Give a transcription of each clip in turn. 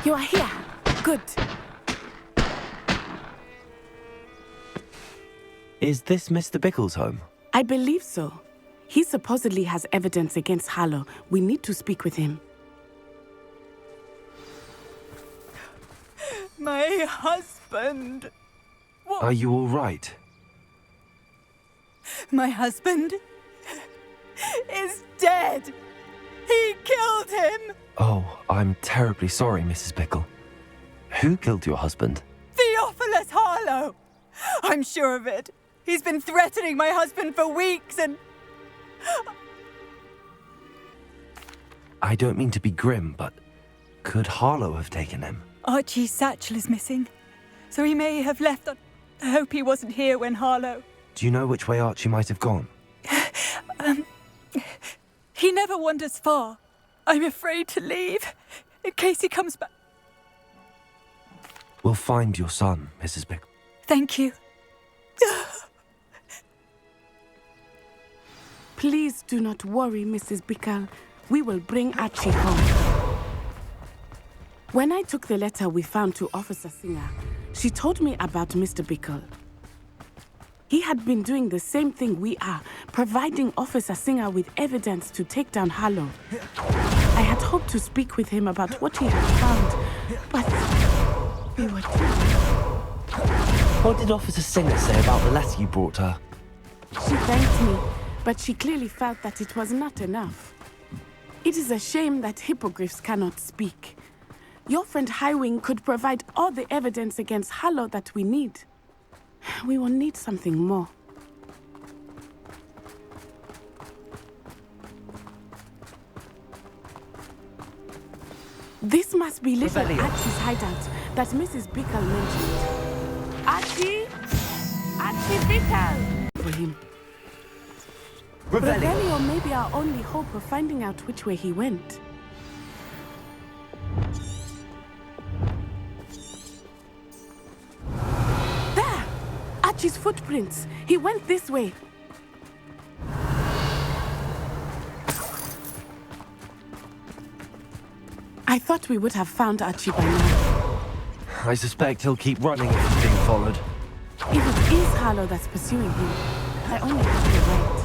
You are here. Good. Is this Mr. Bickle's home? I believe so. He supposedly has evidence against Hallow. We need to speak with him. My husband. Are you all right? My husband is dead. He killed him. Oh, I'm terribly sorry, Mrs. Bickle. Who killed your husband? Theophilus Harlow. I'm sure of it. He's been threatening my husband for weeks and... I don't mean to be grim, but could Harlow have taken him? Archie's satchel is missing, so he may have left on... I hope he wasn't here when Harlow... Do you know which way Archie might have gone? He never wanders far. I'm afraid to leave, in case he comes back. We'll find your son, Mrs. Bickle. Thank you. Please do not worry, Mrs. Bickle. We will bring Archie home. When I took the letter we found to Officer Singer, she told me about Mr. Bickle. He had been doing the same thing we are, providing Officer Singer with evidence to take down Hallow. I had hoped to speak with him about what he had found, but we were too late. What did Officer Singer say about the letter you brought her? She thanked me, but she clearly felt that it was not enough. It is a shame that hippogriffs cannot speak. Your friend Highwing could provide all the evidence against Hallow that we need. We will need something more. This must be little Archie's hideout that Mrs. Bickle mentioned. Archie! Archie Bickle! For him. Revelio may be our only hope of finding out which way he went. There! Archie's footprints. He went this way. I thought we would have found Archie by now. I suspect he'll keep running if he's being followed. If it is Hallow that's pursuing him, I only have to right.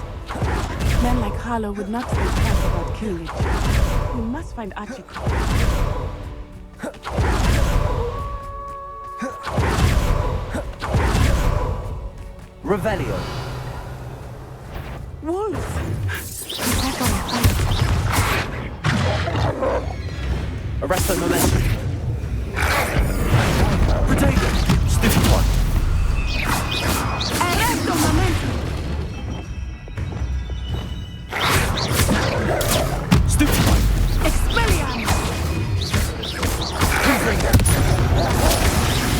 Men like Hallow would not think twice about killing it. We must find Archie. Revelio. Wolves! Is that our fight? Arresto momentum. Potato. Stupid one. Arresto momentum! Stupid one. Expelliarmus! Confringo.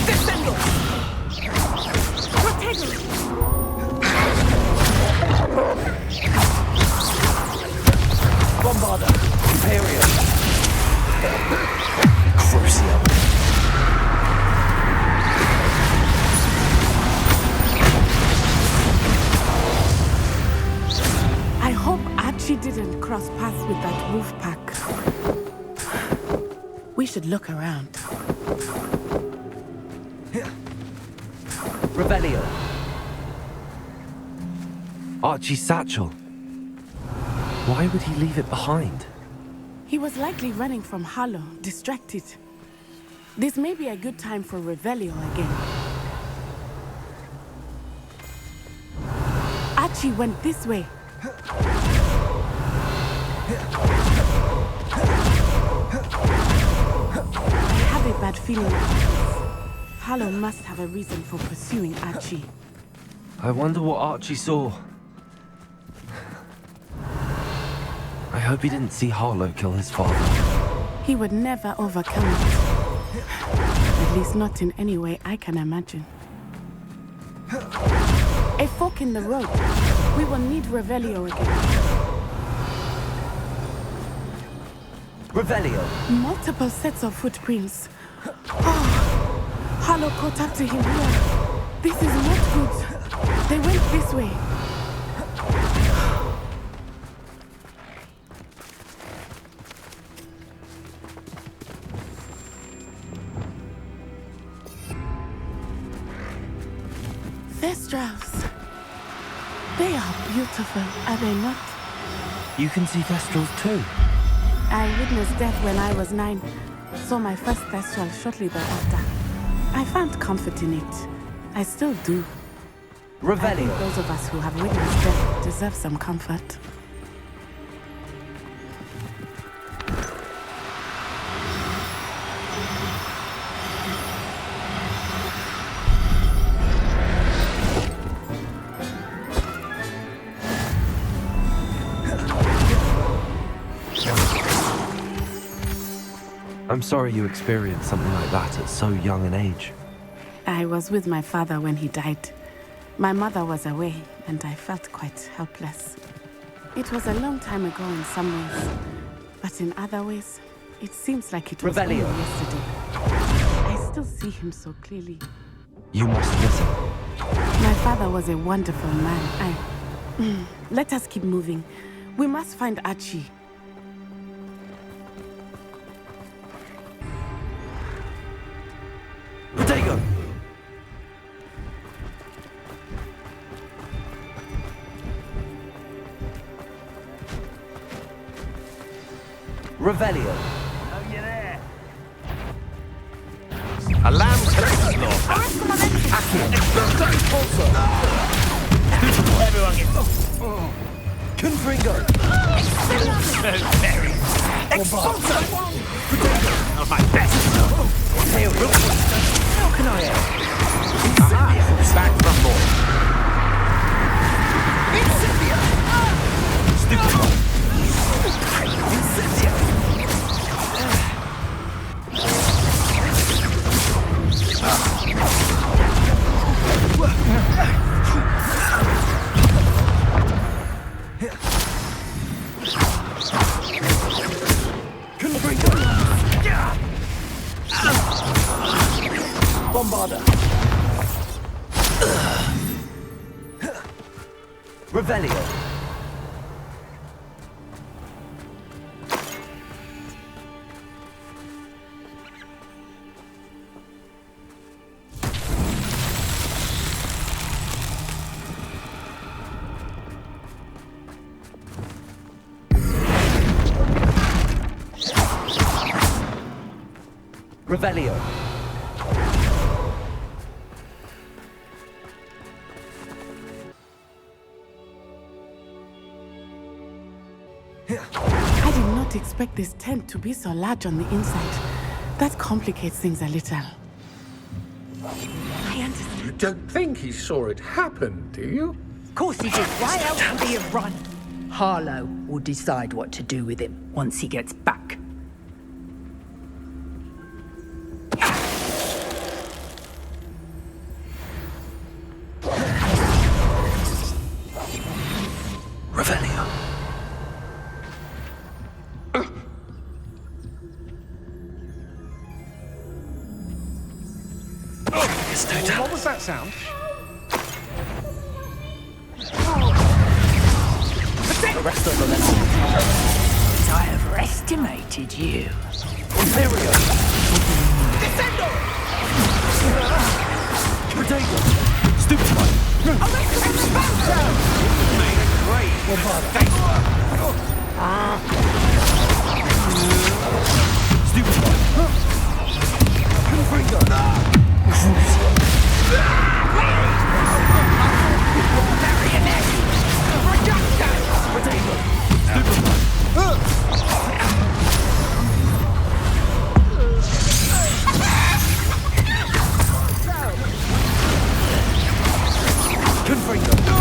Descendo! Protego! Bombarda. Imperial. Crucial. I hope Archie didn't cross paths with that wolf pack. We should look around. Revelio. Archie's satchel. Why would he leave it behind? He was likely running from Hallow, distracted. This may be a good time for Revelio again. Archie went this way. I have a bad feeling about this. Hallow must have a reason for pursuing Archie. I wonder what Archie saw. I hope he didn't see Harlow kill his father. He would never overcome it. At least not in any way I can imagine. A fork in the road. We will need Revelio again. Revelio. Multiple sets of footprints. Oh, Hallow caught up to him here. This is not good. They went this way. Thestrals. They are beautiful, are they not? You can see Thestrals too. I witnessed death when I was 9. Saw my first Thestral shortly thereafter. I found comfort in it. I still do. I think Revelio. those of us who have witnessed death deserve some comfort. I'm sorry you experienced something like that at so young an age. I was with my father when he died. My mother was away, and I felt quite helpless. It was a long time ago in some ways, but in other ways, it seems like it was only Revelio. yesterday. I still see him so clearly. You must listen. My father was a wonderful man. Let us keep moving. We must find Archie. Protego! Revelio. Oh, you're there. A lamb to the slaughter. Everyone gets Confringo! very Expulso! Not my best. How can I help? Aha! Back from more. Bombarda! Revelio! Revelio! I did not expect this tent to be so large on the inside. That complicates things a little. I understand. You don't think he saw it happen, do you? Of course he did. Why else would he have run? Harlow will decide what to do with him once he gets back. Revelio! What was that sound? The rest of them. I overestimated you. Imperio! Descendo! Protego! Stupefy! Stupefy! Confringo!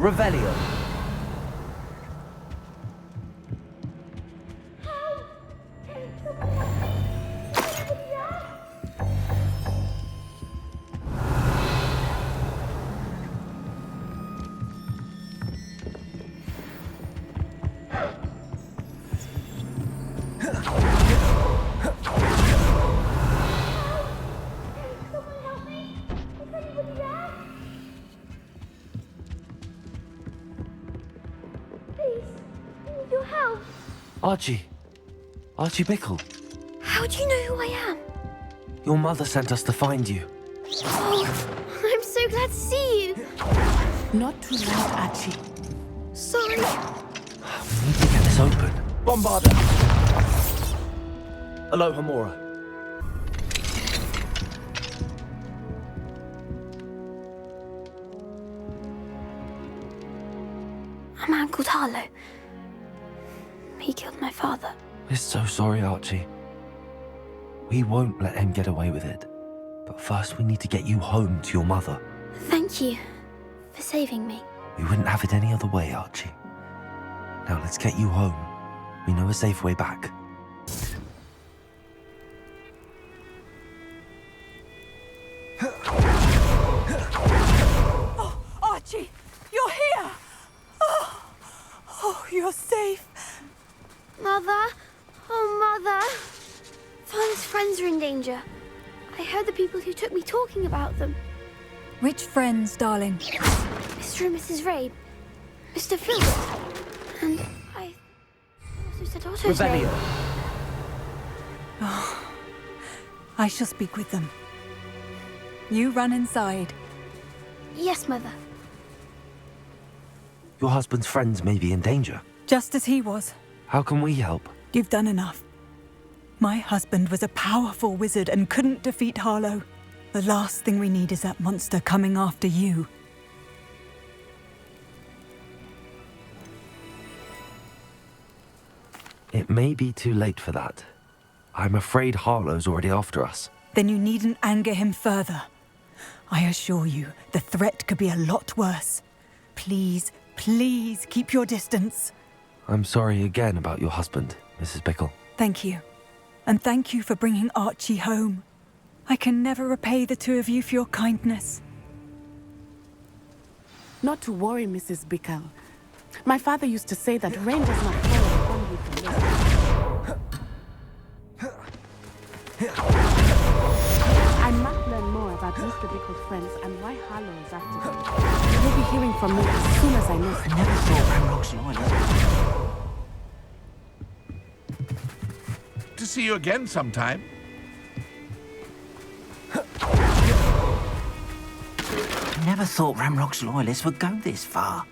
Revelio. Archie. Archie Bickle. How do you know who I am? Your mother sent us to find you. Oh, I'm so glad to see you. Not too loud, Archie. Sorry. We need to get this open. Bombarda. Aloha Mora. A man called Harlow. He killed my father. We're so sorry, Archie. We won't let him get away with it. But first we need to get you home to your mother. Thank you for saving me. We wouldn't have it any other way, Archie. Now let's get you home. We know a safe way back. Oh, Archie, you're here! Oh, you're safe. Mother? Oh, Mother. Father's friends are in danger. I heard the people who took me talking about them. Which friends, darling? Mr. and Mrs. Rabe. Mr. Philbert. And I also said Otto's name. Revelio. I shall speak with them. You run inside. Yes, Mother. Your husband's friends may be in danger. Just as he was. How can we help? You've done enough. My husband was a powerful wizard and couldn't defeat Harlow. The last thing we need is that monster coming after you. It may be too late for that. I'm afraid Harlow's already after us. Then you needn't anger him further. I assure you, the threat could be a lot worse. Please, please keep your distance. I'm sorry again about your husband, Mrs. Bickle. Thank you. And thank you for bringing Archie home. I can never repay the two of you for your kindness. Not to worry, Mrs. Bickle. My father used to say that rain does not fall on one week alone. I must learn more about Mr. Bickle's friends and why Hallow is after him. You'll be hearing from me as soon as I know. I never thought Ramrock's loyal. To see you again sometime. I never thought Ramrock's loyalists would go this far.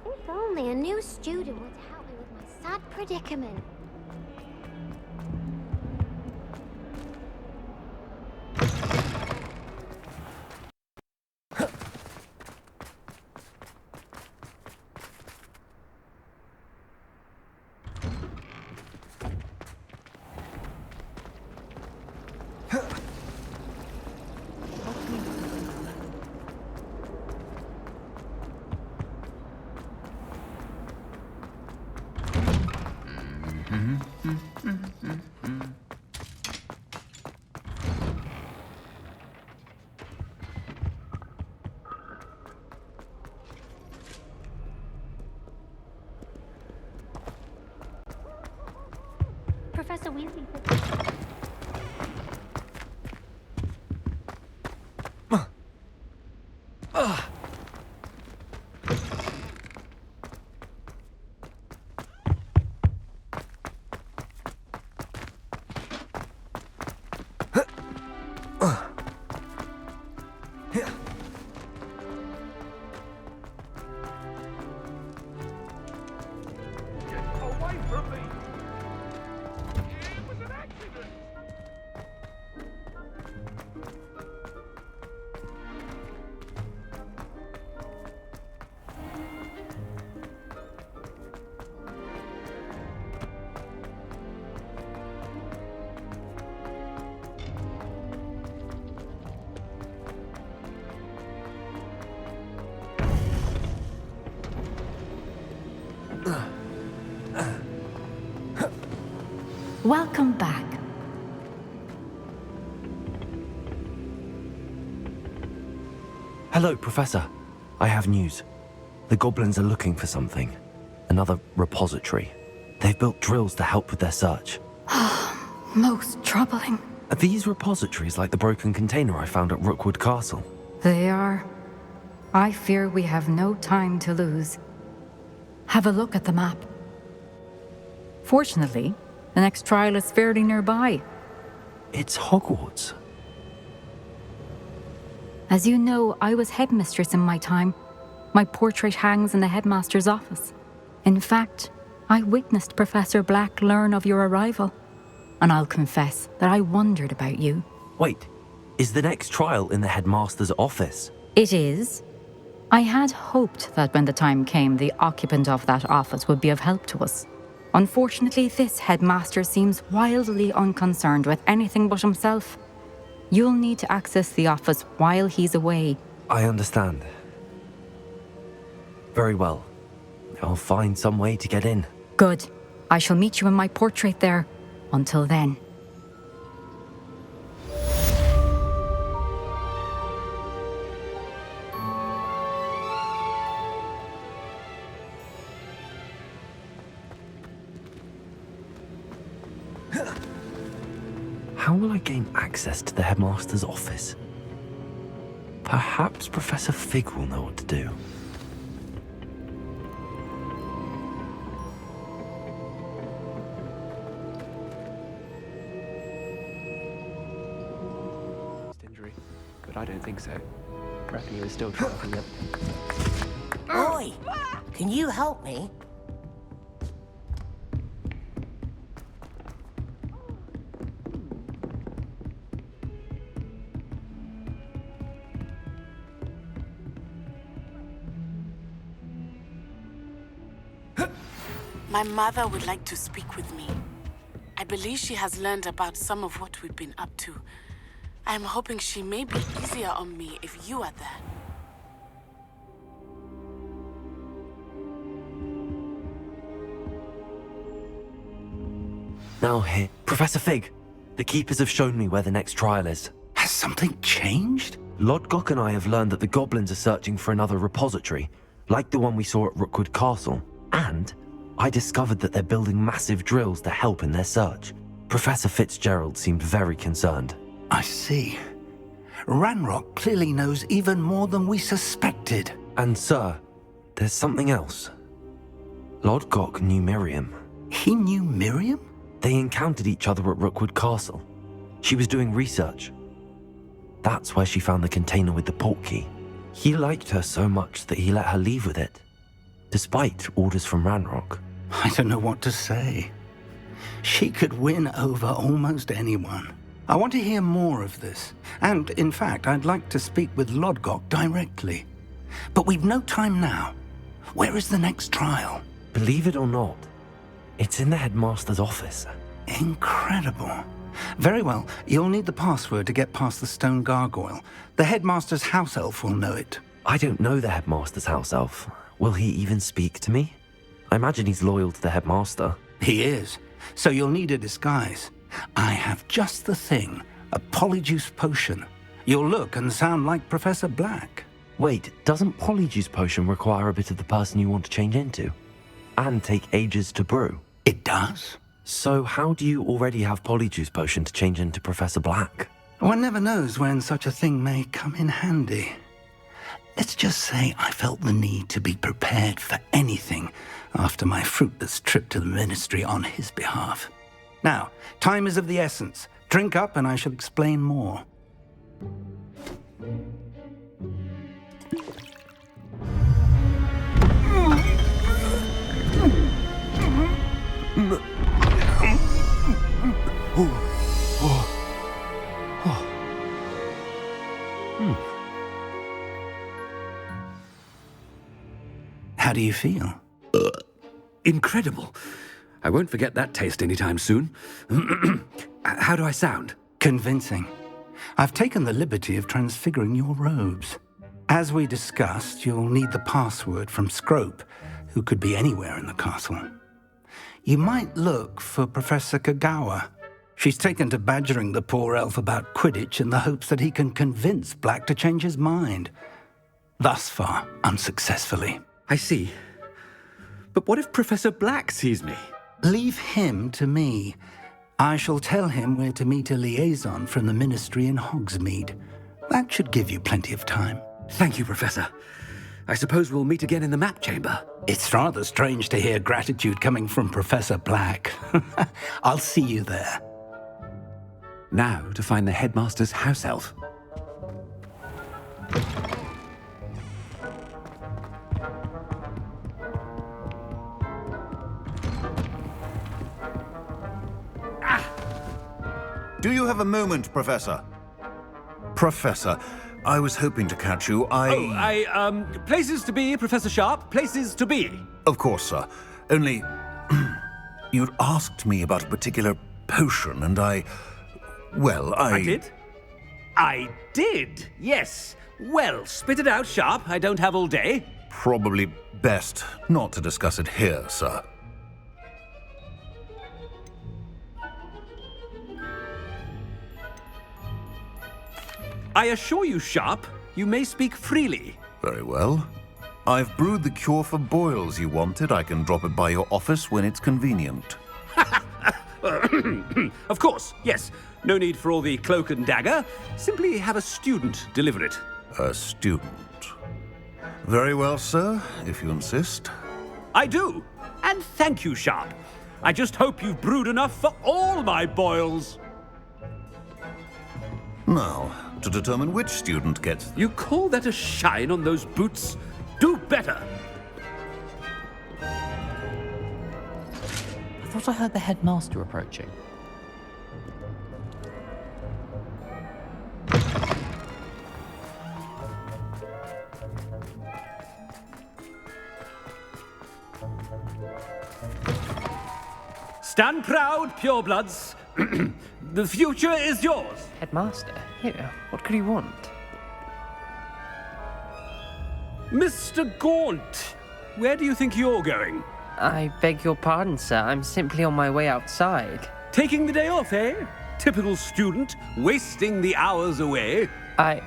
If only a new student would help me with my sad predicament. Professor Weasley. Welcome back. Hello, Professor. I have news. The goblins are looking for something. Another repository. They've built drills to help with their search. Most troubling. Are these repositories like the broken container I found at Rookwood Castle? They are. I fear we have no time to lose. Have a look at the map. Fortunately, the next trial is fairly nearby. It's Hogwarts. As you know, I was headmistress in my time. My portrait hangs in the headmaster's office. In fact, I witnessed Professor Black learn of your arrival. And I'll confess that I wondered about you. Wait, is the next trial in the headmaster's office? It is. I had hoped that when the time came, the occupant of that office would be of help to us. Unfortunately, this headmaster seems wildly unconcerned with anything but himself. You'll need to access the office while he's away. I understand. Very well. I'll find some way to get in. Good. I shall meet you in my portrait there. Until then. How will I gain access to the headmaster's office? Perhaps Professor Fig will know what to do. Injury, but I don't think so. I reckon he was still trying to get. Oi! Can you help me? My mother would like to speak with me. I believe she has learned about some of what we've been up to. I'm hoping she may be easier on me if you are there. Now here, Professor Fig, the Keepers have shown me where the next trial is. Has something changed? Lodgok and I have learned that the goblins are searching for another repository, like the one we saw at Rookwood Castle. And I discovered that they're building massive drills to help in their search. Professor Fitzgerald seemed very concerned. I see. Ranrock clearly knows even more than we suspected. And sir, there's something else. Lodgok knew Miriam. He knew Miriam? They encountered each other at Rookwood Castle. She was doing research. That's where she found the container with the portkey. He liked her so much that he let her leave with it, despite orders from Ranrock. I don't know what to say. She could win over almost anyone. I want to hear more of this. And, in fact, I'd like to speak with Lodgok directly. But we've no time now. Where is the next trial? Believe it or not, it's in the headmaster's office. Incredible. Very well, you'll need the password to get past the stone gargoyle. The headmaster's house elf will know it. I don't know the headmaster's house elf. Will he even speak to me? I imagine he's loyal to the headmaster. He is. So you'll need a disguise. I have just the thing. A polyjuice potion. You'll look and sound like Professor Black. Wait, doesn't polyjuice potion require a bit of the person you want to change into? And take ages to brew? It does. So how do you already have Polyjuice Potion to change into Professor Black? One never knows when such a thing may come in handy. Let's just say I felt the need to be prepared for anything after my fruitless trip to the Ministry on his behalf. Now, time is of the essence. Drink up and I shall explain more. How do you feel? Incredible. I won't forget that taste anytime soon. How do I sound? Convincing. I've taken the liberty of transfiguring your robes. As we discussed, you'll need the password from Scrope, who could be anywhere in the castle. You might look for Professor Kagawa. She's taken to badgering the poor elf about Quidditch in the hopes that he can convince Black to change his mind. Thus far, unsuccessfully. I see. But what if Professor Black sees me? Leave him to me. I shall tell him where to meet a liaison from the Ministry in Hogsmeade. That should give you plenty of time. Thank you, Professor. I suppose we'll meet again in the map chamber. It's rather strange to hear gratitude coming from Professor Black. I'll see you there. Now to find the headmaster's house elf. Do you have a moment, Professor? Professor, I was hoping to catch you. Places to be, Professor Sharp. Places to be. Of course, sir. Only, you'd asked me about a particular potion, and I did? I did, yes. Well, spit it out, Sharp. I don't have all day. Probably best not to discuss it here, sir. I assure you, Sharp, you may speak freely. Very well. I've brewed the cure for boils you wanted. I can drop it by your office when it's convenient. Of course, yes. No need for all the cloak and dagger. Simply have a student deliver it. A student. Very well, sir, if you insist. I do. And thank you, Sharp. I just hope you've brewed enough for all my boils. Now, to determine which student gets... You call that a shine on those boots? Do better. I thought I heard the headmaster approaching. Stand proud, purebloods. The future is yours. Headmaster? Here, what could he want? Mr. Gaunt, where do you think you're going? I beg your pardon, sir. I'm simply on my way outside. Taking the day off, eh? Typical student, wasting the hours away. I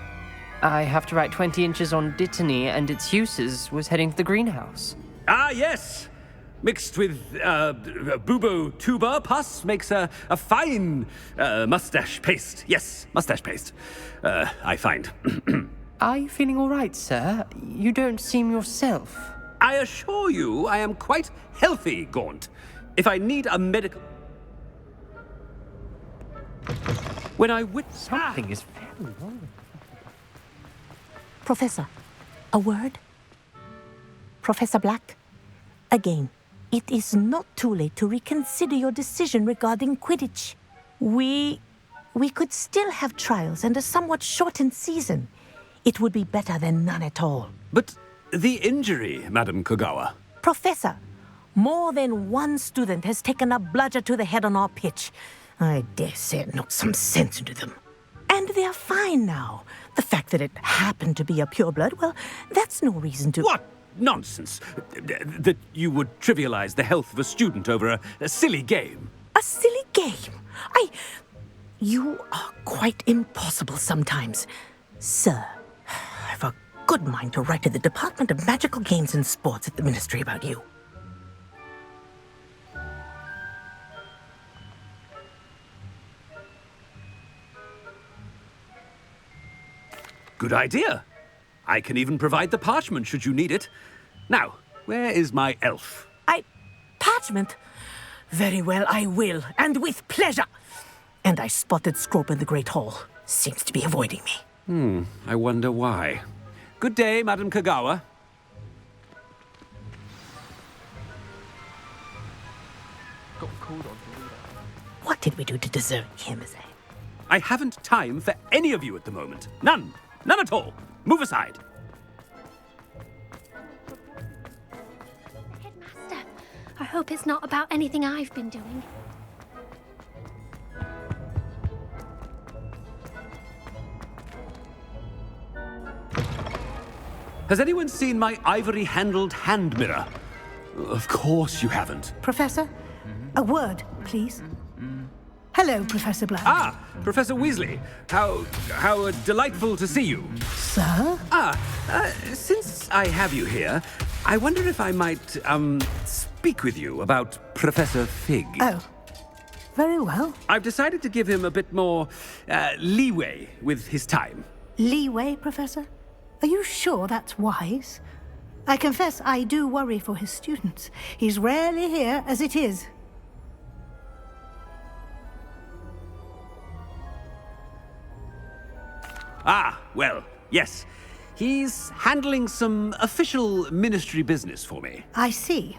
have to write 20 inches on Dittany and its uses. Was heading to the greenhouse. Ah, yes. Mixed with bubo tuber pus makes a fine mustache paste. Yes, mustache paste. I find. Are you feeling all right, sir? You don't seem yourself. I assure you I am quite healthy, Gaunt. If I need a medical... When I Something is very wrong. Professor, a word? Professor Black, again, it is not too late to reconsider your decision regarding Quidditch. We could still have trials and a somewhat shortened season. It would be better than none at all. But the injury, Madam Kagawa. Professor, more than one student has taken a bludger to the head on our pitch. I dare say it knocked some sense into them. And they're fine now. The fact that it happened to be a pureblood, well, that's no reason to... What nonsense! That you would trivialize the health of a student over a silly game. A silly game? You are quite impossible sometimes. Sir, I've a good mind to write to the Department of Magical Games and Sports at the Ministry about you. Good idea. I can even provide the parchment should you need it. Now, where is my elf? Parchment? Very well, I will, and with pleasure. And I spotted Scrope in the Great Hall. Seems to be avoiding me. I wonder why. Good day, Madam Kagawa. What did we do to deserve him, Zay? I haven't time for any of you at the moment. None. None at all. Move aside. Headmaster, I hope it's not about anything I've been doing. Has anyone seen my ivory-handled hand mirror? Of course you haven't. Professor, a word, please. Hello, Professor Black. Ah, Professor Weasley. How delightful to see you. Sir? Since I have you here, I wonder if I might, speak with you about Professor Fig. Oh, very well. I've decided to give him a bit more, leeway with his time. Leeway, Professor? Are you sure that's wise? I confess I do worry for his students. He's rarely here as it is. Ah, well, yes. He's handling some official ministry business for me. I see.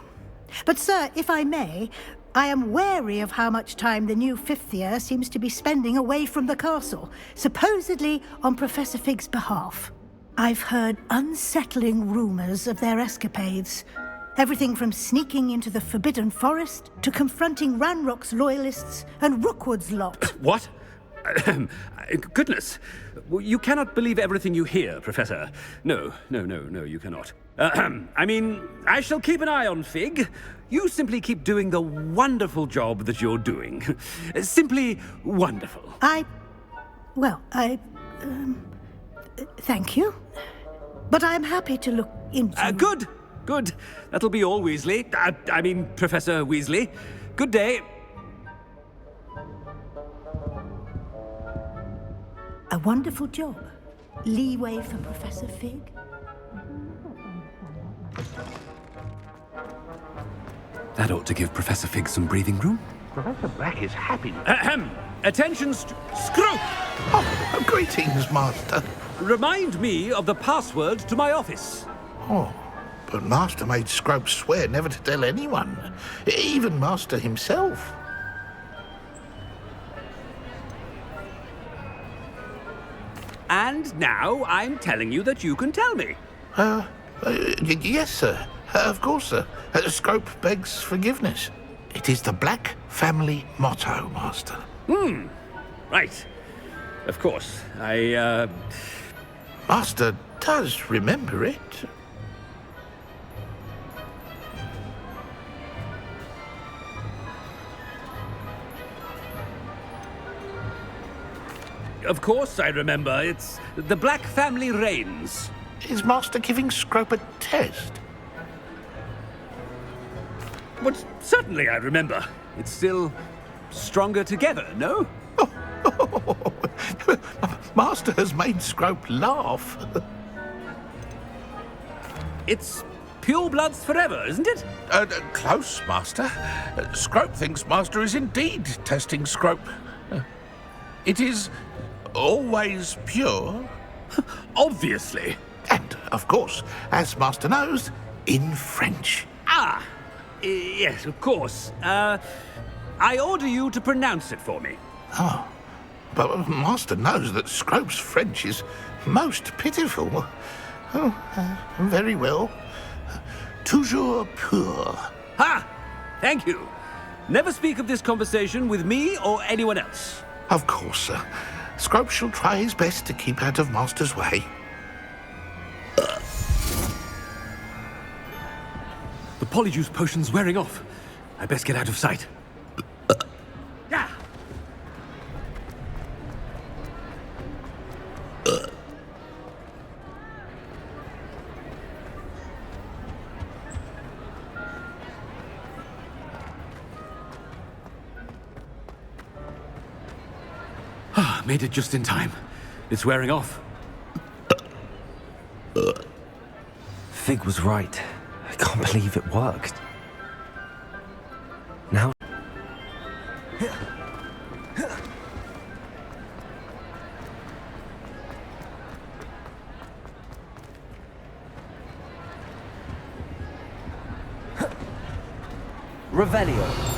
But, sir, if I may, I am wary of how much time the new fifth year seems to be spending away from the castle, supposedly on Professor Fig's behalf. I've heard unsettling rumors of their escapades. Everything from sneaking into the Forbidden Forest to confronting Ranrock's loyalists and Rookwood's lot. What? Goodness. You cannot believe everything you hear, Professor. No, you cannot. I mean, I shall keep an eye on Fig. You simply keep doing the wonderful job that you're doing. Simply wonderful. Thank you. But I'm happy to look into... Good. That'll be all, Weasley. I mean, Professor Weasley. Good day. A wonderful job. Leeway for Professor Fig. That ought to give Professor Fig some breathing room. Professor Black is happy. Attention, Scrope! Oh, greetings, Master. Remind me of the password to my office. Oh, but Master made Scrope swear never to tell anyone, even Master himself. And now I'm telling you that you can tell me. Yes, sir. Of course, sir. Scrope begs forgiveness. It is the Black family motto, Master. Right. Of course. Master does remember it. Of course I remember. It's the Black family reigns. Is Master giving Scrope a test? But certainly I remember. It's still stronger together, no? Master has made Scrope laugh. It's pure bloods forever, isn't it? Close, Master. Scrope thinks Master is indeed testing Scrope. It is always pure. Obviously. And, of course, as Master knows, in French. Yes, of course. I order you to pronounce it for me. Oh, but Master knows that Scrope's French is most pitiful. Very well. Toujours pur. Ha! Thank you. Never speak of this conversation with me or anyone else. Of course, sir. Scrope shall try his best to keep out of Master's way. The polyjuice potion's wearing off. I best get out of sight. Made it just in time. It's wearing off. Fig was right. I can't believe it worked. Now... Revelio.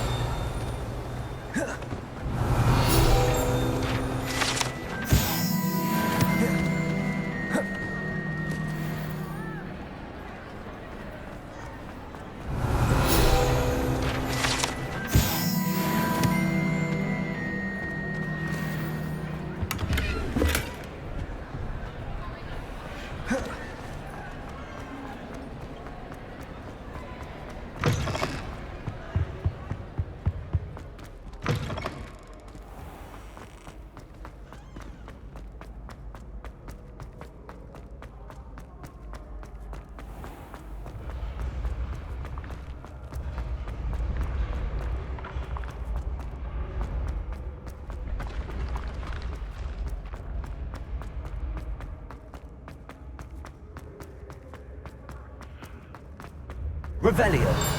Revelio.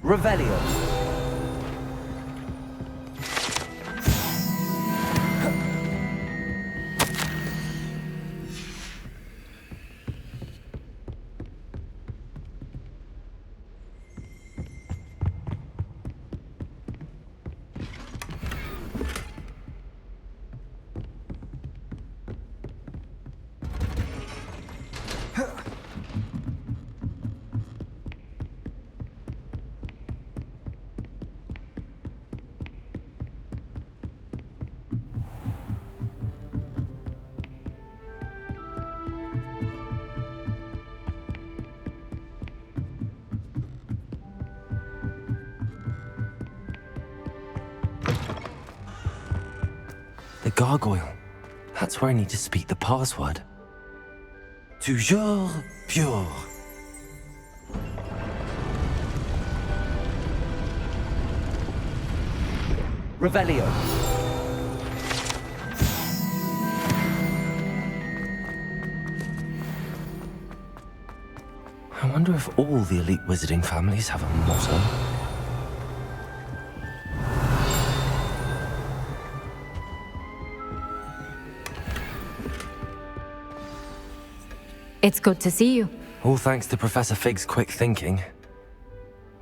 Revelio. The gargoyle. That's where I need to speak the password. Toujours pure. Revelio. I wonder if all the elite wizarding families have a motto. It's good to see you. All thanks to Professor Fig's quick thinking.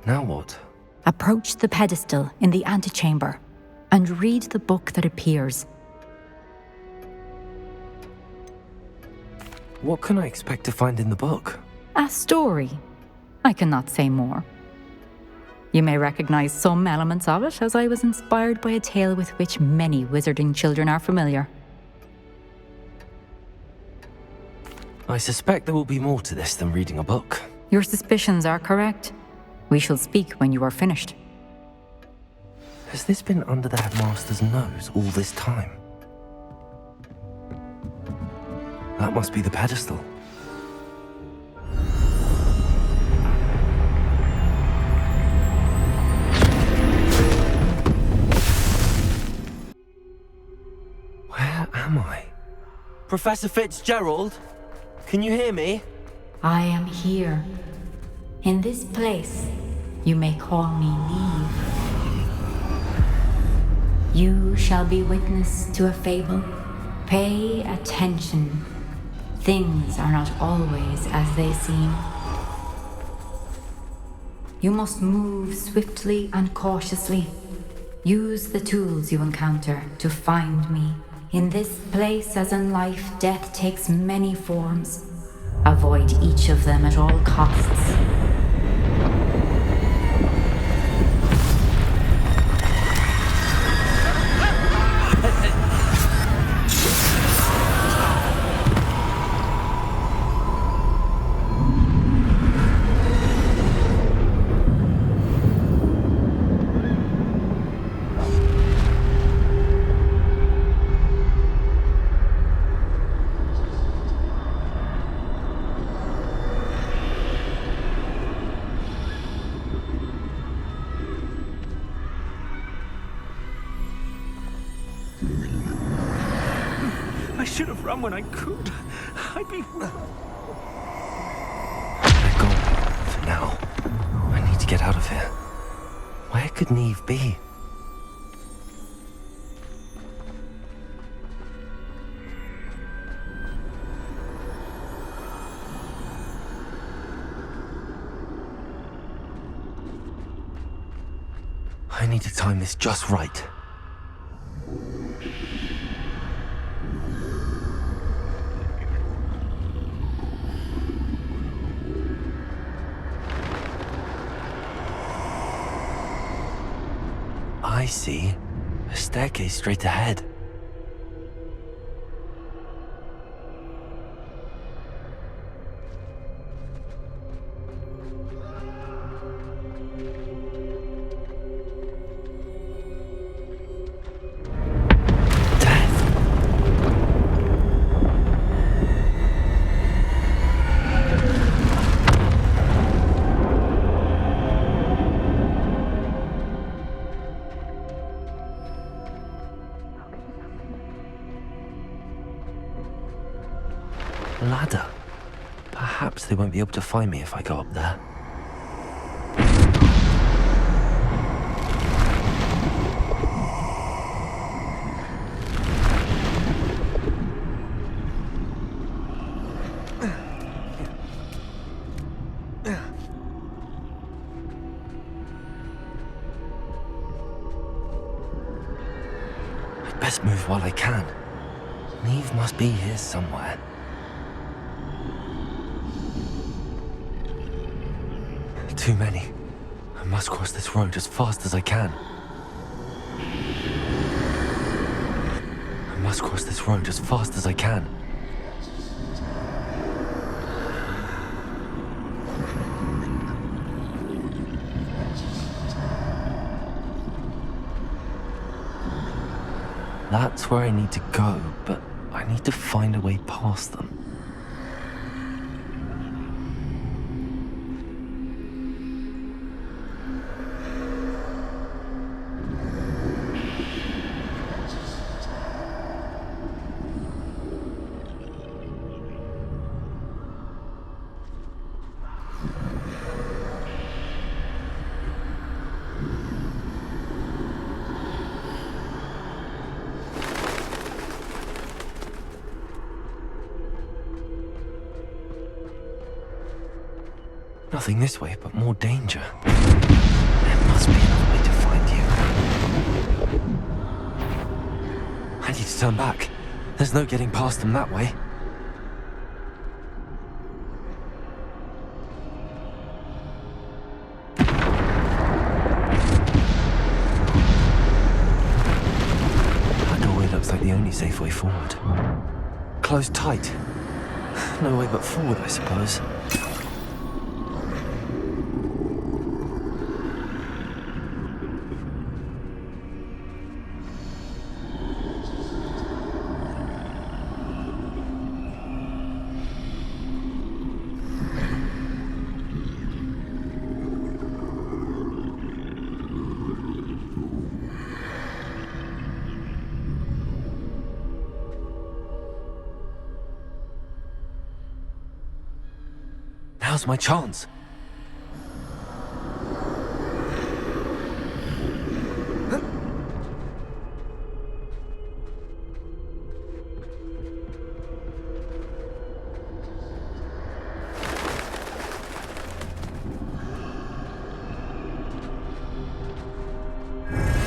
Now what? Approach the pedestal in the antechamber and read the book that appears. What can I expect to find in the book? A story. I cannot say more. You may recognize some elements of it, as I was inspired by a tale with which many wizarding children are familiar. I suspect there will be more to this than reading a book. Your suspicions are correct. We shall speak when you are finished. Has this been under the headmaster's nose all this time? That must be the pedestal. Where am I? Professor Fitzgerald? Can you hear me? I am here. In this place, you may call me Niamh. You shall be witness to a fable. Pay attention. Things are not always as they seem. You must move swiftly and cautiously. Use the tools you encounter to find me. In this place, as in life, death takes many forms. Avoid each of them at all costs. I should have run when I could. I'd be... They're gone. For now. I need to get out of here. Where could Niamh be? I need to time this just right. I see. A staircase straight ahead. Ladder. Perhaps they won't be able to find me if I go up there. I'd best move while I can. Niamh must be here somewhere. Too many. I must cross this road as fast as I can. I must cross this road as fast as I can. That's where I need to go, but I need to find a way past them. Nothing this way, but more danger. There must be another way to find you. I need to turn back. There's no getting past them that way. That doorway looks like the only safe way forward. Closed tight. No way but forward, I suppose. Now's my chance.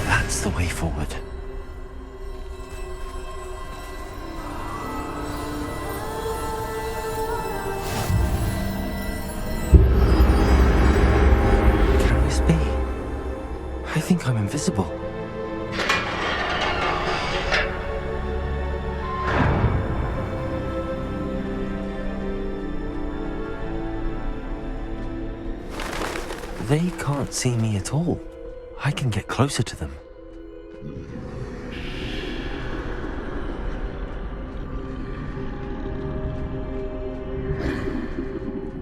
That's the way forward. I think I'm invisible. They can't see me at all. I can get closer to them.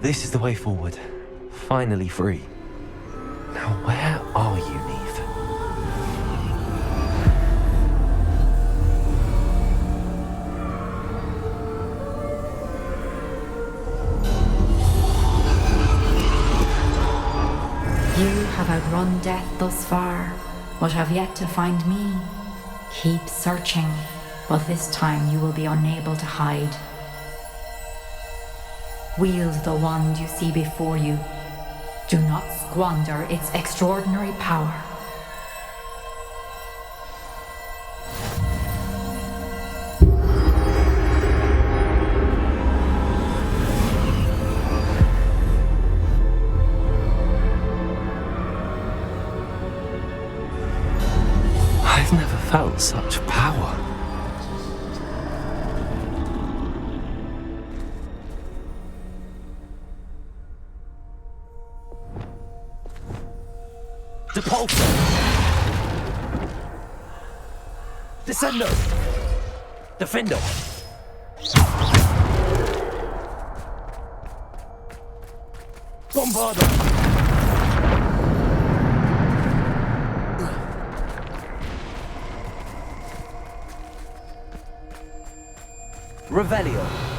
This is the way forward. Finally free. Now where are you, Niamh? You have outrun death thus far, but have yet to find me. Keep searching, but this time you will be unable to hide. Wield the wand you see before you. Do not squander its extraordinary power. I've never felt such power. Depulso! Descendo! Defendo! Bombardo! Revelio!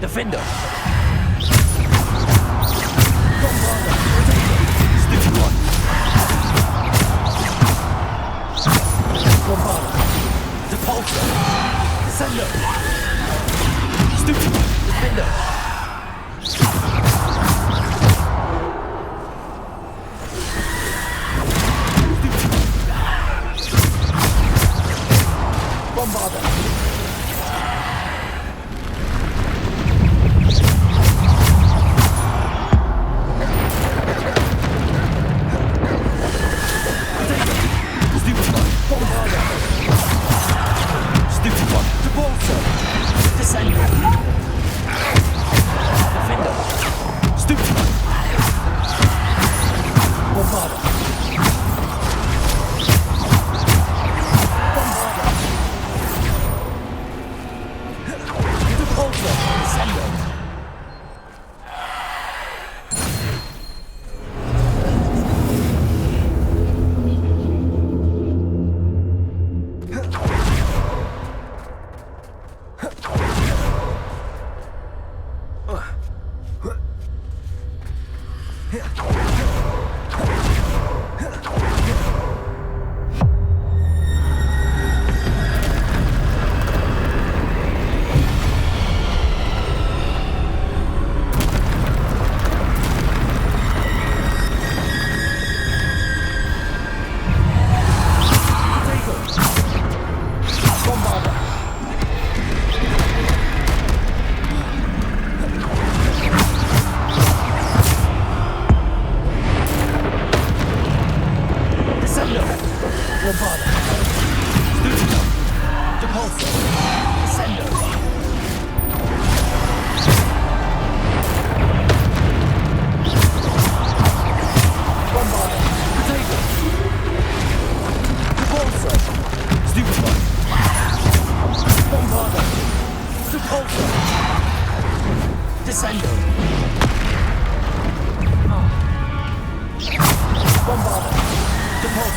Defendo! Bombardo! Stupid one! Bombardo! Depulso! Descendo! Stupid one! Defendo! Bombardo! Stupid one! Depulso! Descendo. Bombarda. Depulso.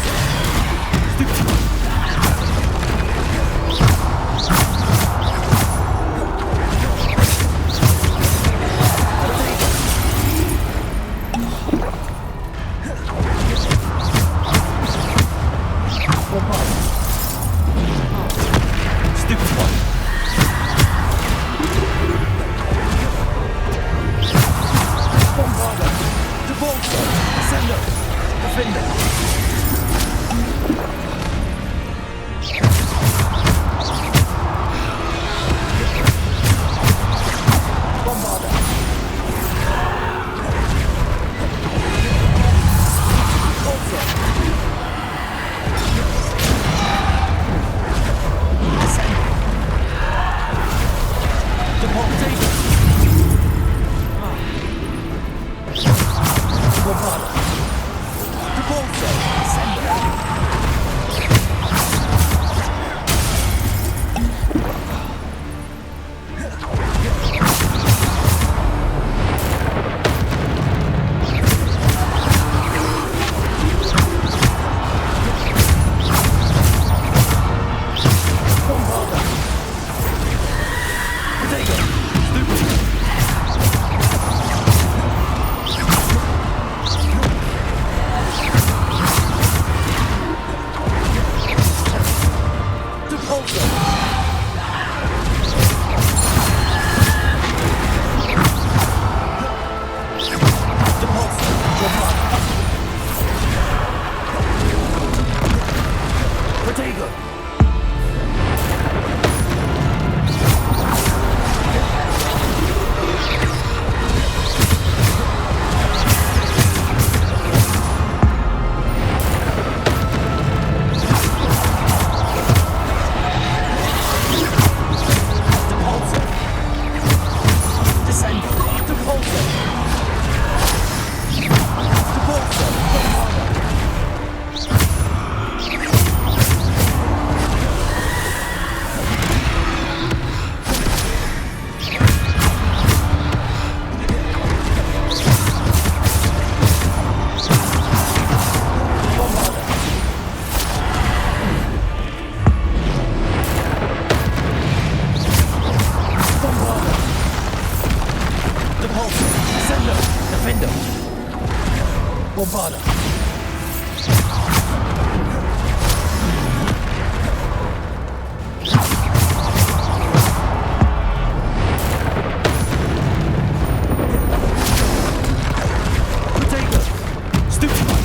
Stupefy.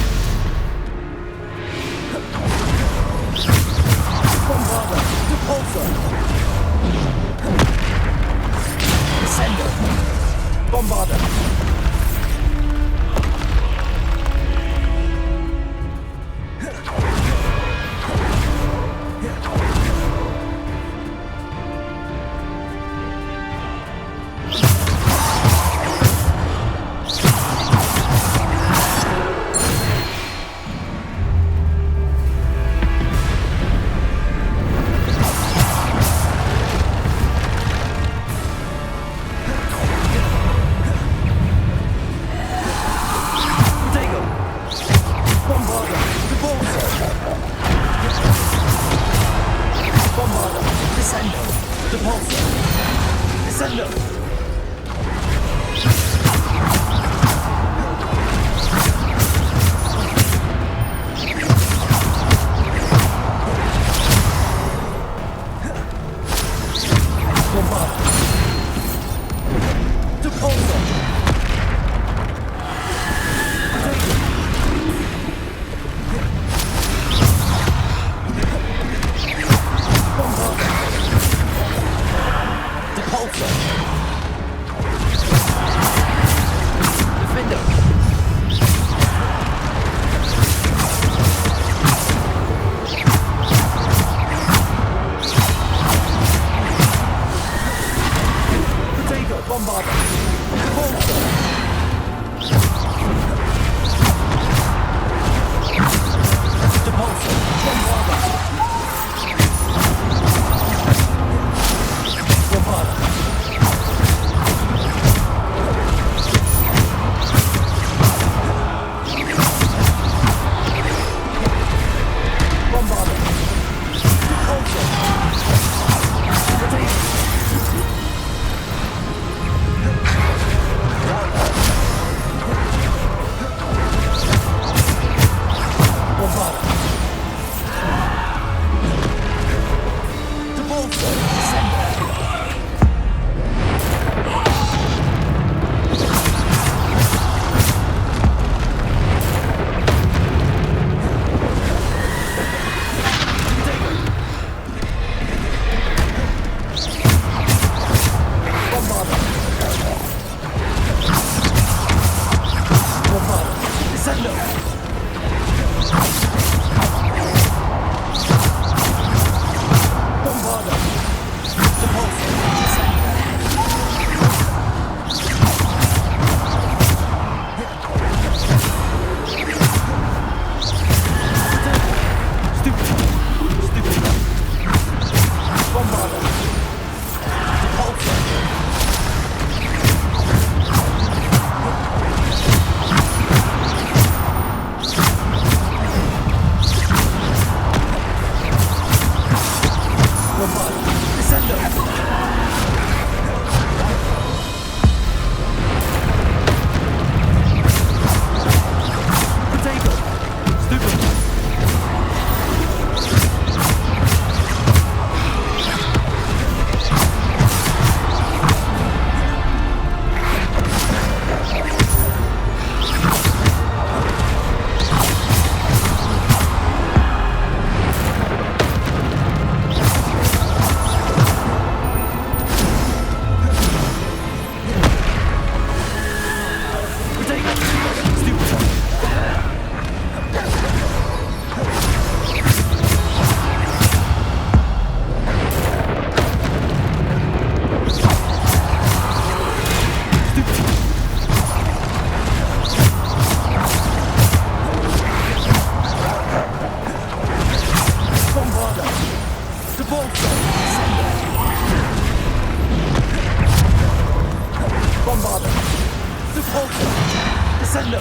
Descendo!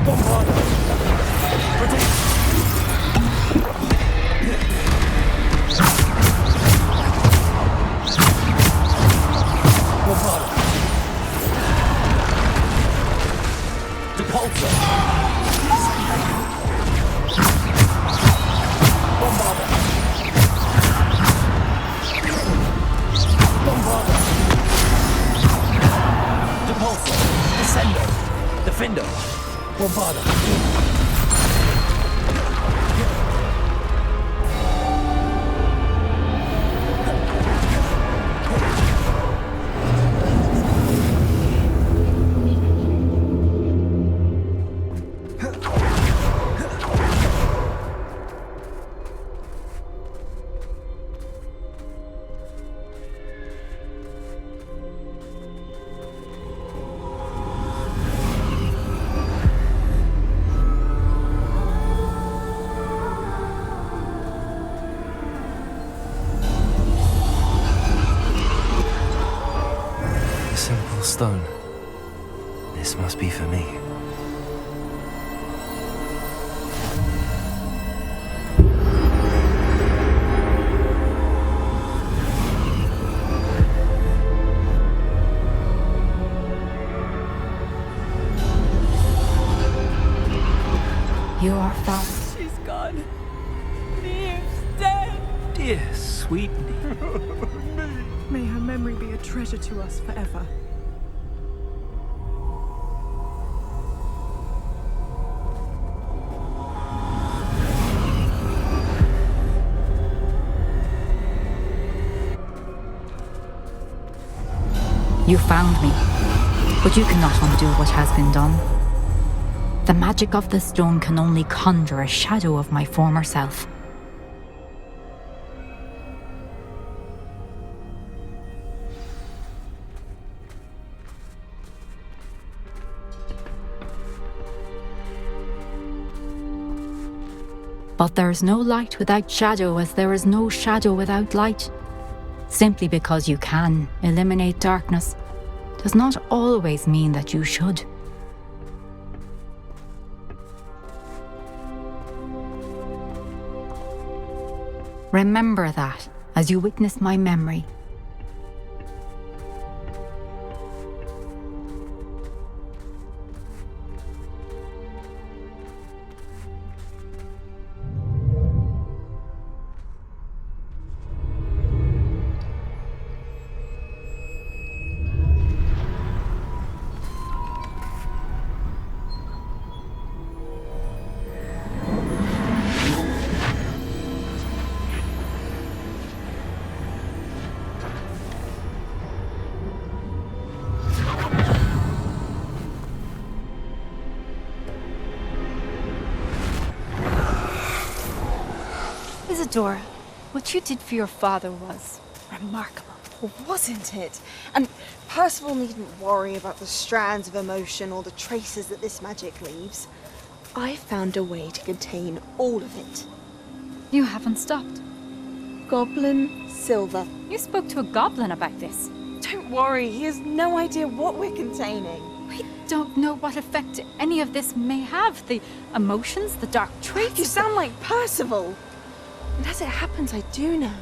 Bombardo! Protect! Bombardo! Depulso! Bombardo! Bombardo! Depulso! Descendo! Defendo! Bombardo! Stone. This must be for me. You are found. She's gone. Niamh's dead. Dear sweet Niamh. May her memory be a treasure to us forever. You found me, but you cannot undo what has been done. The magic of the stone can only conjure a shadow of my former self. But there is no light without shadow, as there is no shadow without light. Simply because you can eliminate darkness does not always mean that you should. Remember that as you witness my memory. Isadora, what you did for your father was remarkable, wasn't it? And Percival needn't worry about the strands of emotion or the traces that this magic leaves. I found a way to contain all of it. You haven't stopped. Goblin Silver. You spoke to a goblin about this. Don't worry, he has no idea what we're containing. We don't know what effect any of this may have. The emotions, the dark traits. You sound like Percival. And as it happens, I do know.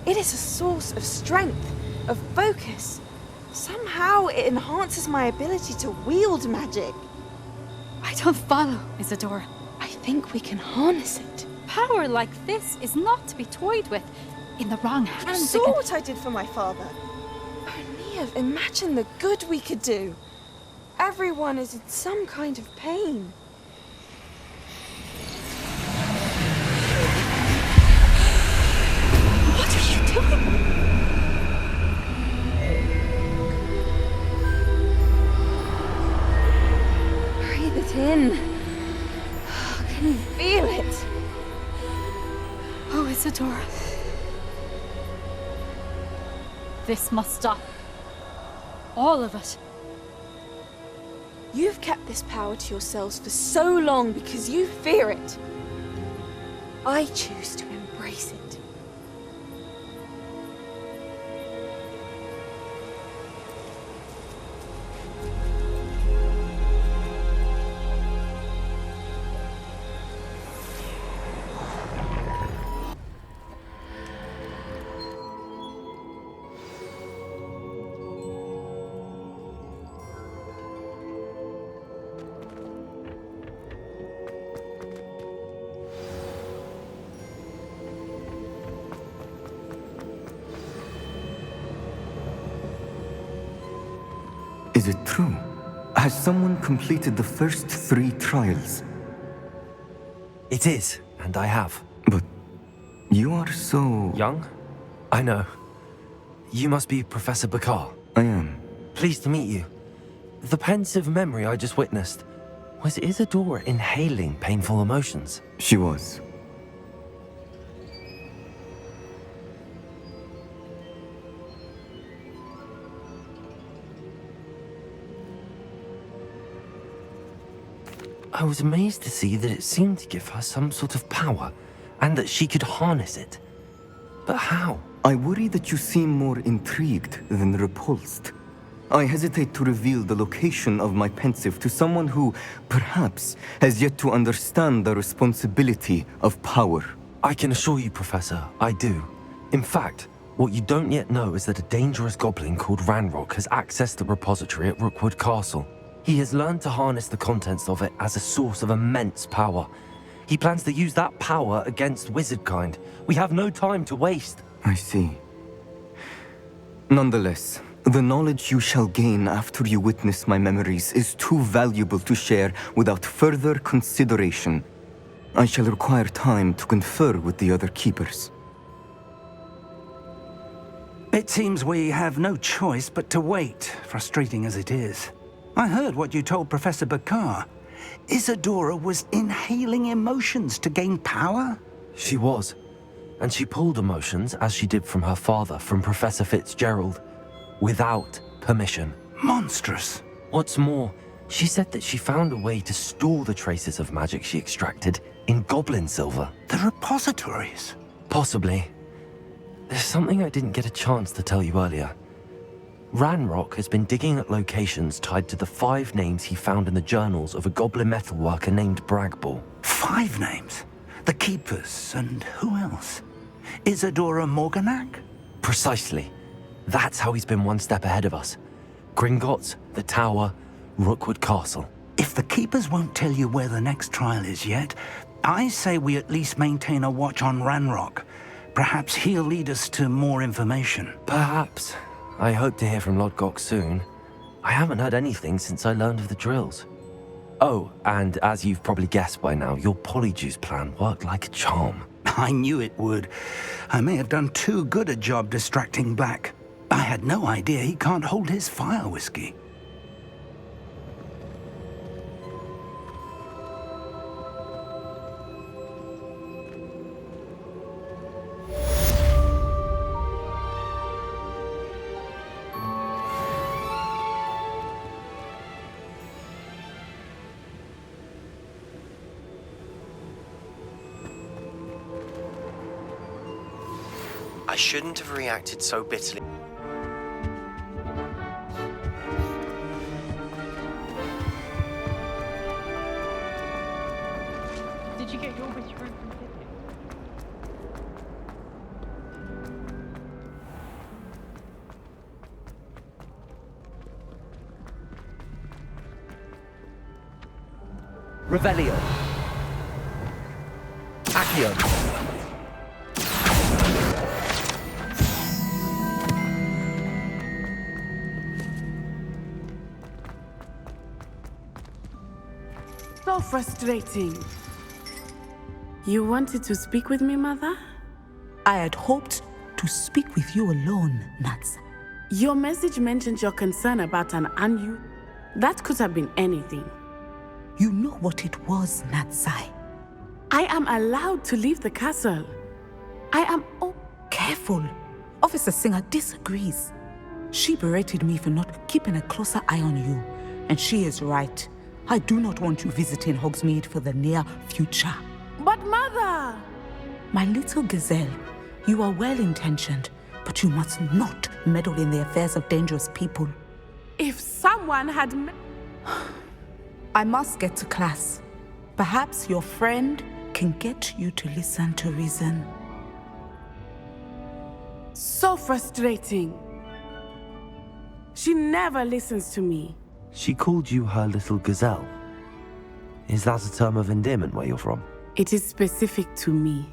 It is a source of strength, of focus. Somehow it enhances my ability to wield magic. I don't follow, Isadora. I think we can harness it. Power like this is not to be toyed with. In the wrong hands. You saw what I did for my father. Oh, Niamh, imagine the good we could do. Everyone is in some kind of pain. What are you doing? Breathe it in. Can you feel it? Oh, Isadora. This must stop. All of it. You've kept this power to yourselves for so long because you fear it. I choose to embrace it. Is it true? Has someone completed the first 3 trials? It is, and I have. But you are so... Young? I know. You must be Professor Bickle. I am. Pleased to meet you. The pensive memory I just witnessed, was Isadora inhaling painful emotions? She was. I was amazed to see that it seemed to give her some sort of power, and that she could harness it. But how? I worry that you seem more intrigued than repulsed. I hesitate to reveal the location of my pensive to someone who, perhaps, has yet to understand the responsibility of power. I can assure you, Professor, I do. In fact, what you don't yet know is that a dangerous goblin called Ranrock has accessed the repository at Rookwood Castle. He has learned to harness the contents of it as a source of immense power. He plans to use that power against wizardkind. We have no time to waste. I see. Nonetheless, the knowledge you shall gain after you witness my memories is too valuable to share without further consideration. I shall require time to confer with the other keepers. It seems we have no choice but to wait, frustrating as it is. I heard what you told Professor Bickle. Isadora was inhaling emotions to gain power? She was. And she pulled emotions, as she did from her father, from Professor Fitzgerald, without permission. Monstrous. What's more, she said that she found a way to store the traces of magic she extracted in goblin silver. The repositories? Possibly. There's something I didn't get a chance to tell you earlier. Ranrock has been digging at locations tied to the 5 names he found in the journals of a goblin metalworker named Bragball. 5 names? The Keepers, and who else? Isadora Morganac? Precisely. That's how he's been one step ahead of us. Gringotts, the Tower, Rookwood Castle. If the Keepers won't tell you where the next trial is yet, I say we at least maintain a watch on Ranrock. Perhaps he'll lead us to more information. Perhaps. I hope to hear from Lodgok soon. I haven't heard anything since I learned of the drills. Oh, and as you've probably guessed by now, your polyjuice plan worked like a charm. I knew it would. I may have done too good a job distracting Black. I had no idea he can't hold his fire whiskey. I shouldn't have reacted so bitterly. Did you get your wish through from Tiffany? Revelio. Accio. So frustrating. You wanted to speak with me, Mother? I had hoped to speak with you alone, Nats. Your message mentioned your concern about an anu. That could have been anything. You know what it was, Natsai. I am allowed to leave the castle. I am... Oh, careful. Officer Singer disagrees. She berated me for not keeping a closer eye on you. And she is right. I do not want you visiting Hogsmeade for the near future. But Mother! My little gazelle, you are well-intentioned, but you must not meddle in the affairs of dangerous people. If someone had... I must get to class. Perhaps your friend can get you to listen to reason. So frustrating. She never listens to me. She called you her little gazelle. Is that a term of endearment where you're from? It is specific to me.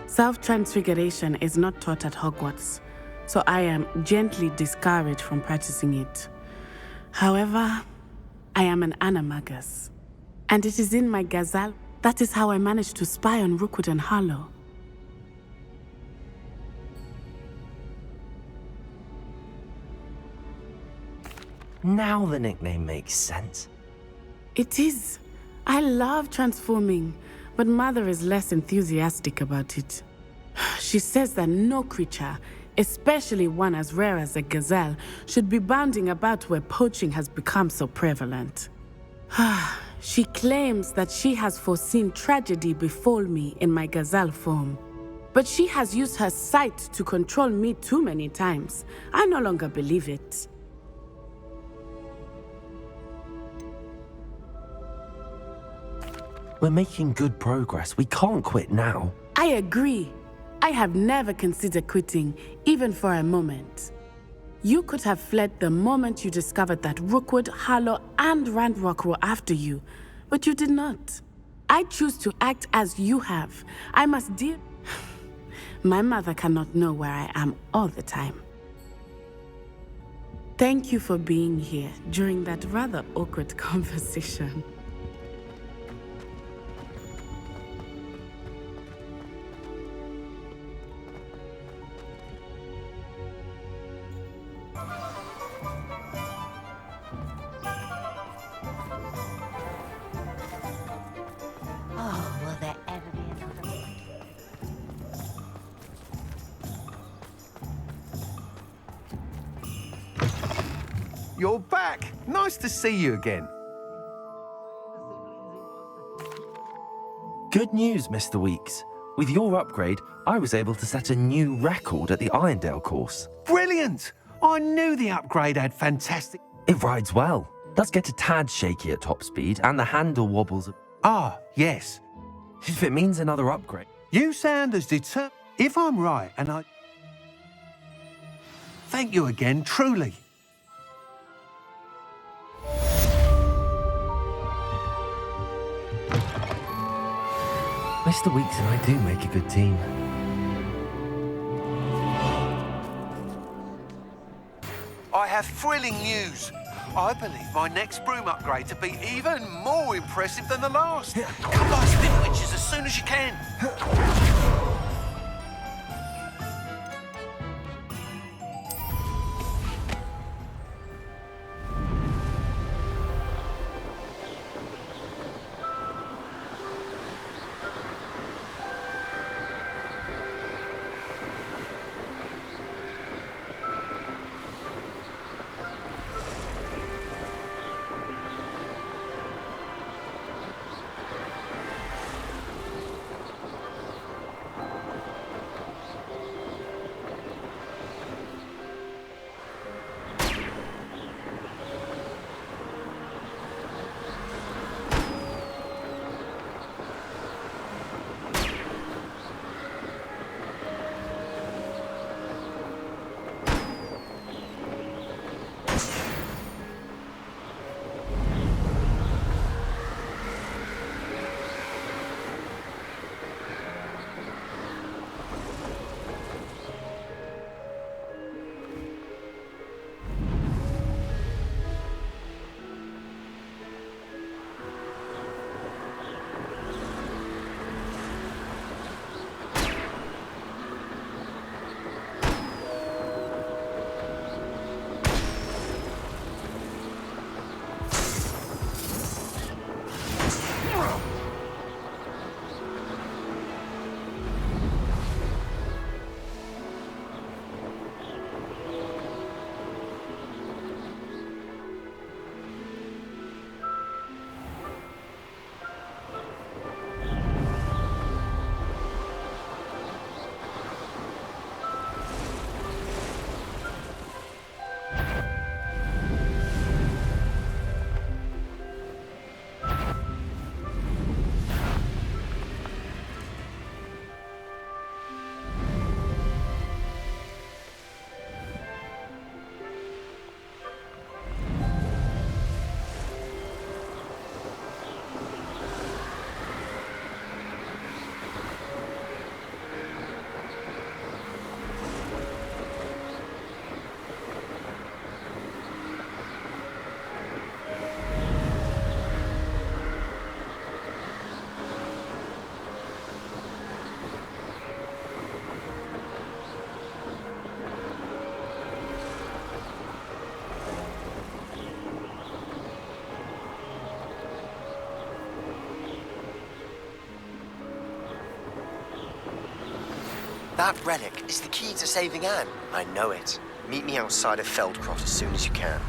Self-transfiguration is not taught at Hogwarts, so I am gently discouraged from practicing it. However, I am an animagus, and it is in my gazelle. That is how I managed to spy on Rookwood and Hallow. Now the nickname makes sense. It is. I love transforming, but Mother is less enthusiastic about it. She says that no creature, especially one as rare as a gazelle, should be bounding about where poaching has become so prevalent. She claims that she has foreseen tragedy befall me in my gazelle form. But she has used her sight to control me too many times. I no longer believe it. We're making good progress. We can't quit now. I agree. I have never considered quitting, even for a moment. You could have fled the moment you discovered that Rookwood, Hallow, and Randrock were after you, but you did not. I choose to act as you have. I must deal... My mother cannot know where I am all the time. Thank you for being here during that rather awkward conversation. You're back! Nice to see you again. Good news, Mr. Weeks. With your upgrade, I was able to set a new record at the Irondale course. Brilliant! I knew the upgrade had fantastic... It rides well. Does get a tad shaky at top speed, and the handle wobbles... Ah, yes. If it means another upgrade... You sound as determined... If I'm right, and I... Thank you again, truly. Mr. Weeks and I do make a good team. I have thrilling news. I believe my next broom upgrade to be even more impressive than the last. Come by Spinwitches as soon as you can. That relic is the key to saving Anne. I know it. Meet me outside of Feldcroft as soon as you can.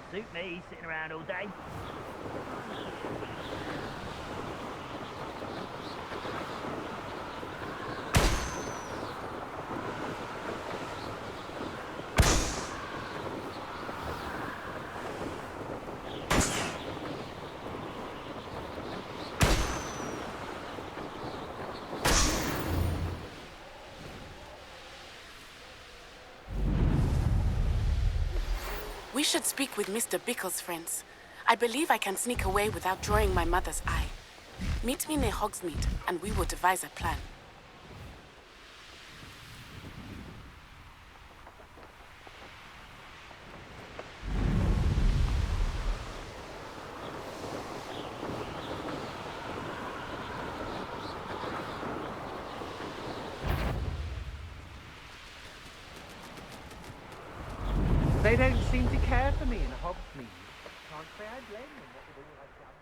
Suit me, sitting around all day. We should speak with Mr. Bickle's friends. I believe I can sneak away without drawing my mother's eye. Meet me near Hogsmeade, and we will devise a plan. They don't seem to care for me in Hogsmeade. Can't say I blame them, what with all I've done.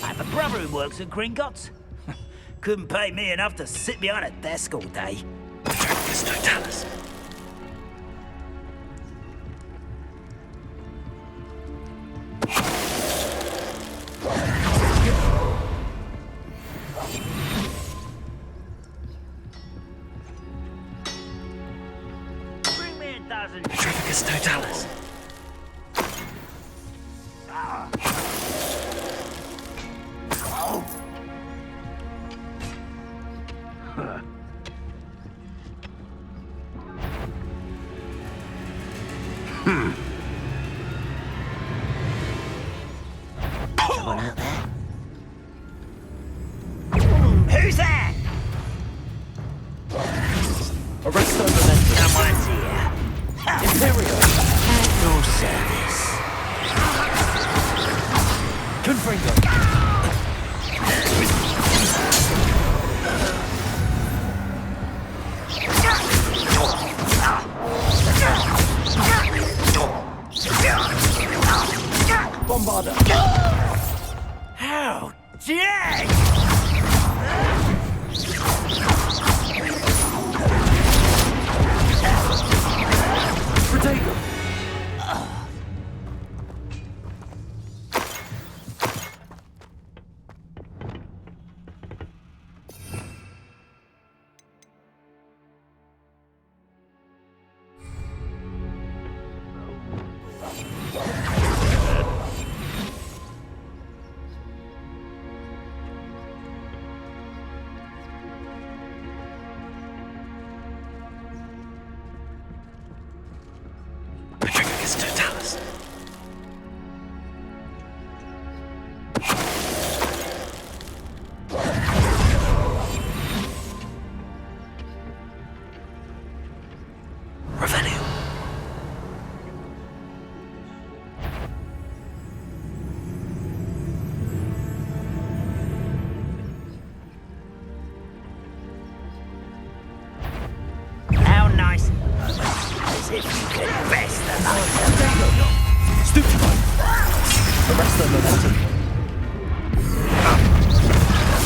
I have a brother who works at Gringotts. Couldn't pay me enough to sit behind a desk all day. There's no tellers. Someone out there? Who's that? Arrest them and Someone's here. Imperial. At your service. Confringo. Bombarder. How dare you! Protego. How nice. As if you could best the life. Stupefy. Arrest them and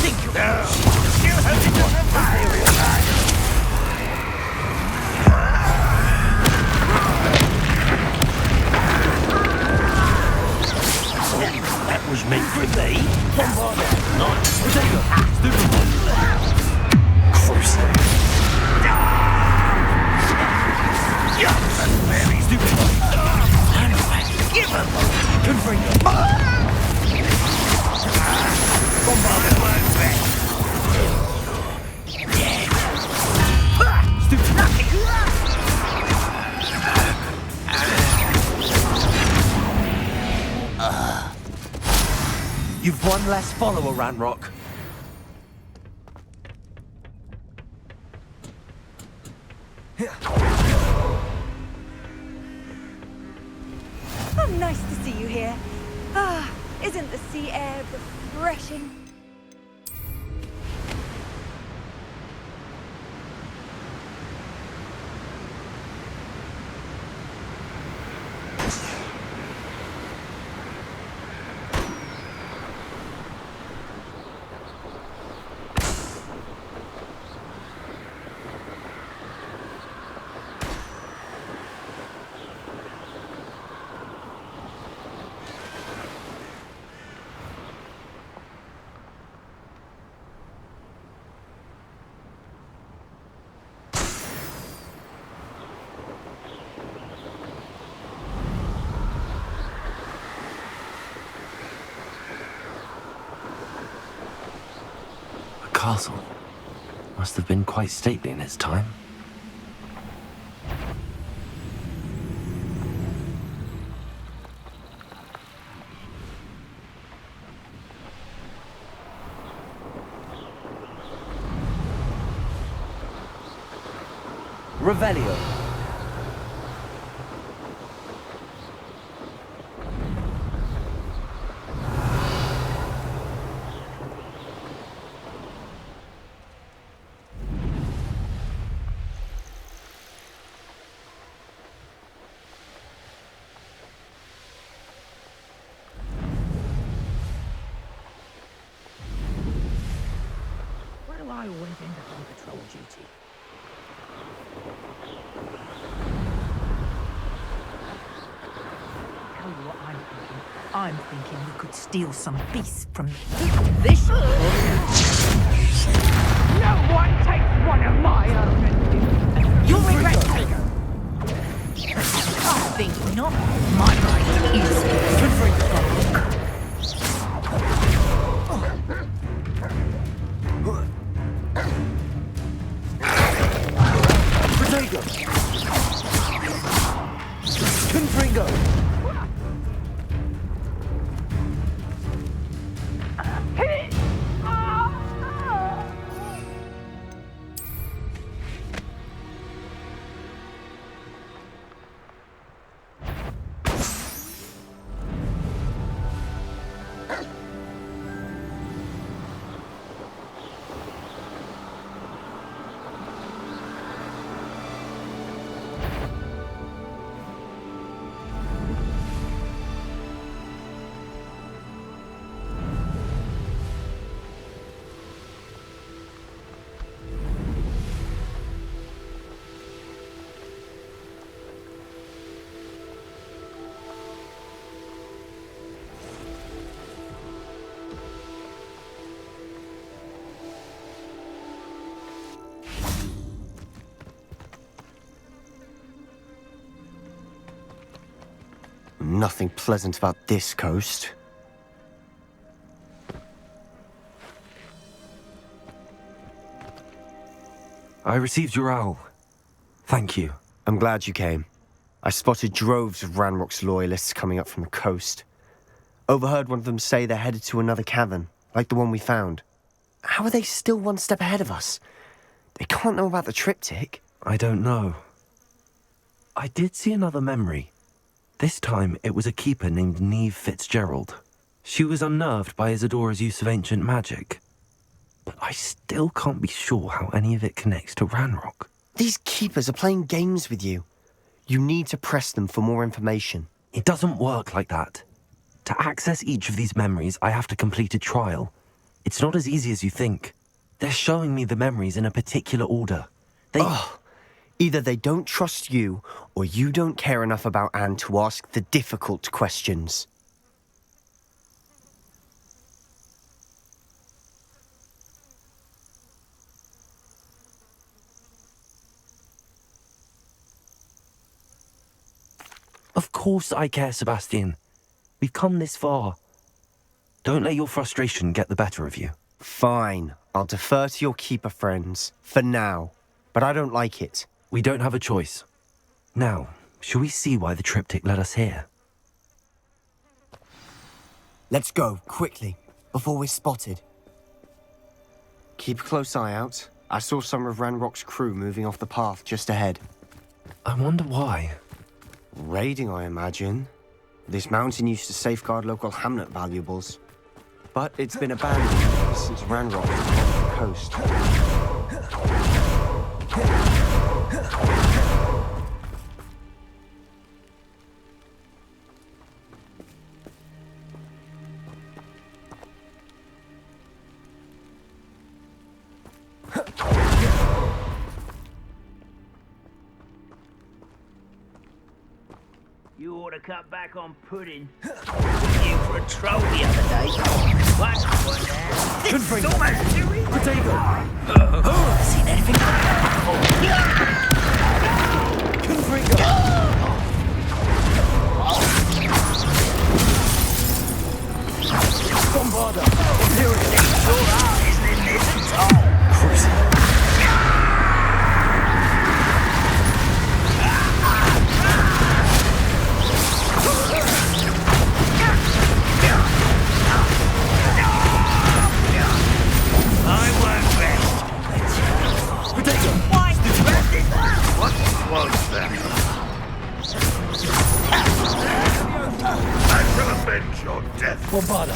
Think you still have to That was meant for me. Bombarder. Nice. Protego. Stupefy. Crusade. Very stupid. Give him. Confringo. Bombarder. Stupid. You've one less follower, Ranrock. Oh, nice to see you here. Ah, isn't the sea air refreshing? Castle must have been quite stately in its time. Revelio. I always end up on patrol duty. Tell you what I'm thinking. I'm thinking we could steal some beasts from this. No one takes one of my own. You'll regret it. I think not. My right is good for you. nothing pleasant about this coast. I received your owl. Thank you. I'm glad you came. I spotted droves of Ranrock's loyalists coming up from the coast. Overheard one of them say they're headed to another cavern, like the one we found. How are they still one step ahead of us? They can't know about the triptych. I don't know. I did see another memory. This time, it was a keeper named Niamh Fitzgerald. She was unnerved by Isadora's use of ancient magic. But I still can't be sure how any of it connects to Ranrock. These keepers are playing games with you. You need to press them for more information. It doesn't work like that. To access each of these memories, I have to complete a trial. It's not as easy as you think. They're showing me the memories in a particular order. Either they don't trust you, or you don't care enough about Anne to ask the difficult questions. Of course I care, Sebastian. We've come this far. Don't let your frustration get the better of you. Fine. I'll defer to your keeper friends, for now. But I don't like it. We don't have a choice. Now, shall we see why the triptych led us here? Let's go, quickly, before we're spotted. Keep a close eye out. I saw some of Ranrock's crew moving off the path just ahead. I wonder why. Raiding, I imagine. This mountain used to safeguard local hamlet valuables. But it's been abandoned ever since Ranrock was on the coast. You ought to cut back on pudding. Took you for a troll the other day. What? This is almost chewy. Potato. Seen anything? Bombarda. Your art isn't in this at all. Bombarda.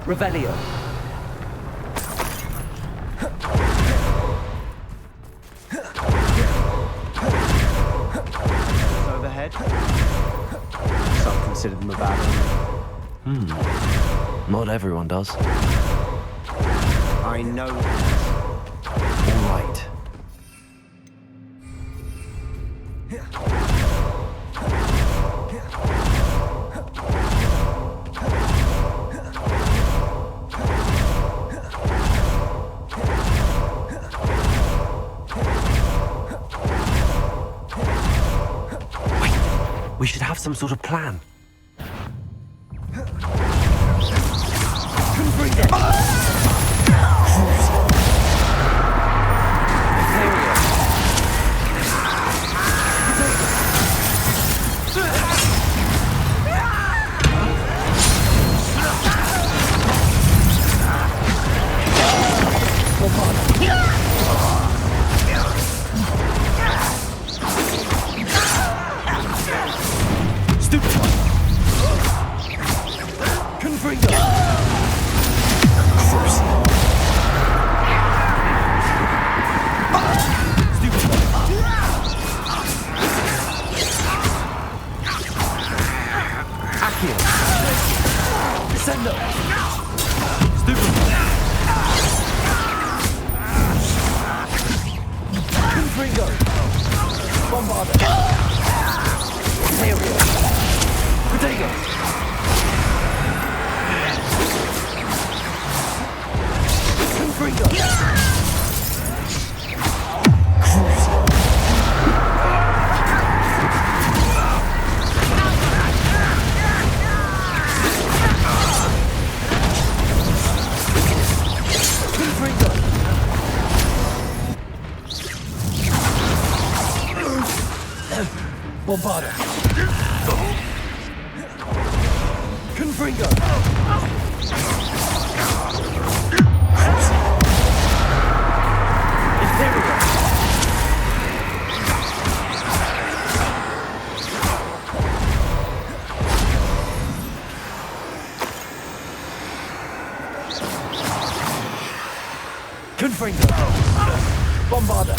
Revelio. Overhead. Some consider them a bad omen. Not everyone does. I know. All right. Wait, we should have some sort of plan. Bombarda. Confringo. Imperial. Confringo. Bombarda.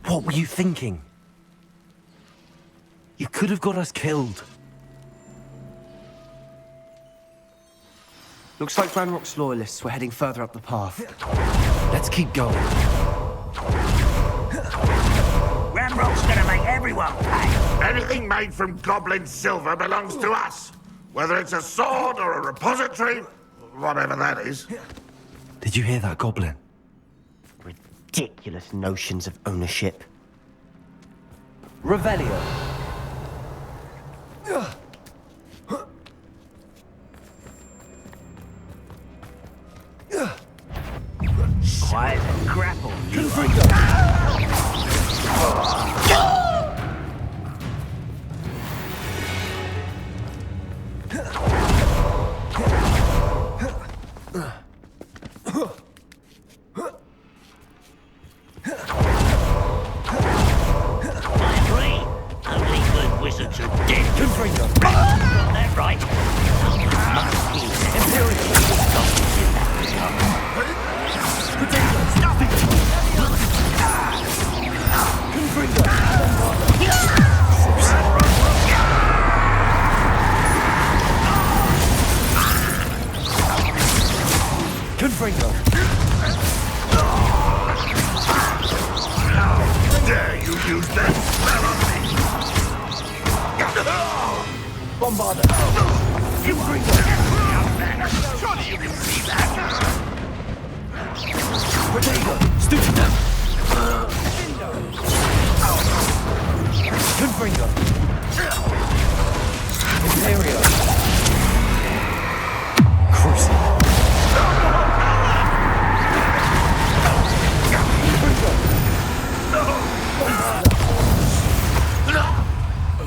What were you thinking? You could have got us killed. Looks like Ranrock's loyalists were heading further up the path. Let's keep going. Ranrock's gonna make everyone pay. Anything made from goblin silver belongs to us. Whether it's a sword or a repository, whatever that is. Did you hear that, Goblin? Ridiculous notions of ownership. Revelio. Quiet and grapple. Wizards are dead. Confringo. Got that right. Potato. Stop it. Confringo. Confringo. Dare you use that spell on me? Bombarda. Confringo. Surely you can see that. Potato. Stupid. Confringo. Imperial. Crucible.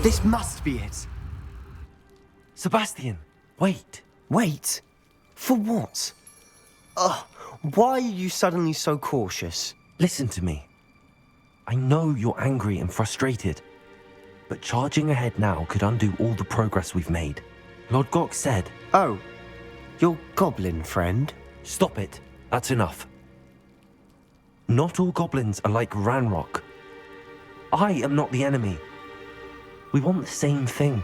This must be it. Sebastian, wait. Wait? For what? Why are you suddenly so cautious? Listen to me. I know you're angry and frustrated, but charging ahead now could undo all the progress we've made. Lodgok said... Oh, your goblin friend? Stop it. That's enough. Not all goblins are like Ranrock. I am not the enemy. We want the same thing.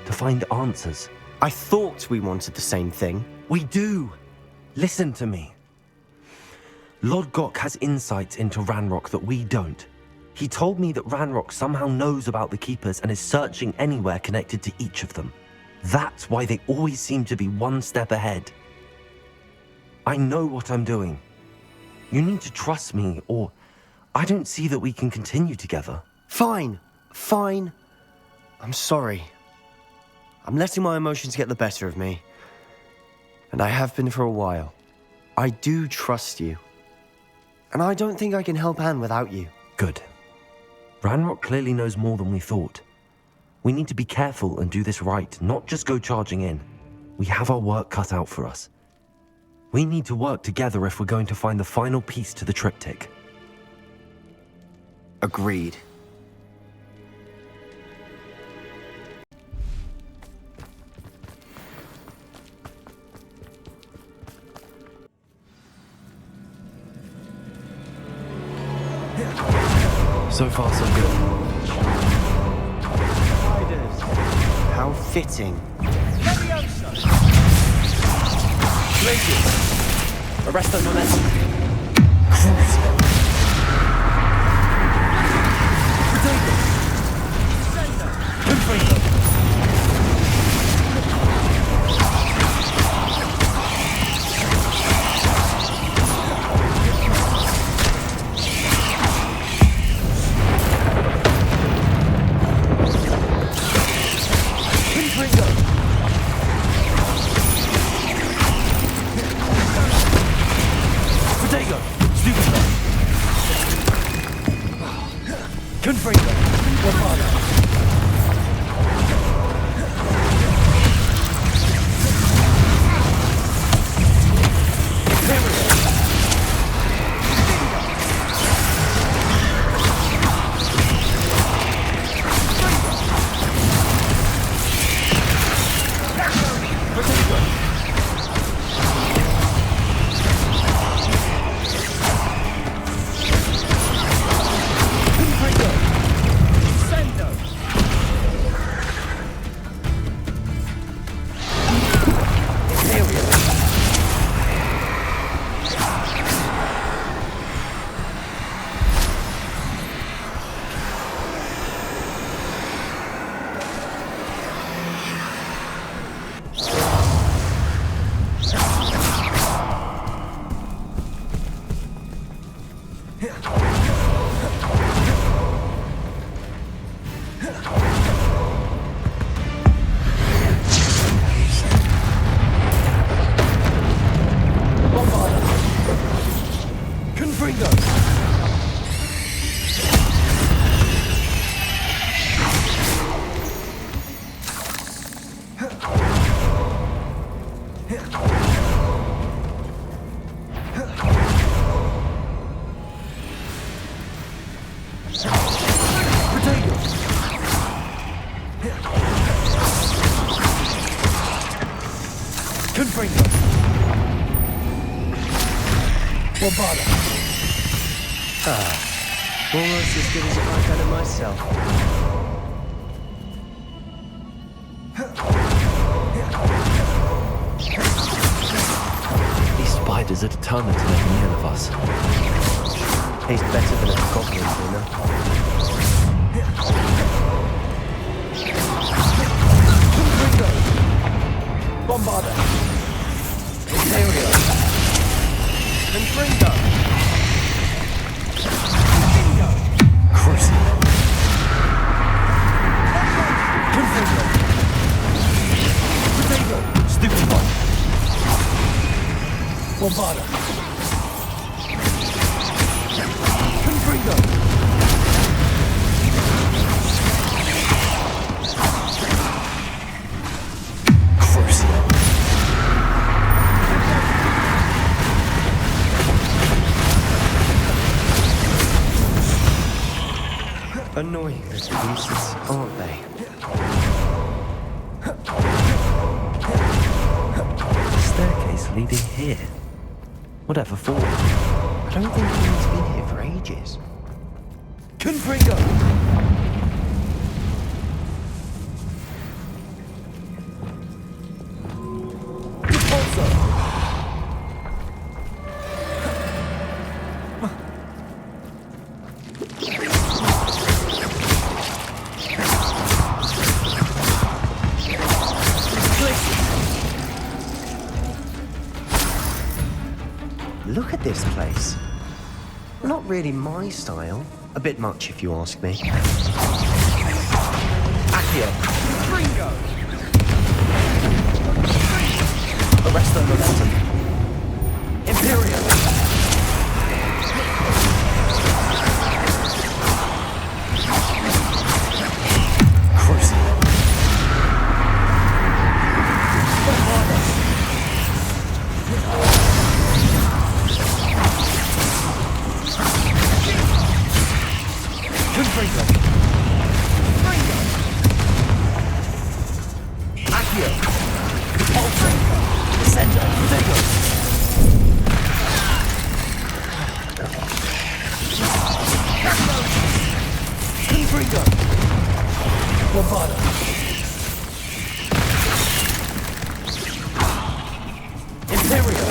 To find answers. I thought we wanted the same thing. We do. Listen to me. Lodgok has insights into Ranrock that we don't. He told me that Ranrock somehow knows about the Keepers and is searching anywhere connected to each of them. That's why they always seem to be one step ahead. I know what I'm doing. You need to trust me, or I don't see that we can continue together. Fine. I'm sorry. I'm letting my emotions get the better of me. And I have been for a while. I do trust you. And I don't think I can help Anne without you. Good. Ranrock clearly knows more than we thought. We need to be careful and do this right, not just go charging in. We have our work cut out for us. We need to work together if we're going to find the final piece to the triptych. Agreed. So far, so good. How fitting. Arrest the momentum. Potato. Confringo. Confringo. Bombarda. Almost as good as if I'd done it myself. These spiders are determined to make a meal of us. Tastes better than a goblin dinner. Confringo. Bombarda. Imperial. Confringo. Crucible. Confringo. Potato. Stupid one. Bombarda. Confringo. Crucible. Annoying little beasts, aren't they? Staircase leading here. Whatever for? I don't think anyone's been here for ages. Confringo. Look at this place. Not really my style. A bit much, if you ask me. Accio. Ringo. Arrest the momentum. Imperial. Crucible. Confringo. Ringo. Accio. Ultringo. Descendo. Potato. Confringo. Bombarda. Imperial.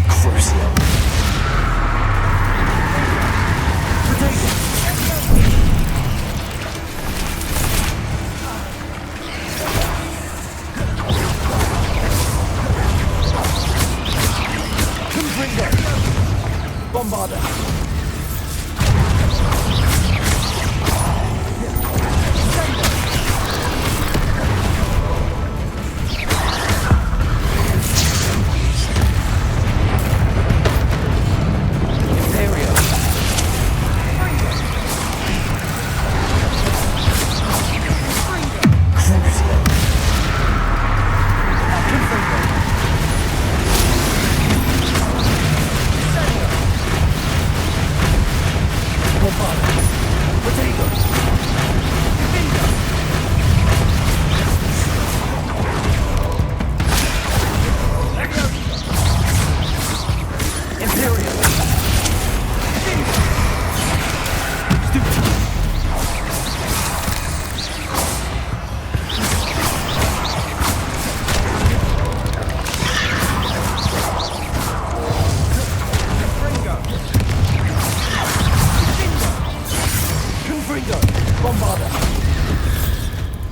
Crucible. Potato. Confringo. Bombarda. Imperial.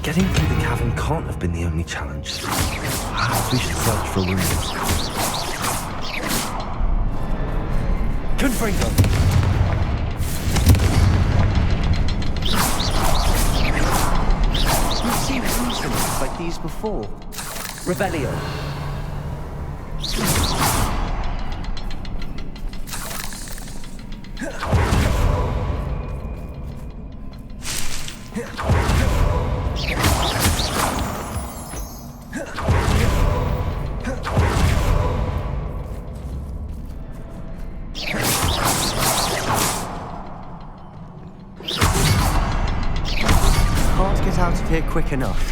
Getting through the cavern can't have been the only challenge. Perhaps we should search for ruins. Confringo. We've seen instances like these before. Rebellion. here quick enough.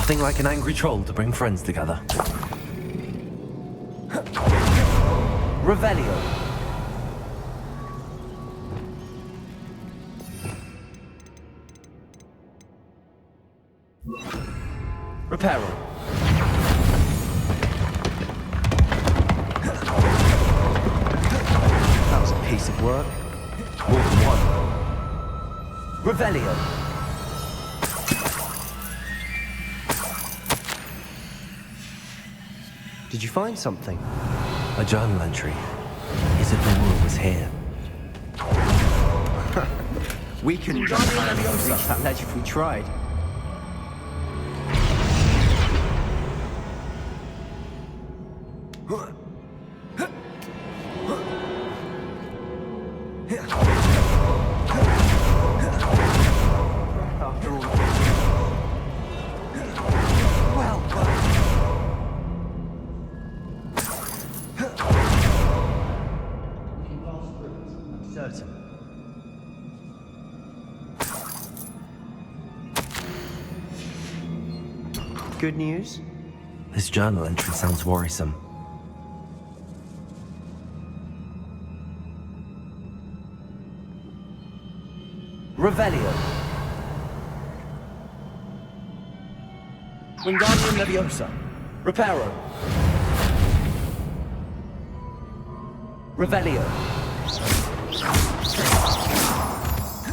Nothing like an angry troll to bring friends together. Revelio. Reparo. work. More than one. Revelio. Did you find something? A journal entry. Isadora was here. We couldn't reach that ledge if we tried. Good news? This journal entry sounds worrisome. Revelio. Wingardium Leviosa. Reparo. Revelio.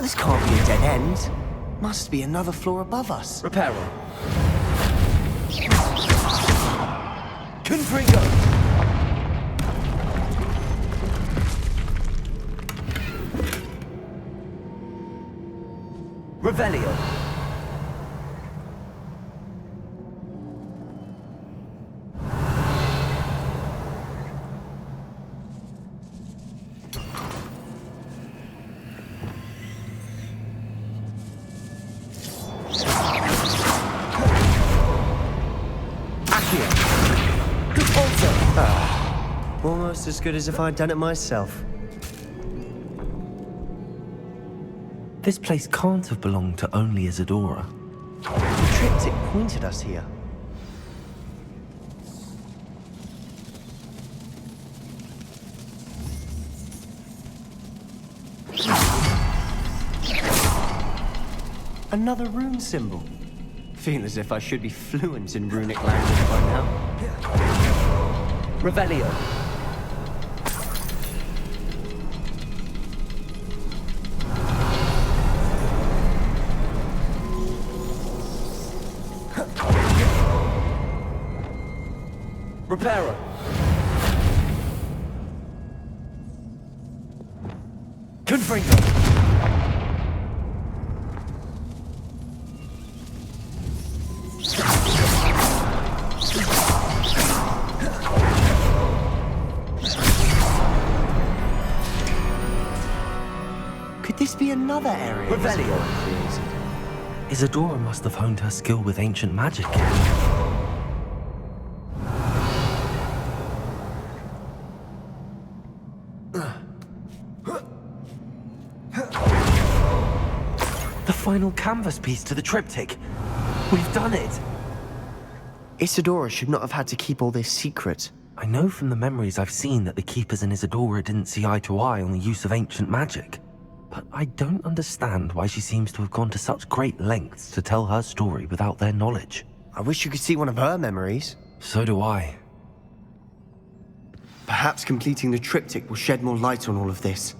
This can't be a dead end. Must be another floor above us. Reparo. Confringo. Revelio. Almost as good as if I'd done it myself. This place can't have belonged to only Isadora. The triptych pointed us here. Another rune symbol. Feel as if I should be fluent in runic language by now. Revelio. Reparo. Confringo. Could this be another area? Revelio. Isadora must have honed her skill with ancient magic. The final canvas piece to the triptych. We've done it! Isadora should not have had to keep all this secret. I know from the memories I've seen that the Keepers and Isadora didn't see eye to eye on the use of ancient magic. But I don't understand why she seems to have gone to such great lengths to tell her story without their knowledge. I wish you could see one of her memories. So do I. Perhaps completing the triptych will shed more light on all of this.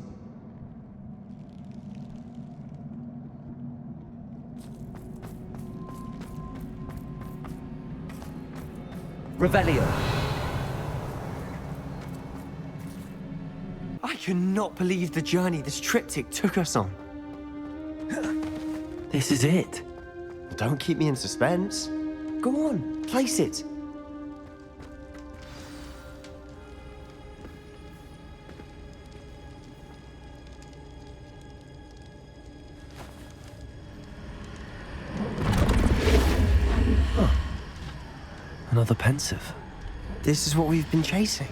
Revelio. I cannot believe the journey this triptych took us on. This is it. Don't keep me in suspense. Go on, place it. Another pensive. This is what we've been chasing.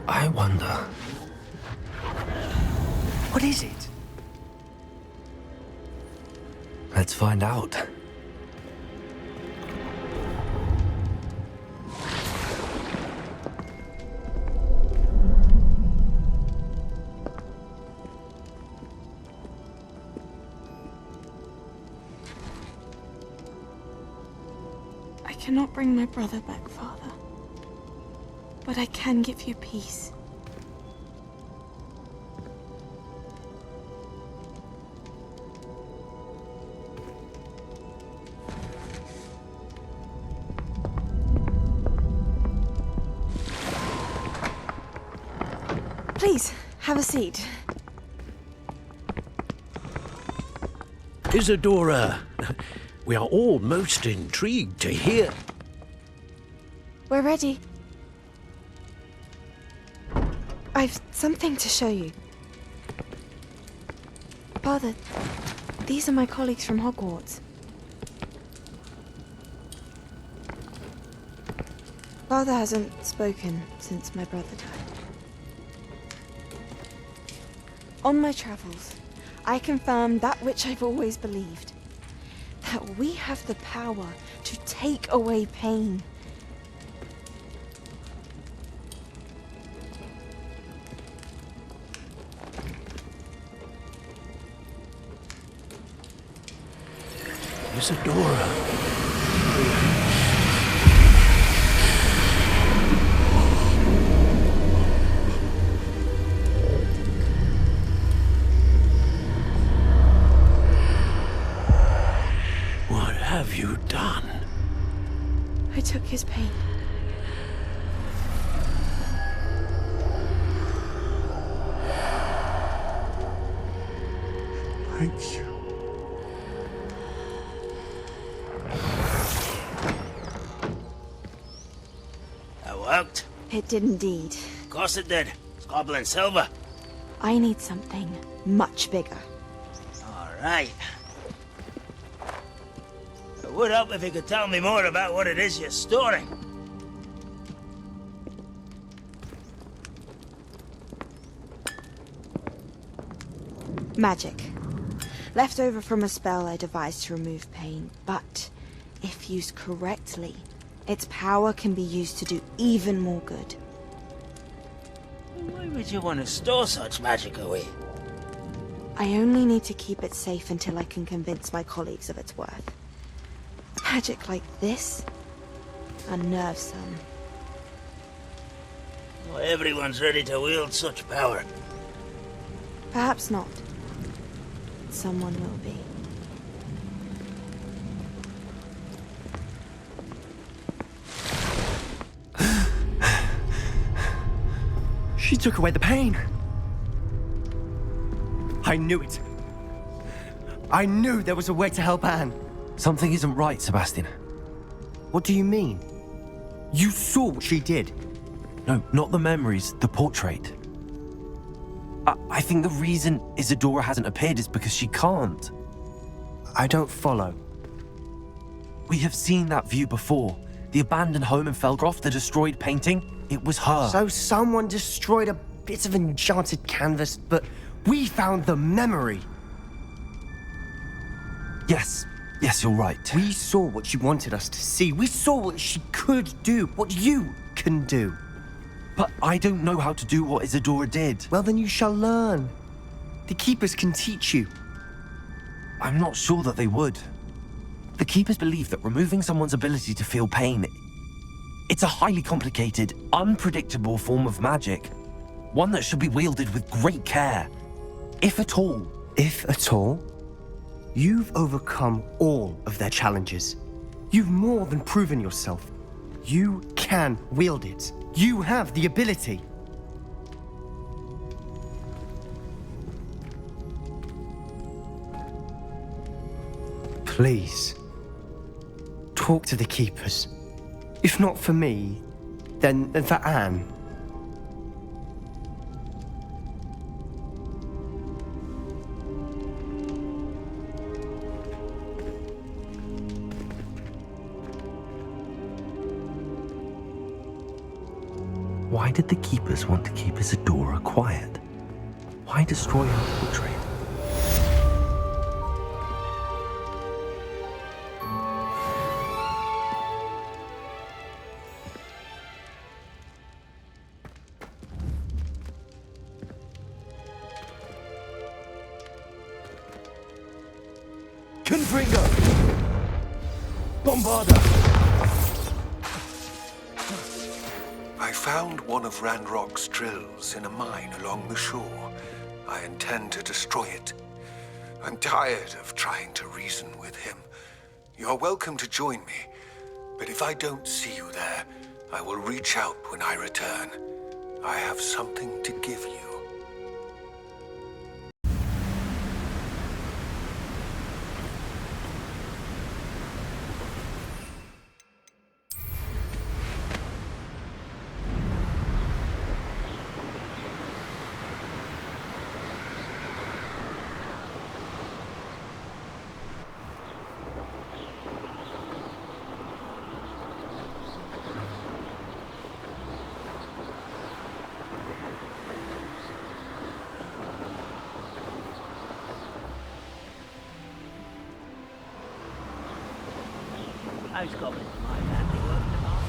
I wonder. What is it? Let's find out. I cannot bring my brother back, Father. But I can give you peace. Please, have a seat. Isadora, we are all most intrigued to hear. We're ready. I've something to show you. Father, these are my colleagues from Hogwarts. Father hasn't spoken since my brother died. On my travels, I confirmed that which I've always believed. That we have the power to take away pain. Isadora. What have you done? I took his pain. Thank you. That worked. It did indeed. Of course it did. It's goblin silver. I need something much bigger. All right. It would help if you could tell me more about what it is you're storing. Magic. Left over from a spell I devised to remove pain, but if used correctly, its power can be used to do even more good. Why would you want to store such magic away? I only need to keep it safe until I can convince my colleagues of its worth. Magic like this unnerves some. Not everyone's ready to wield such power. Perhaps not. Someone will be. She took away the pain. I knew it. I knew there was a way to help Anne. Something isn't right, Sebastian. What do you mean? You saw what she did. No, not the memories, the portrait. I think the reason Isadora hasn't appeared is because she can't. I don't follow. We have seen that view before. The abandoned home in Felgroth, the destroyed painting, it was her. So someone destroyed a bit of enchanted canvas, but we found the memory. Yes, you're right. We saw what she wanted us to see. We saw what she could do, what you can do. But I don't know how to do what Isadora did. Well, then you shall learn. The Keepers can teach you. I'm not sure that they would. The Keepers believe that removing someone's ability to feel pain, it's a highly complicated, unpredictable form of magic. One that should be wielded with great care. If at all. If at all? You've overcome all of their challenges. You've more than proven yourself. You can wield it. You have the ability. Please, talk to the Keepers. If not for me, then for Anne. Why did the Keepers want to keep Isadora quiet? Why destroy her portrait? Confringo! Bombarda! I found one of Ranrock's drills in a mine along the shore. I intend to destroy it. I'm tired of trying to reason with him. You're welcome to join me, but if I don't see you there, I will reach out when I return. I have something to give you. Those goblins in my family work hard.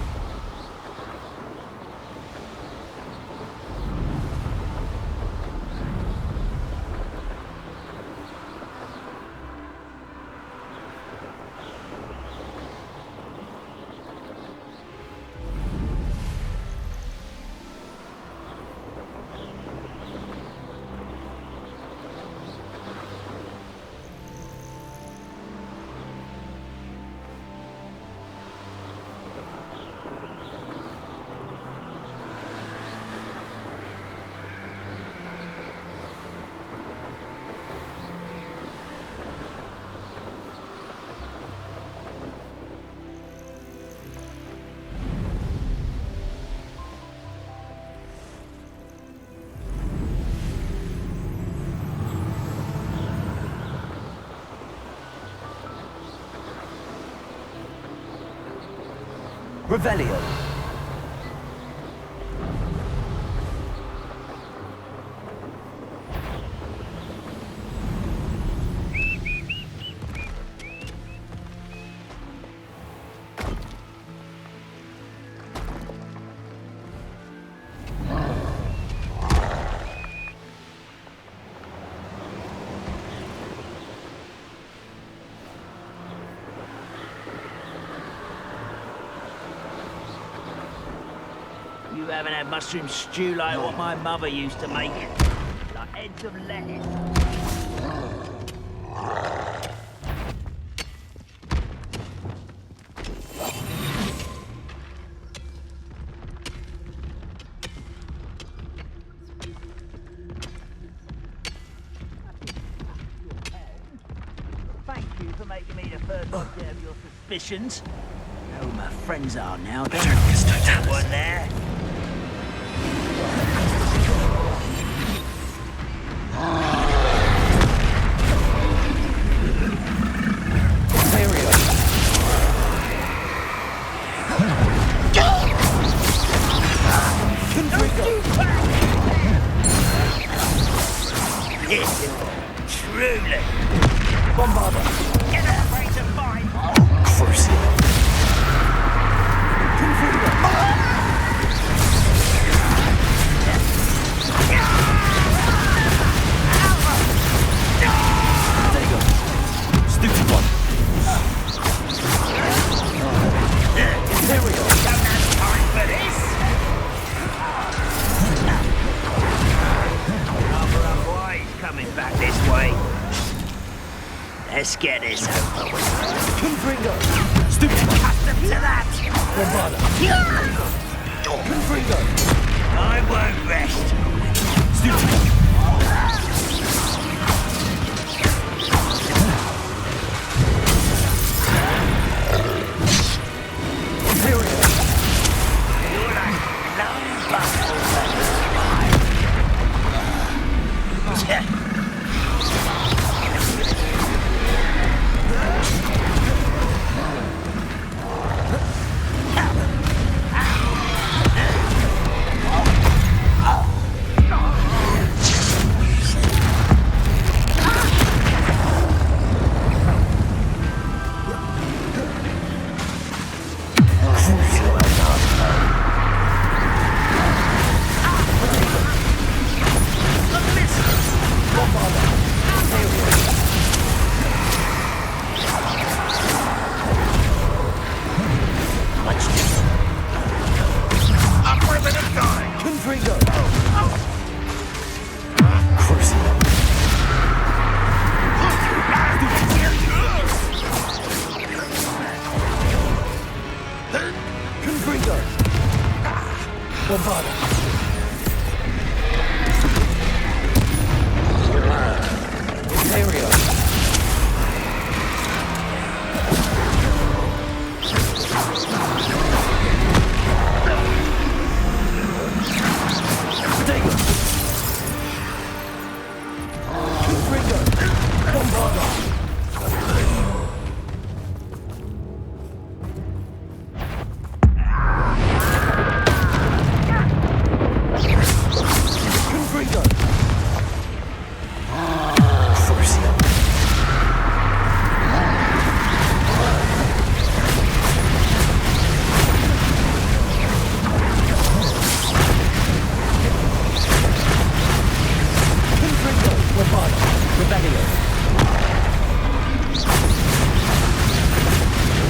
Revelio. You haven't had mushroom stew like what my mother used to make. Like heads of lettuce. Thank you for making me the first object of your suspicions. I know who my friends are now, don't I? One there. Truly. Bombarder. Get that rate of mine. Crucial. Stupid one. There we go. Don't have time for this. Rather unwise coming back this way. Let's get this over with. Confringo. Stupid one. Accustomed to that. Bombarder. Confringo. I won't rest. Stupid one. Confringo! Crucible. Confringo! Bombarda!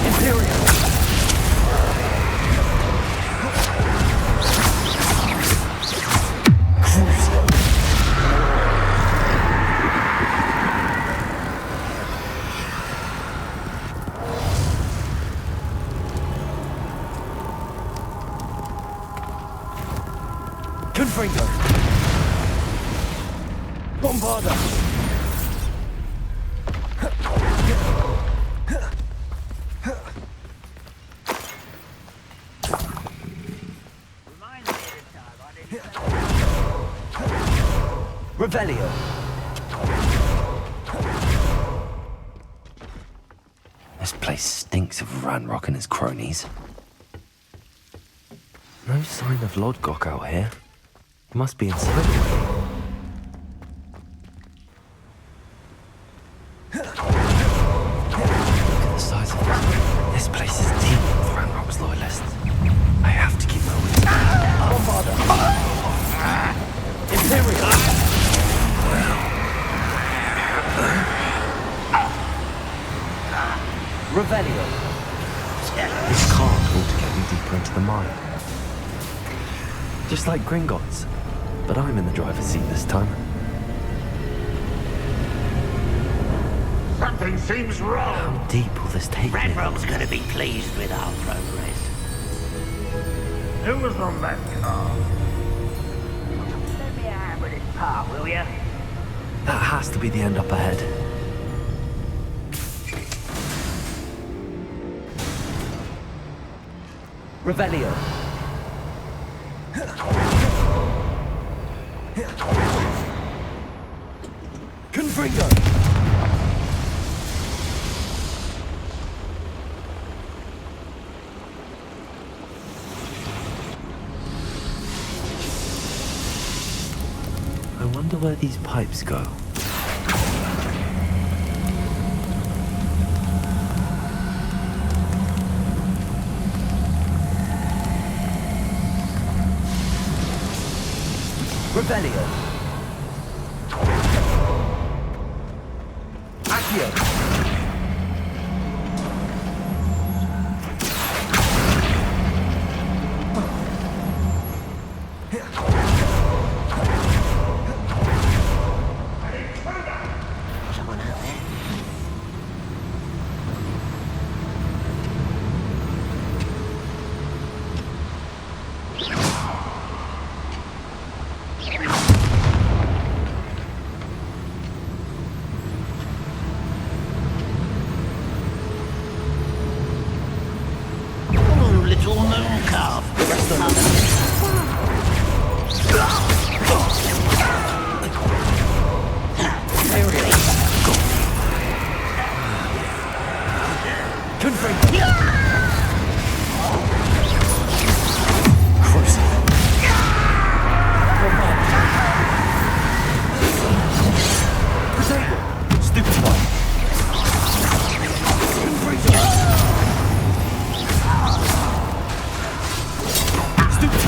Imperio! Confringo! Bombarda! Revelio! This place stinks of Ranrock and his cronies. No sign of Lodgok out here. He must be inside already. Look at the size of this. This place is teeming with Ranrock's loyalists. I have to keep my wits about. Bombarda! Imperial! Revelio! This can't hold to get me deeper into the mine. Just like Gringotts. But I'm in the driver's seat this time. Something seems wrong. How deep will this take me? Ranrock's gonna be pleased with our progress. Who was on that car? Let me have with this part, will ya? That has to be the end up ahead. Revelio! Confringo! I wonder where these pipes go. Revelio! Accio! Someone out there? Little moon calf. Stupid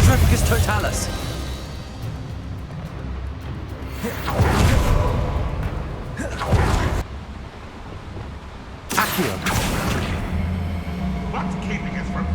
Trepicus totalis. What's keeping us from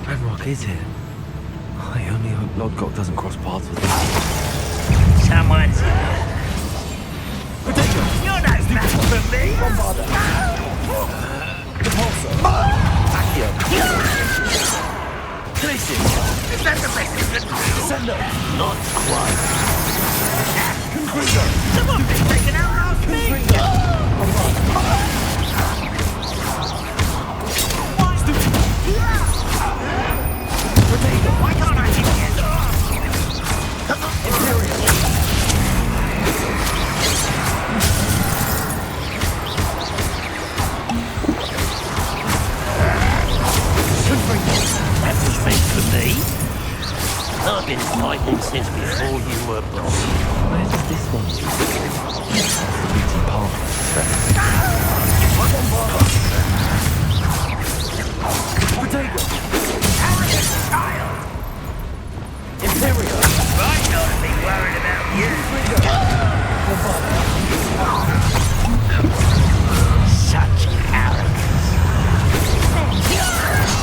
Ranrock is here. I only hope Lodgok doesn't cross paths with him. Someone's here. You're no match for me! Is that the best you can do? Not quite. Someone been taken out last week! Why can't I hit you? Imperial! That's a thing for me. I've been fighting since before you were born. Where does this one lead? The beaten path. Potato. Arrogant child! Imperial. Right, not to be worried about you. Such arrogance.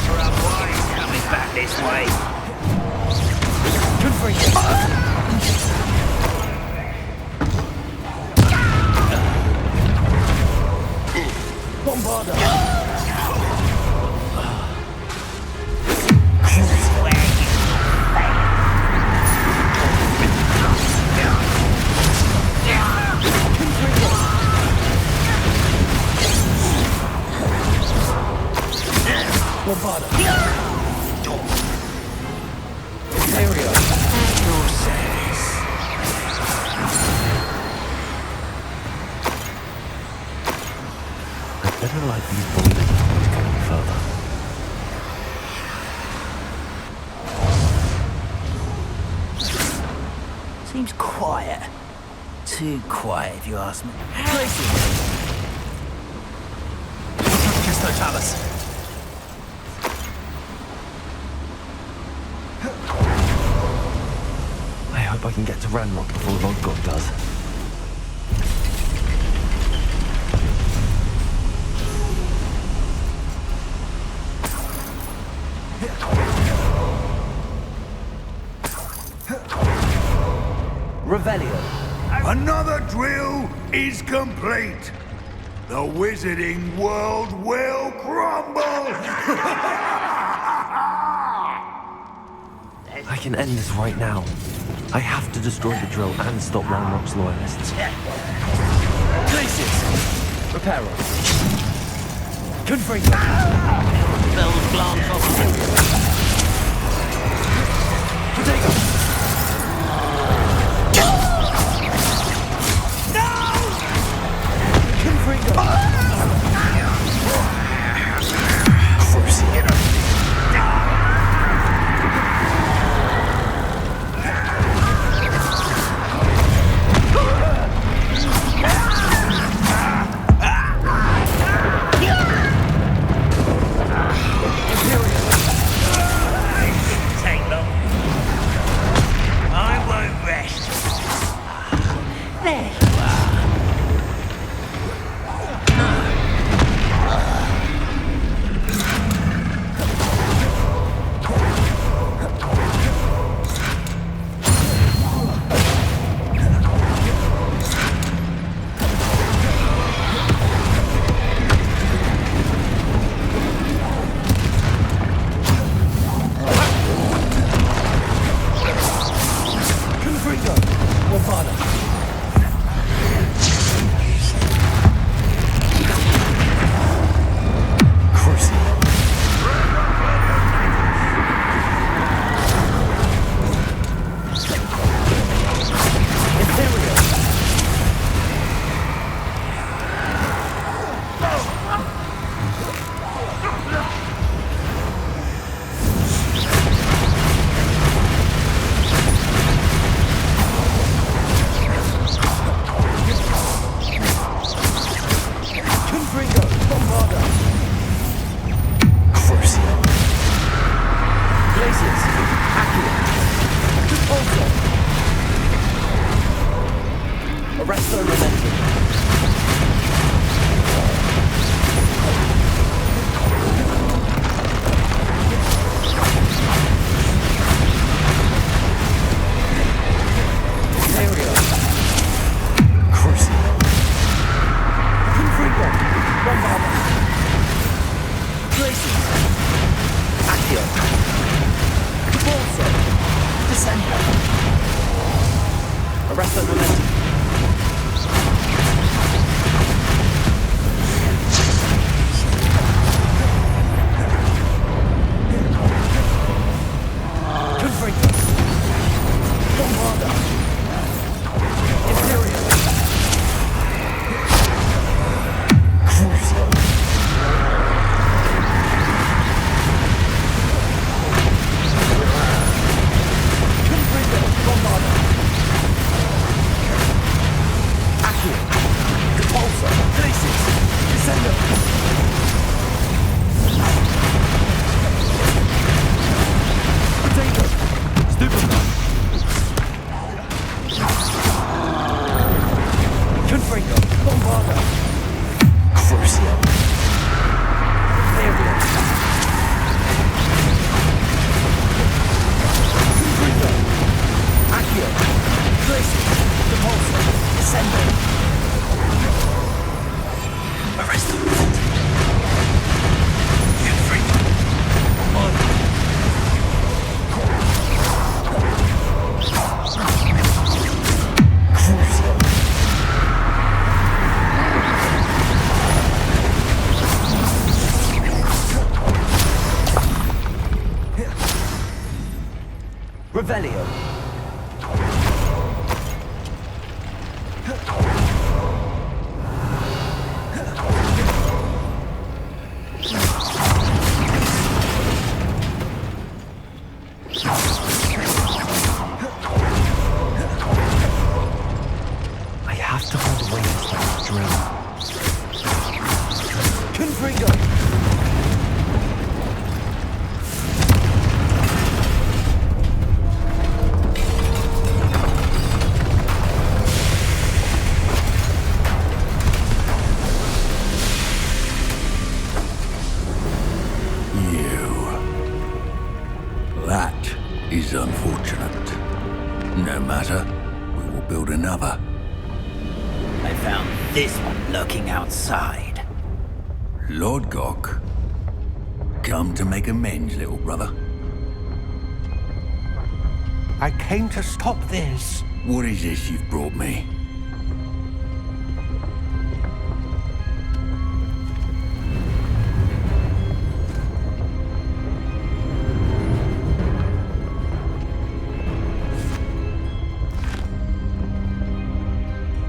For a wise coming back this way. Bombarder. Bombarder. Imperial. At your service. I'd better light these boilers before we go any further. Seems quiet. Too quiet, if you ask me. Trepicus totalis. I hope I can get to Ranrock before Lodgok does. Revelio. Another drill is complete. The wizarding world will crumble! I can end this right now. I have to destroy the drill and stop Ranrock's loyalists. Glacius. Reparo. Confringo. Those glance off. Potato. There you are. Revelio. I have to hold away this last drill. Confringo. That is unfortunate. No matter, we will build another. I found this one lurking outside. Lord Gok, come to make amends, little brother. I came to stop this. What is this you've brought me?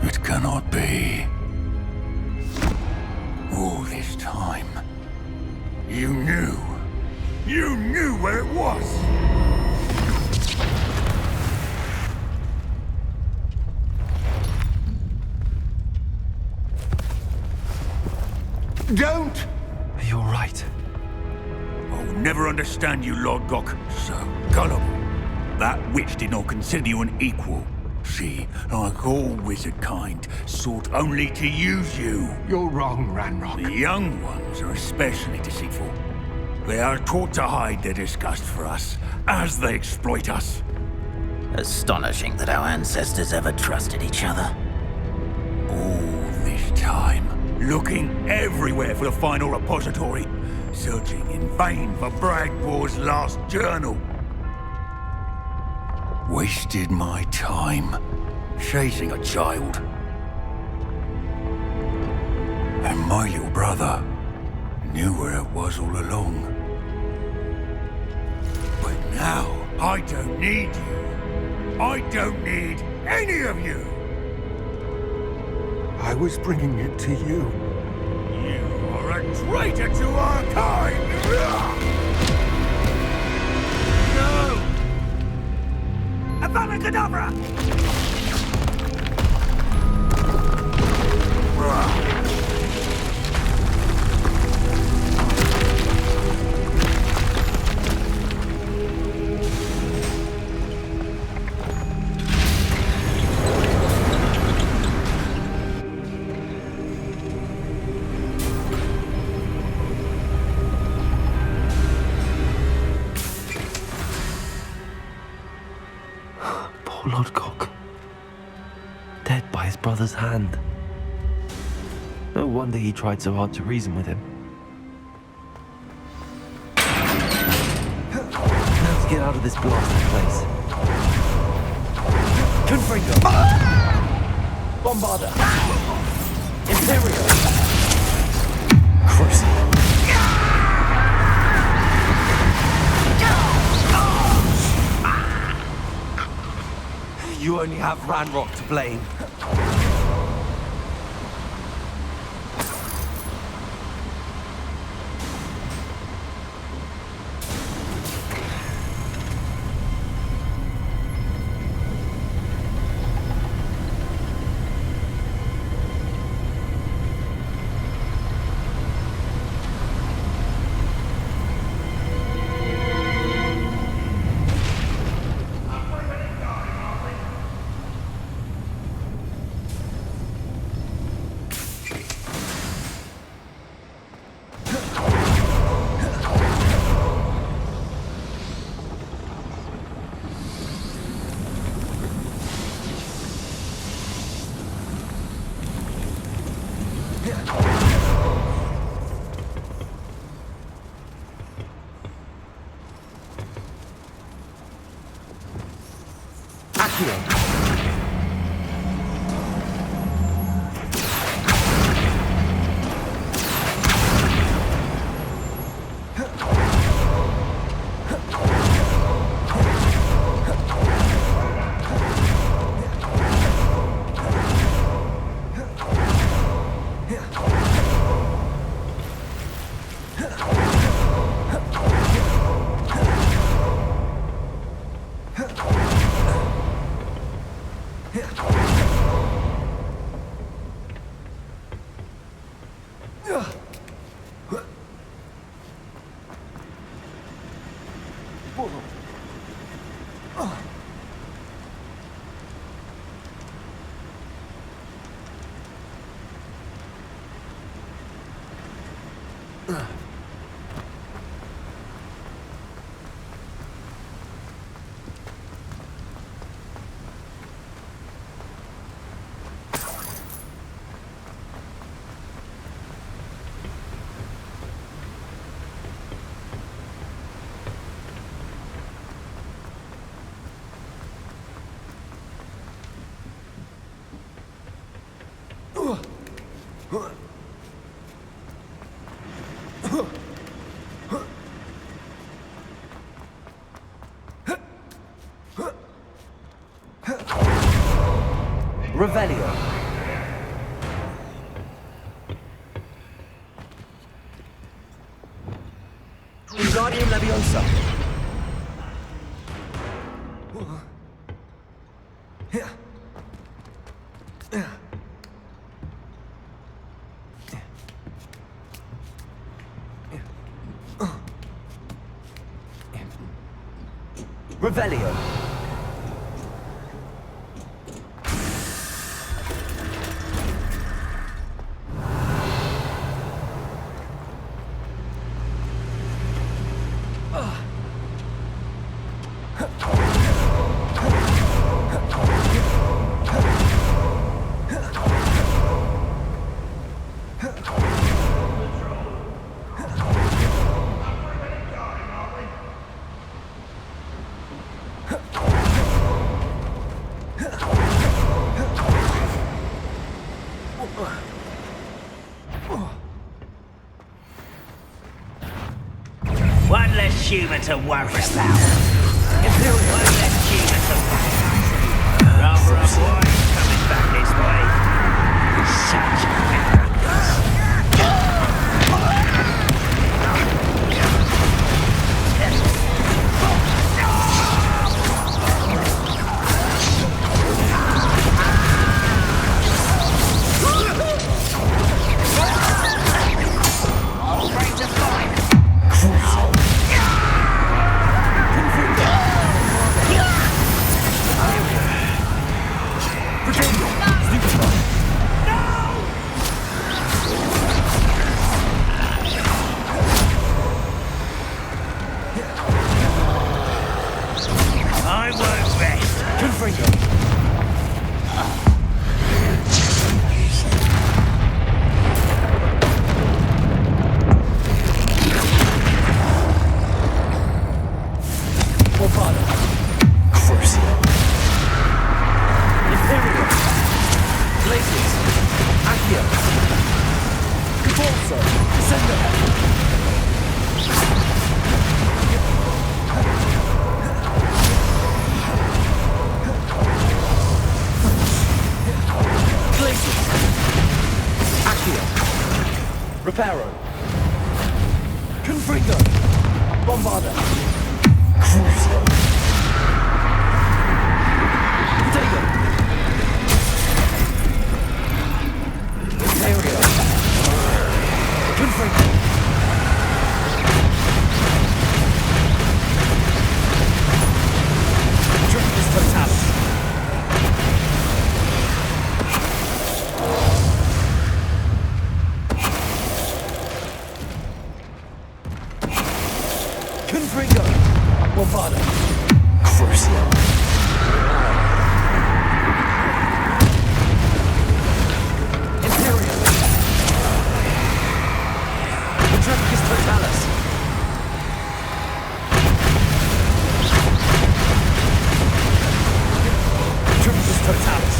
It cannot be. All this time, you knew. You knew where it was. Don't! You're right. I'll never understand you, Lord Gok. So gullible. That witch did not consider you an equal. She, like all wizard kind, sought only to use you. You're wrong, Ranrock. The young ones are especially deceitful. They are taught to hide their disgust for us, as they exploit us. Astonishing that our ancestors ever trusted each other. All this time, looking everywhere for the final repository, searching in vain for Bragbor's last journal. Wasted my time, chasing a child. And my little brother knew where it was all along. But now, I don't need you. I don't need any of you. I was bringing it to you. You are a traitor to our kind! No! Avada Kedavra! Poor Lord Gok. Dead by his brother's hand. No wonder he tried so hard to reason with him. Now to get out of this blasted place. Confringo. Bombarda. Imperial. Crucible. You only have Ranrock to blame. Revelio. Wingardium Leviosa. Revelio. One less human to worry about. One less human to worry about. Rather avoid coming back this way. Such arrogance. All brains are fine. I won't rest. Confringo. Bovado. Crucio. Imperial. Glacius. Accio. Cavolso. Sender. Glacius. Accio. Reparo. Confringo. Bombarda. Crucio. Potato. Imperial. Confringo. Tripus Totalis. Confringo. Bovado. Crucio. Imperial. Tripus Totalis. Tripus Totalis.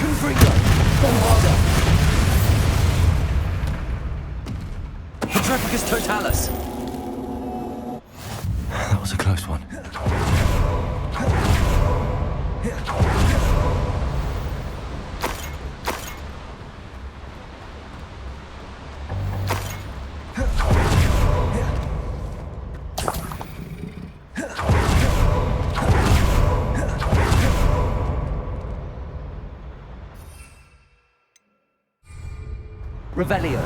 Confringo. Bombarda. Tripus Totalis. That was a close one. Revelio.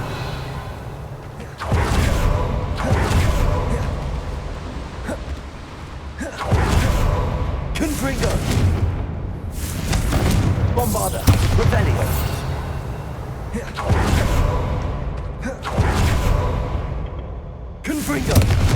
Confringo. Bombarda. Revelio. Confringo.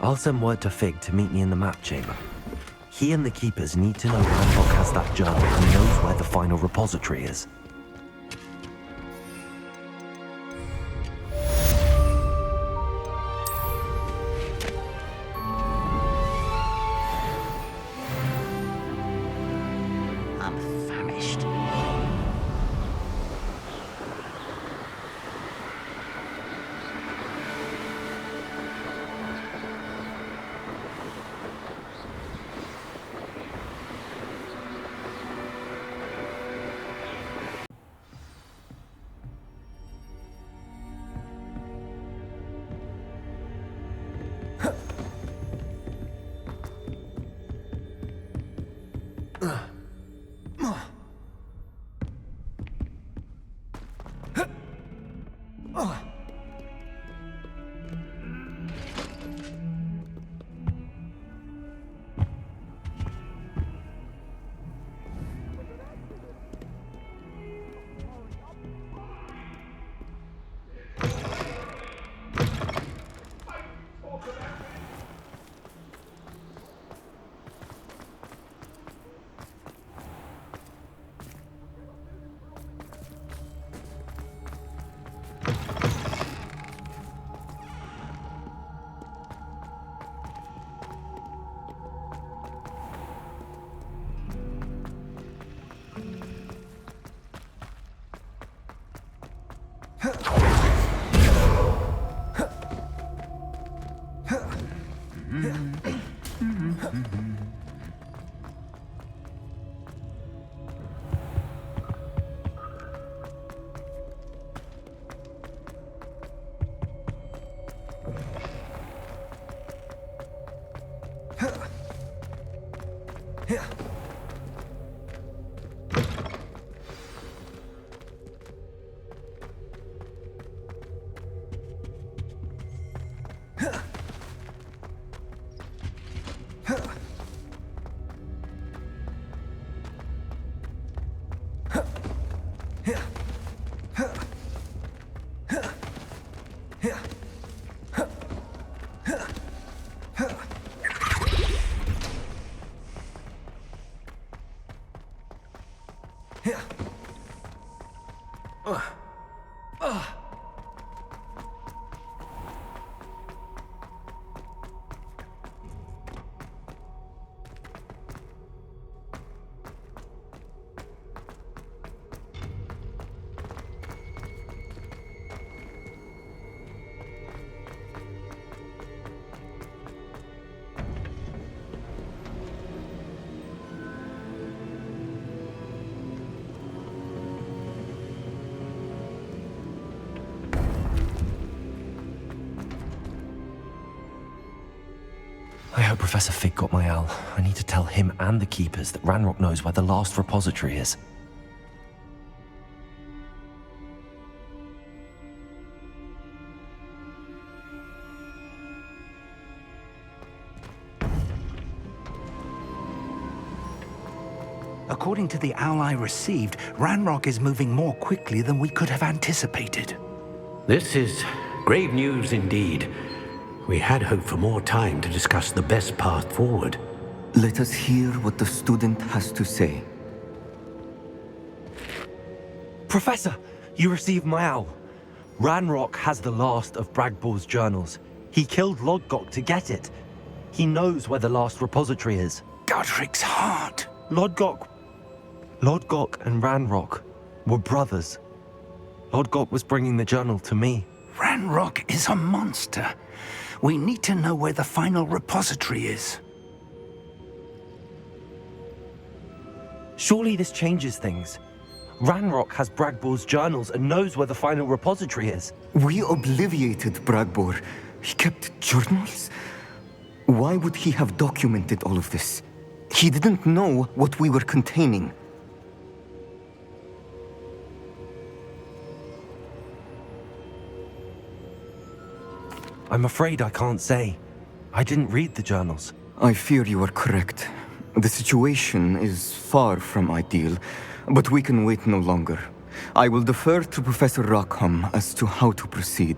I'll send word to Fig to meet me in the map chamber. He and the Keepers need to know Ranrock has that journal and knows where the final repository is. I'm famished. Professor Fig got my owl, I need to tell him and the Keepers that Ranrock knows where the last repository is. According to the owl I received, Ranrock is moving more quickly than we could have anticipated. This is grave news indeed. We had hoped for more time to discuss the best path forward. Let us hear what the student has to say. Professor, you received my owl. Ranrock has the last of Bragbor's journals. He killed Lodgok to get it. He knows where the last repository is. Godric's heart. Lodgok and Ranrock were brothers. Lodgok was bringing the journal to me. Ranrock is a monster. We need to know where the final repository is. Surely this changes things. Ranrock has Bragbor's journals and knows where the final repository is. We obliviated Bragbor. He kept journals? Why would he have documented all of this? He didn't know what we were containing. I'm afraid I can't say. I didn't read the journals. I fear you are correct. The situation is far from ideal, but we can wait no longer. I will defer to Professor Rockham as to how to proceed.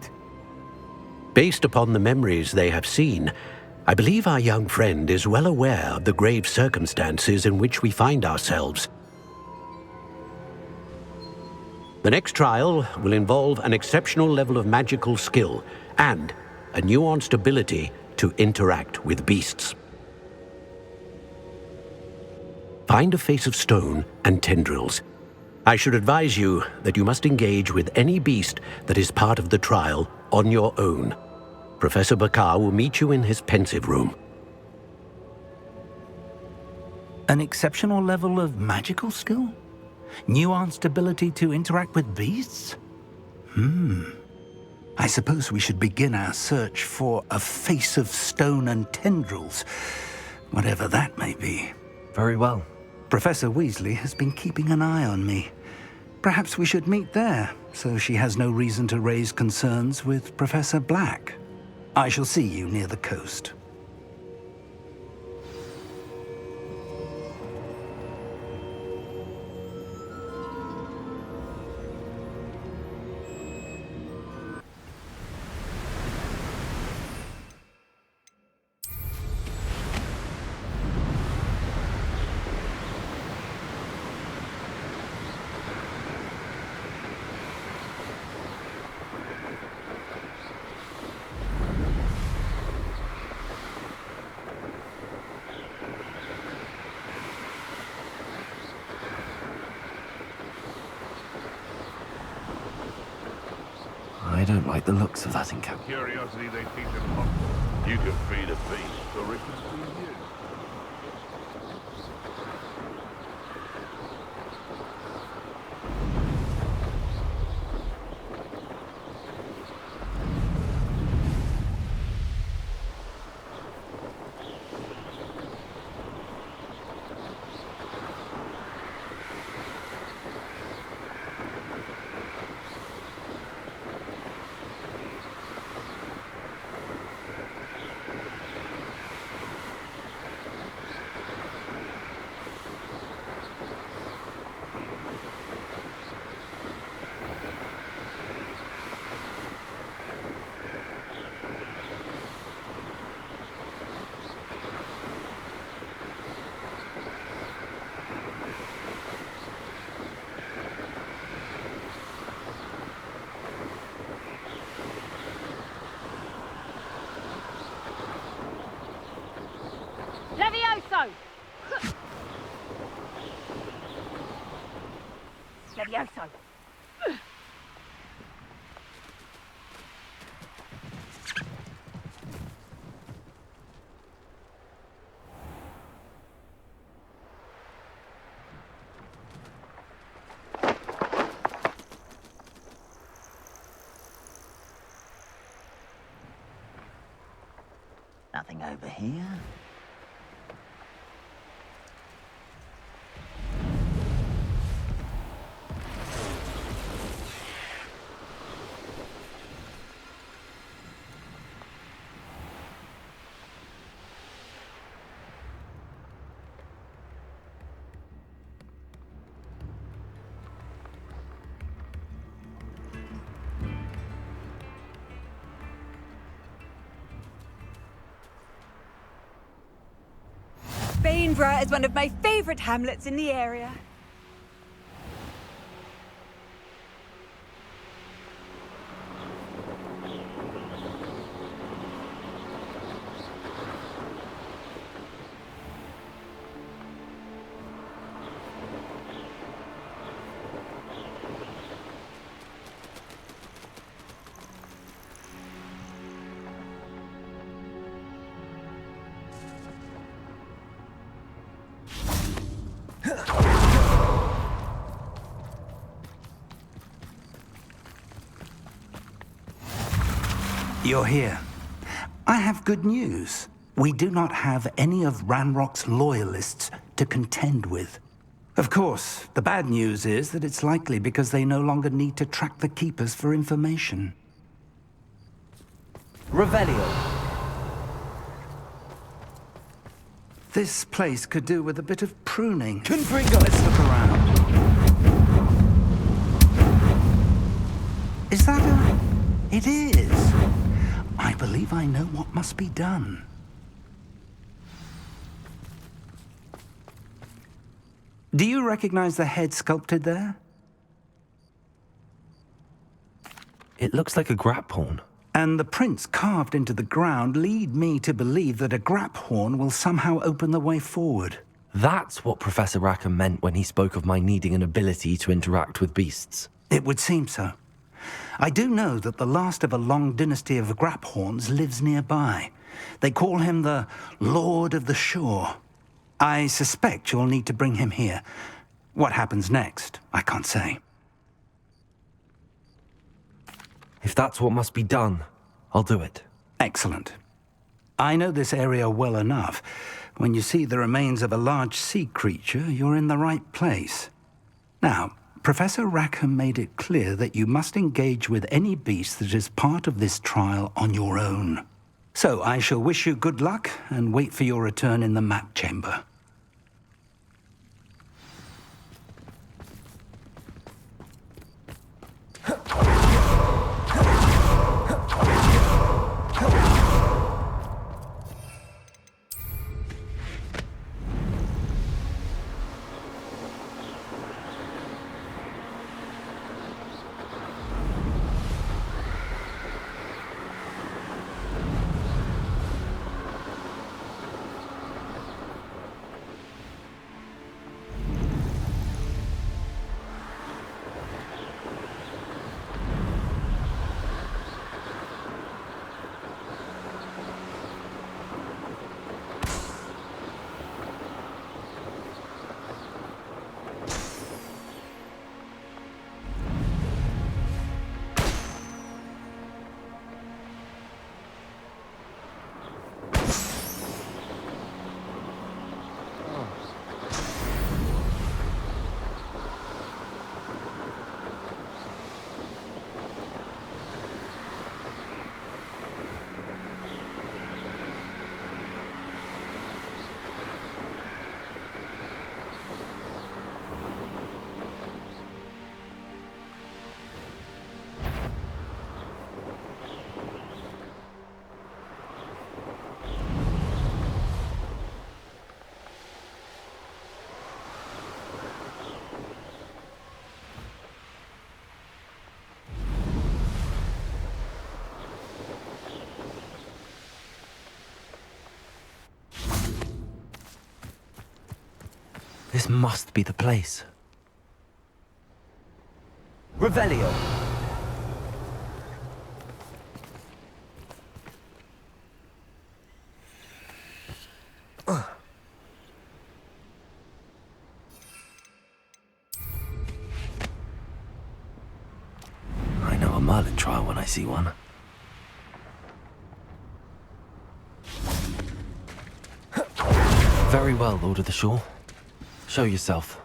Based upon the memories they have seen, I believe our young friend is well aware of the grave circumstances in which we find ourselves. The next trial will involve an exceptional level of magical skill and a nuanced ability to interact with beasts. Find a face of stone and tendrils. I should advise you that you must engage with any beast that is part of the trial on your own. Professor Bakar will meet you in his pensive room. An exceptional level of magical skill? Nuanced ability to interact with beasts? I suppose we should begin our search for a face of stone and tendrils, whatever that may be. Very well. Professor Weasley has been keeping an eye on me. Perhaps we should meet there, so she has no reason to raise concerns with Professor Black. I shall see you near the coast. I don't like the looks of that encampment. Curiosity they feed them hot. You can feed a beast, or it can feed you. Levioso! Levioso! Nothing over here. Bainborough is one of my favourite hamlets in the area. You're here. I have good news. We do not have any of Ranrock's loyalists to contend with. Of course, the bad news is that it's likely because they no longer need to track the Keepers for information. Revelio. This place could do with a bit of pruning. Confringo. Let's look around. Is that a... It is. I believe I know what must be done. Do you recognize the head sculpted there? It looks like a grap horn. And the prints carved into the ground lead me to believe that a grap horn will somehow open the way forward. That's what Professor Rackham meant when he spoke of my needing an ability to interact with beasts. It would seem so. I do know that the last of a long dynasty of Graphorns lives nearby. They call him the Lord of the Shore. I suspect you'll need to bring him here. What happens next, I can't say. If that's what must be done, I'll do it. Excellent. I know this area well enough. When you see the remains of a large sea creature, you're in the right place. Now, Professor Rackham made it clear that you must engage with any beast that is part of this trial on your own. So I shall wish you good luck and wait for your return in the map chamber. This must be the place. Revelio. I know a Merlin trial when I see one. Very well, Lord of the Shore. Show yourself.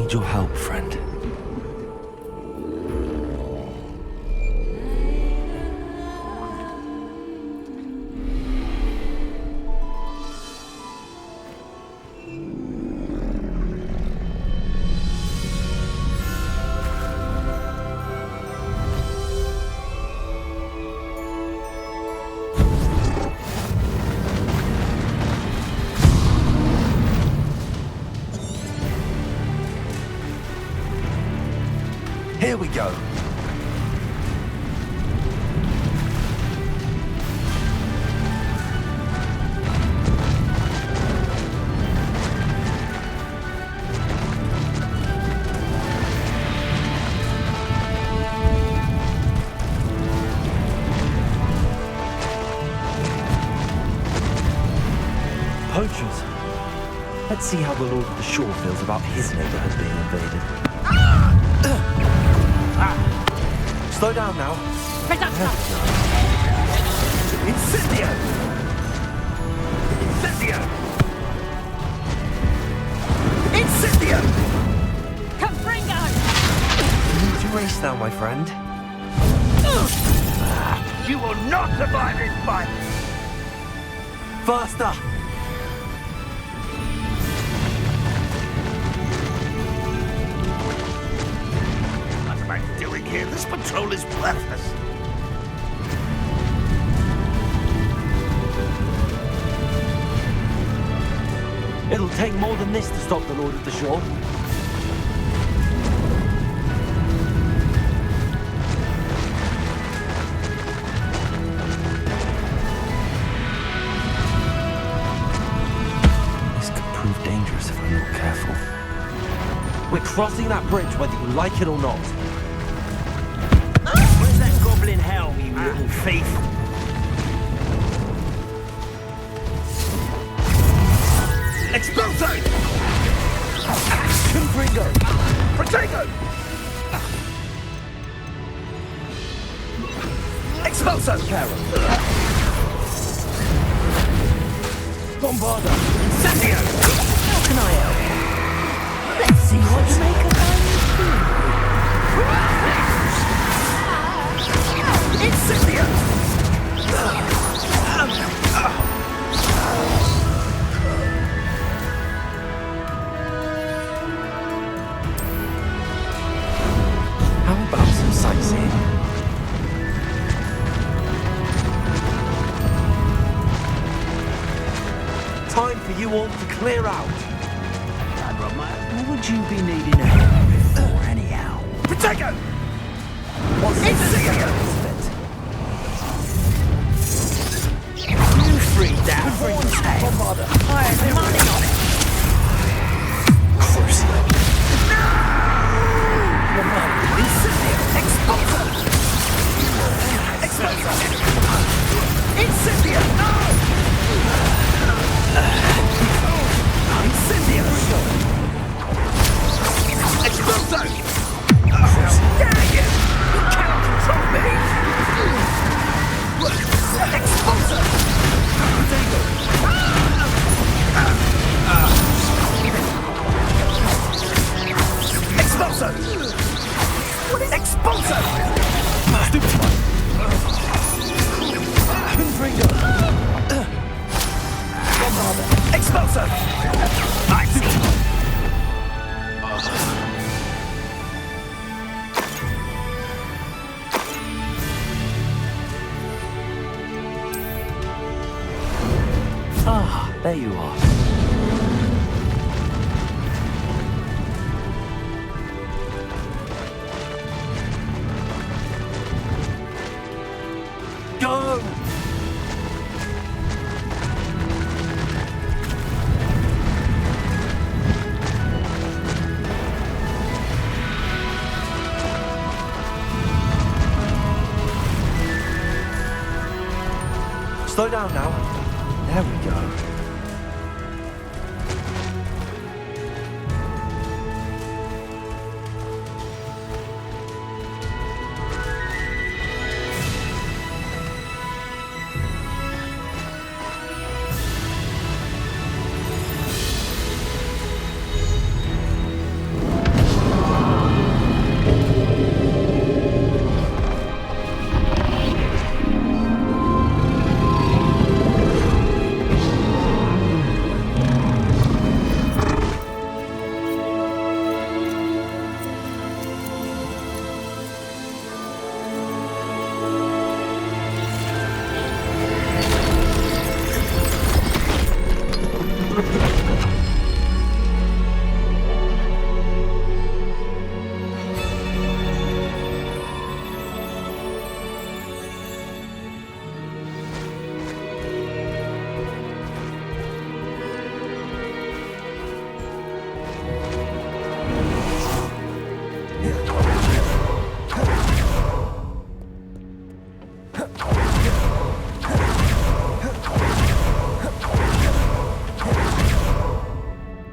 need your help, friend. Here we go. Poachers. Let's see how the Lord of the Shore feels about his neighborhood being invaded. Slow down now. Incendio! Incendio! Incendio! Confringo! You need to race now, my friend. You will not survive this fight! Faster! What am I doing here? This patrol is worthless. It'll take more than this to stop the Lord of the Shore. This could prove dangerous if I'm not careful. We're crossing that bridge whether you like it or not. Where's that goblin helm, you little thief? Explosive! Confringo! Protego! Expulso! Bombarda! Incendio! How can I help? Let's see what you make of Incendio! How about some sightseeing? Time for you all to clear out. What would you be needing a help before, anyhow? Protego! What's Incendio! You freed that horn's head. I had money on it. Crucible. Incendio! Expulso! Expulso! Incendio! Incendio! Expulso! Dang it! You cannot control me! Expulso! Expulso! What is Expulso? Stupid one! Confringo! Expulso! I see! Ah, there you are. Go! Slow down now. There we go.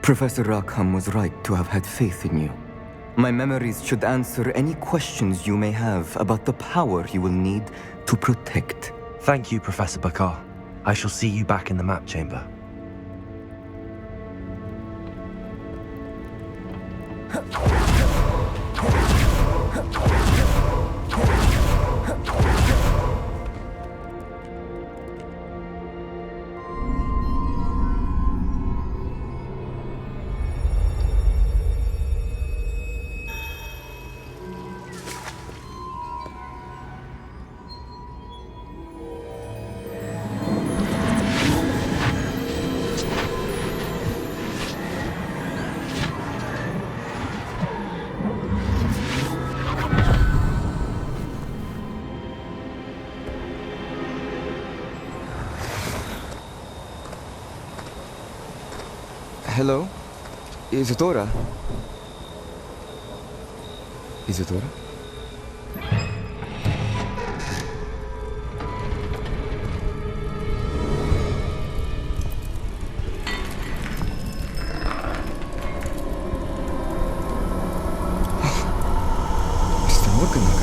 Professor Rackham was right to have had faith in you. My memories should answer any questions you may have about the power you will need to protect. Thank you, Professor Bickle. I shall see you back in the map chamber. Hello? Isadora? Isadora? Mr. Morganak,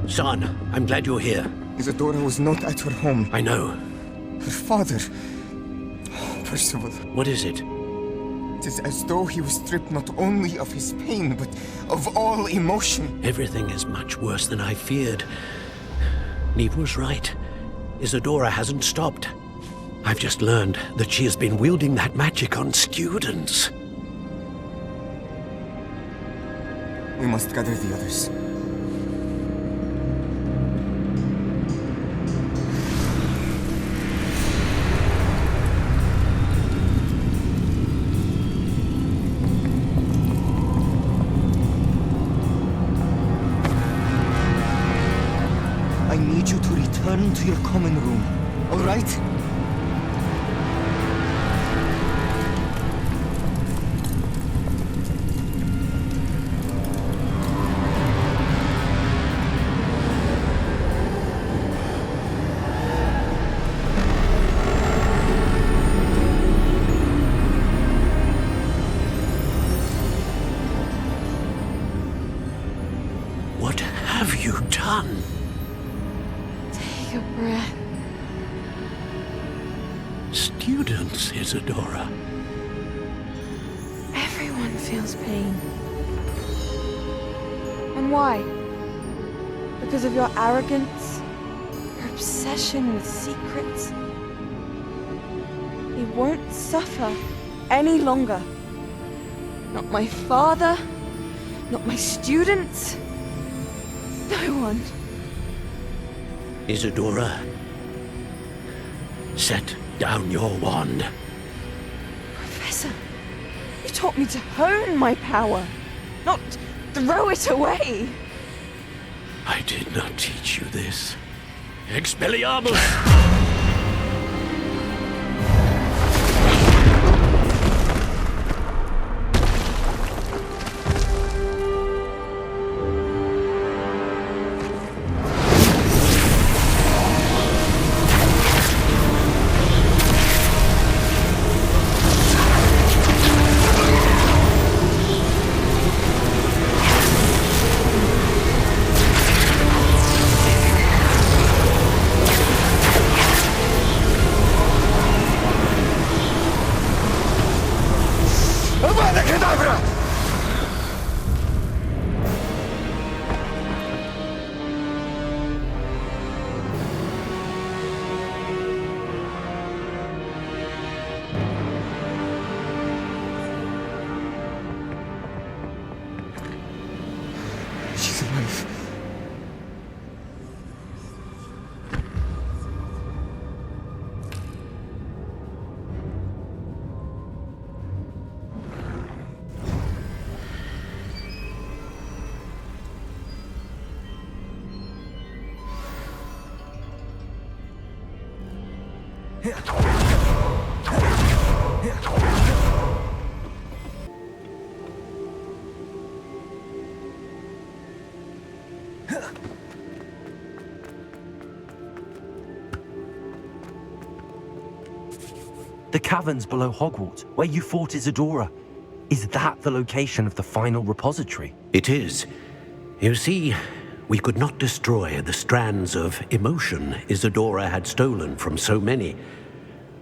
Son, I'm glad you're here. Isadora was not at her home. I know. Her father... Percival. What is it? It is as though he was stripped not only of his pain, but of all emotion. Everything is much worse than I feared. Niamh was right. Isadora hasn't stopped. I've just learned that she has been wielding that magic on students. We must gather the others. I need you to return to your common room, all right? What have you done? Take a breath. Students, Isadora. Everyone feels pain. And why? Because of your arrogance? Your obsession with secrets? He won't suffer any longer. Not my father, not my students, no one. Isadora, set down your wand. Professor, you taught me to hone my power, not throw it away. I did not teach you this. Expelliarmus! The caverns below Hogwarts, where you fought Isadora. Is that the location of the final repository? It is. You see, we could not destroy the strands of emotion Isadora had stolen from so many.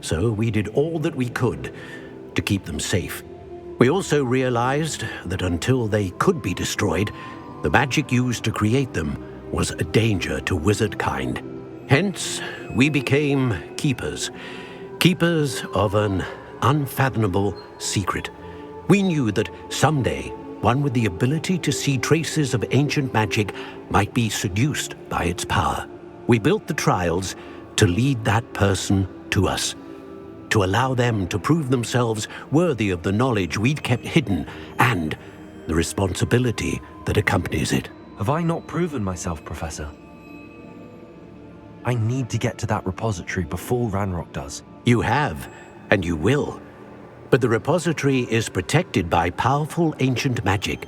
So we did all that we could to keep them safe. We also realized that until they could be destroyed, the magic used to create them was a danger to wizard kind. Hence, we became keepers. Keepers of an unfathomable secret. We knew that someday, one with the ability to see traces of ancient magic might be seduced by its power. We built the trials to lead that person to us, to allow them to prove themselves worthy of the knowledge we'd kept hidden and the responsibility that accompanies it. Have I not proven myself, Professor? I need to get to that repository before Ranrock does. You have, and you will. But the repository is protected by powerful ancient magic.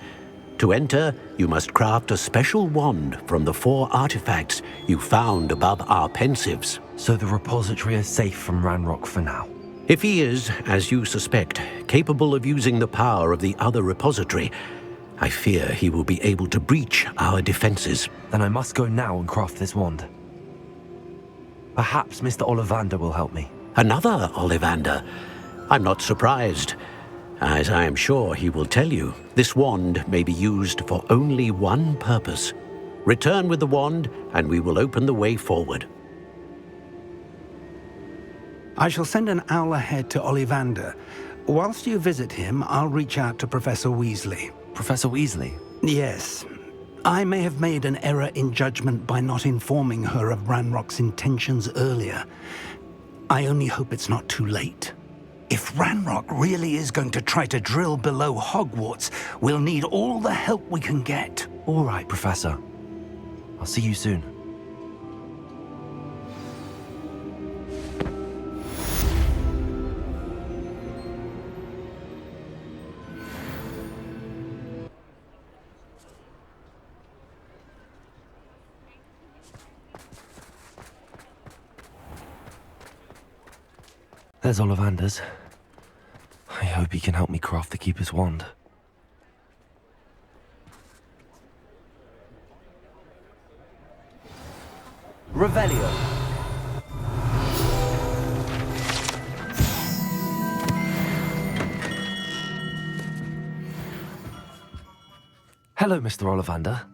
To enter, you must craft a special wand from the 4 artifacts you found above our pensives. So the repository is safe from Ranrock for now? If he is, as you suspect, capable of using the power of the other repository, I fear he will be able to breach our defenses. Then I must go now and craft this wand. Perhaps Mr. Ollivander will help me. Another Ollivander? I'm not surprised. As I am sure he will tell you, this wand may be used for only one purpose. Return with the wand, and we will open the way forward. I shall send an owl ahead to Ollivander. Whilst you visit him, I'll reach out to Professor Weasley. Professor Weasley? Yes. I may have made an error in judgment by not informing her of Ranrock's intentions earlier. I only hope it's not too late. If Ranrock really is going to try to drill below Hogwarts, we'll need all the help we can get. All right, Professor. I'll see you soon. There's Ollivander's. I hope he can help me craft the Keeper's wand. Revelio. Hello, Mr. Ollivander.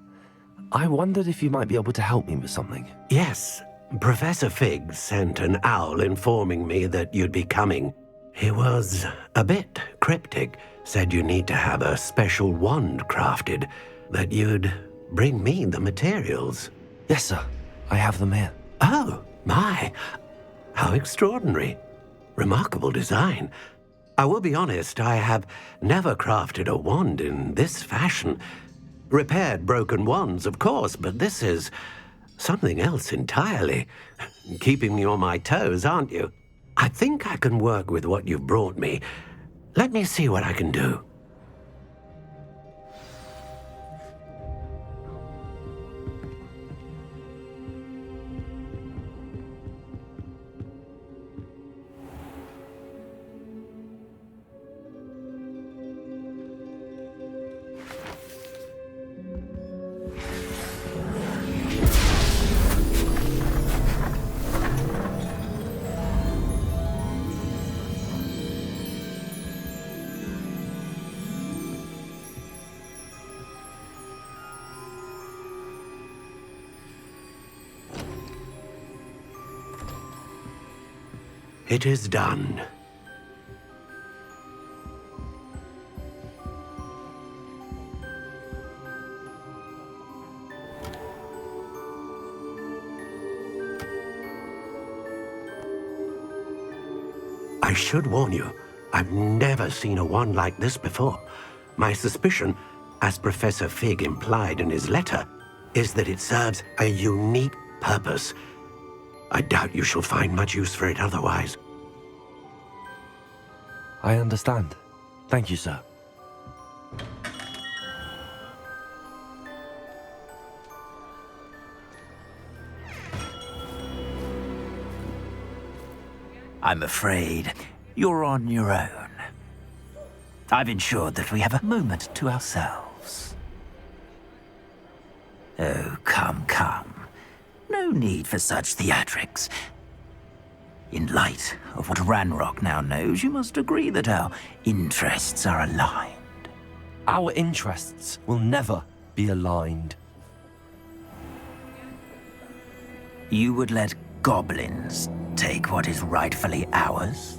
I wondered if you might be able to help me with something. Yes. Professor Fig sent an owl informing me that you'd be coming. He was a bit cryptic, said you need to have a special wand crafted, that you'd bring me the materials. Yes, sir. I have them here. Oh, my. How extraordinary. Remarkable design. I will be honest, I have never crafted a wand in this fashion. Repaired broken wands, of course, but this is something else entirely. Keeping me on my toes, aren't you? I think I can work with what you've brought me. Let me see what I can do. It is done. I should warn you, I've never seen a wand like this before. My suspicion, as Professor Fig implied in his letter, is that it serves a unique purpose. I doubt you shall find much use for it otherwise. I understand. Thank you, sir. I'm afraid you're on your own. I've ensured that we have a moment to ourselves. Oh, come, come. No need for such theatrics. In light of what Ranrock now knows, you must agree that our interests are aligned. Our interests will never be aligned. You would let goblins take what is rightfully ours?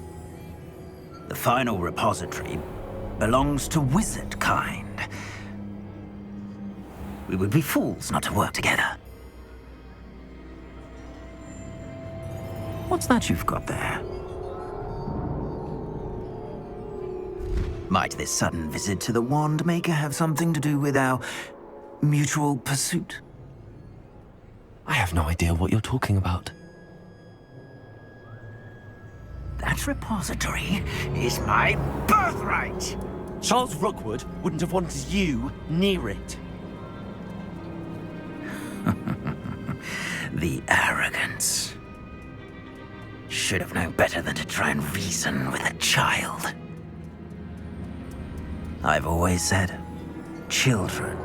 The final repository belongs to wizard kind. We would be fools not to work together. What's that you've got there? Might this sudden visit to the Wand Maker have something to do with our mutual pursuit? I have no idea what you're talking about. That repository is my birthright! Charles Rookwood wouldn't have wanted you near it. The arrogance. Should have known better than to try and reason with a child. I've always said, children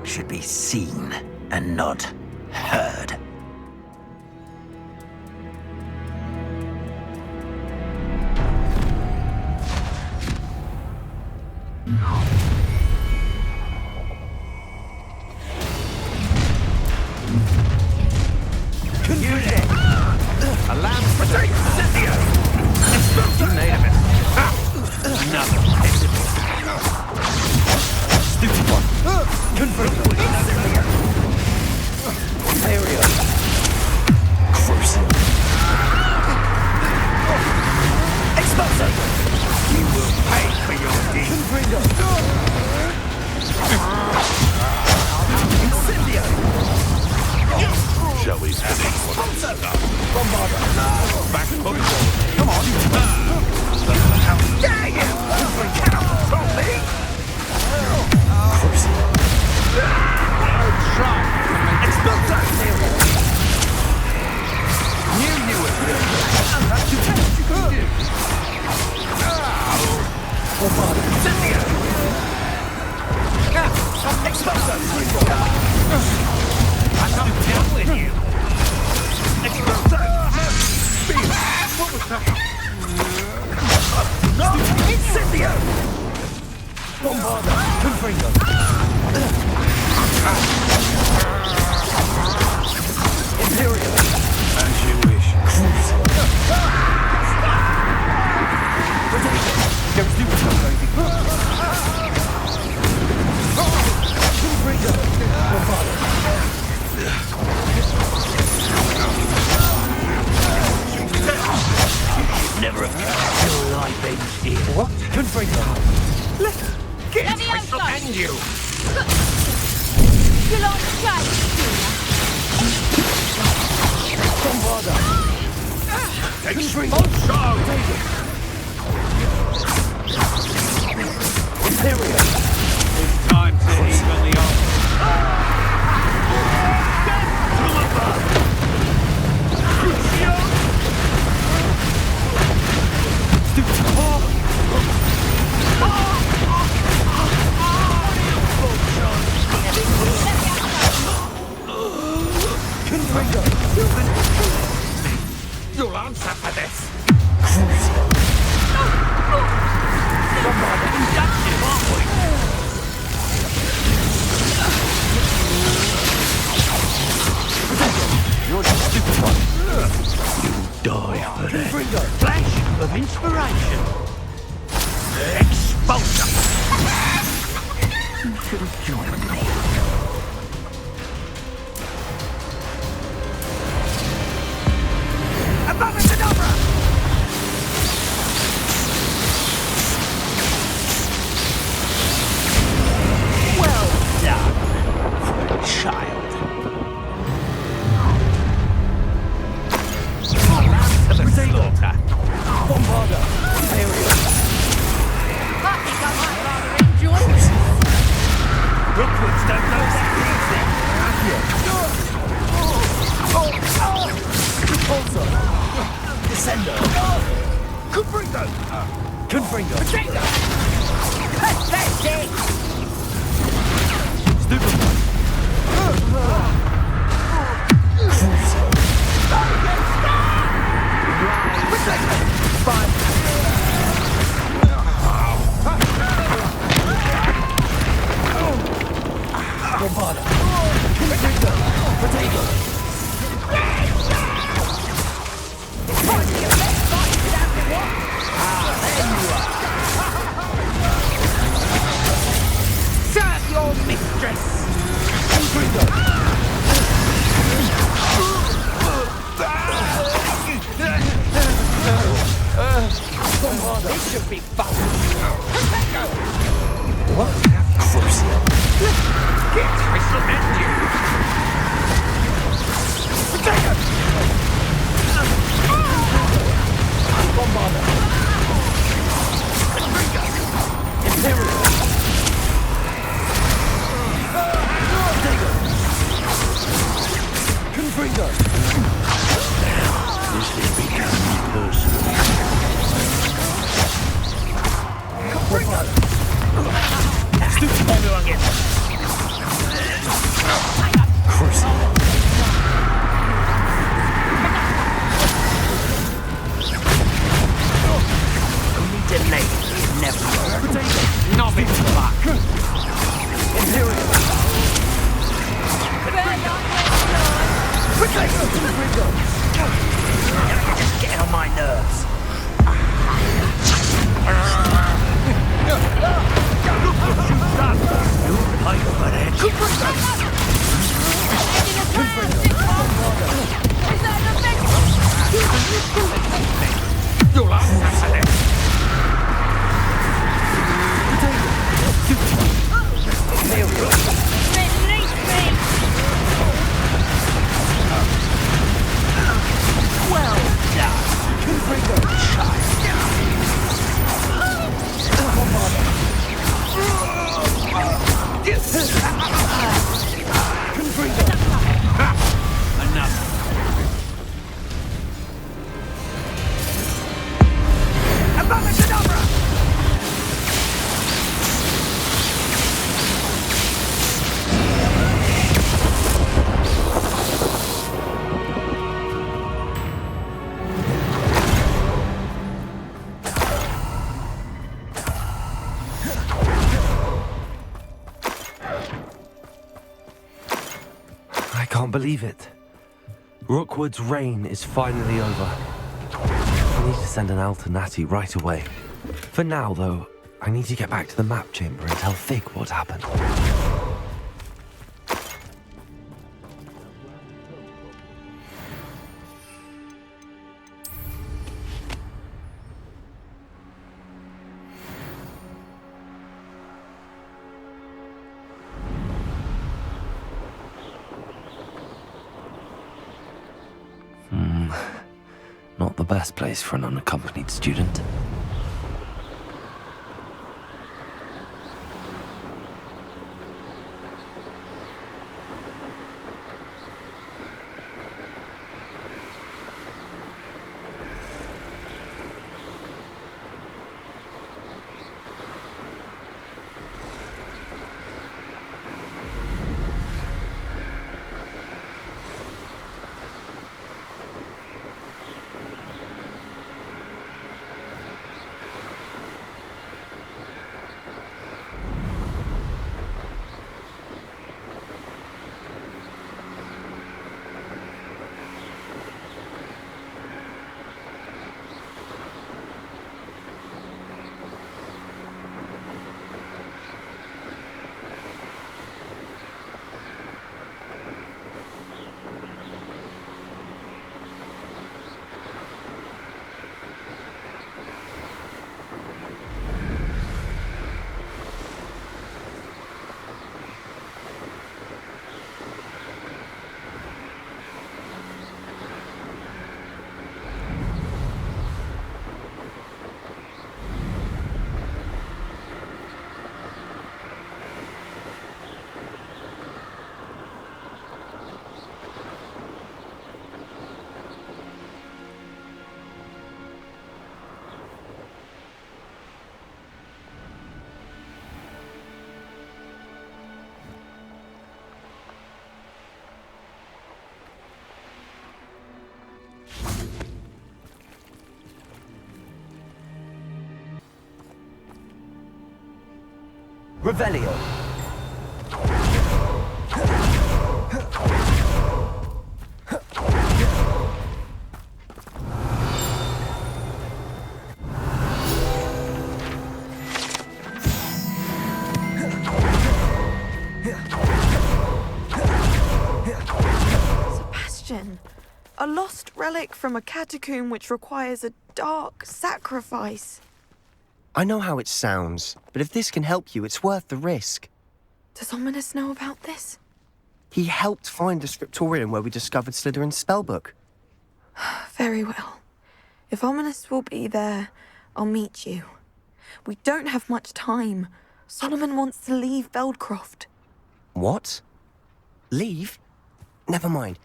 should be seen and not heard. You'll answer for this! You're the stupid one. You die for it. Flash of inspiration. Expulsion! You should have joined me. Well done, child. altar. Bombarder! Rookwoods don't know that easy. Repulsor! Descender! Confringo! Confringo! Potato! Pathetic! Stupid! Fine! Bombarder! Confringo! Potato! Serve your mistress! This should be fun! What? Crucial! Get whistle at you! Potato! Bombarder! Imperial! Confringo! This is becoming personal. Everyone gets only delay is never novice luck. Imperial! You're just getting on my nerves. You pay for that. You'll answer this. Well done. Enough. Abracadabra! I can't believe it. Rookwood's reign is finally over. I need to send an Alternati right away. For now, though, I need to get back to the map chamber and tell Fig what happened. Not the best place for an unaccompanied student. Revelio. Sebastian, a lost relic from a catacomb which requires a dark sacrifice. I know how it sounds, but if this can help you, it's worth the risk. Does Ominous know about this? He helped find the scriptorium where we discovered Slytherin's spellbook. Very well. If Ominous will be there, I'll meet you. We don't have much time. Solomon wants to leave Feldcroft. What? Leave? Never mind.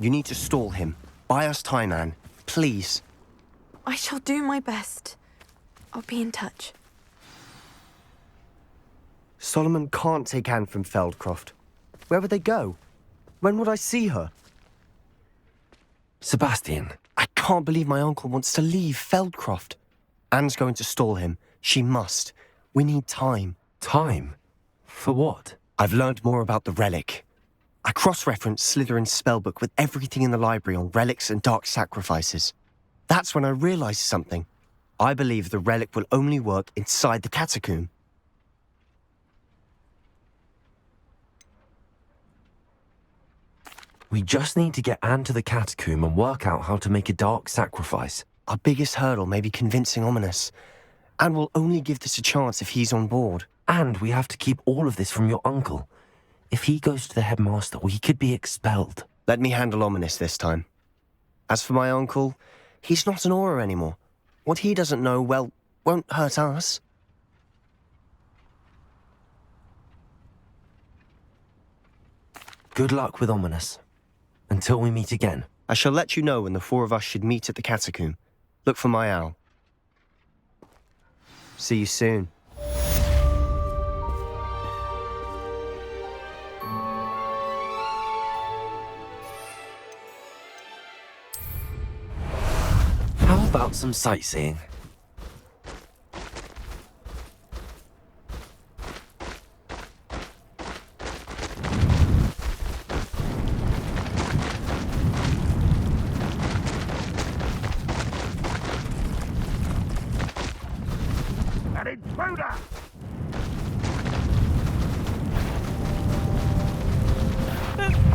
You need to stall him. Buy us time, Anne. Please. I shall do my best. I'll be in touch. Solomon can't take Anne from Feldcroft. Where would they go? When would I see her? Sebastian. I can't believe my uncle wants to leave Feldcroft. Anne's going to stall him. She must. We need time. Time? For what? I've learned more about the relic. I cross-referenced Slytherin's spellbook with everything in the library on relics and dark sacrifices. That's when I realized something. I believe the relic will only work inside the catacomb. We just need to get Anne to the catacomb and work out how to make a dark sacrifice. Our biggest hurdle may be convincing Ominous. And we'll only give this a chance if he's on board. And we have to keep all of this from your uncle. If he goes to the headmaster, we could be expelled. Let me handle Ominous this time. As for my uncle, he's not an Auror anymore. What he doesn't know, well, won't hurt us. Good luck with Ominous. Until we meet again. I shall let you know when the four of us should meet at the catacomb. Look for my owl. See you soon. How about some sightseeing?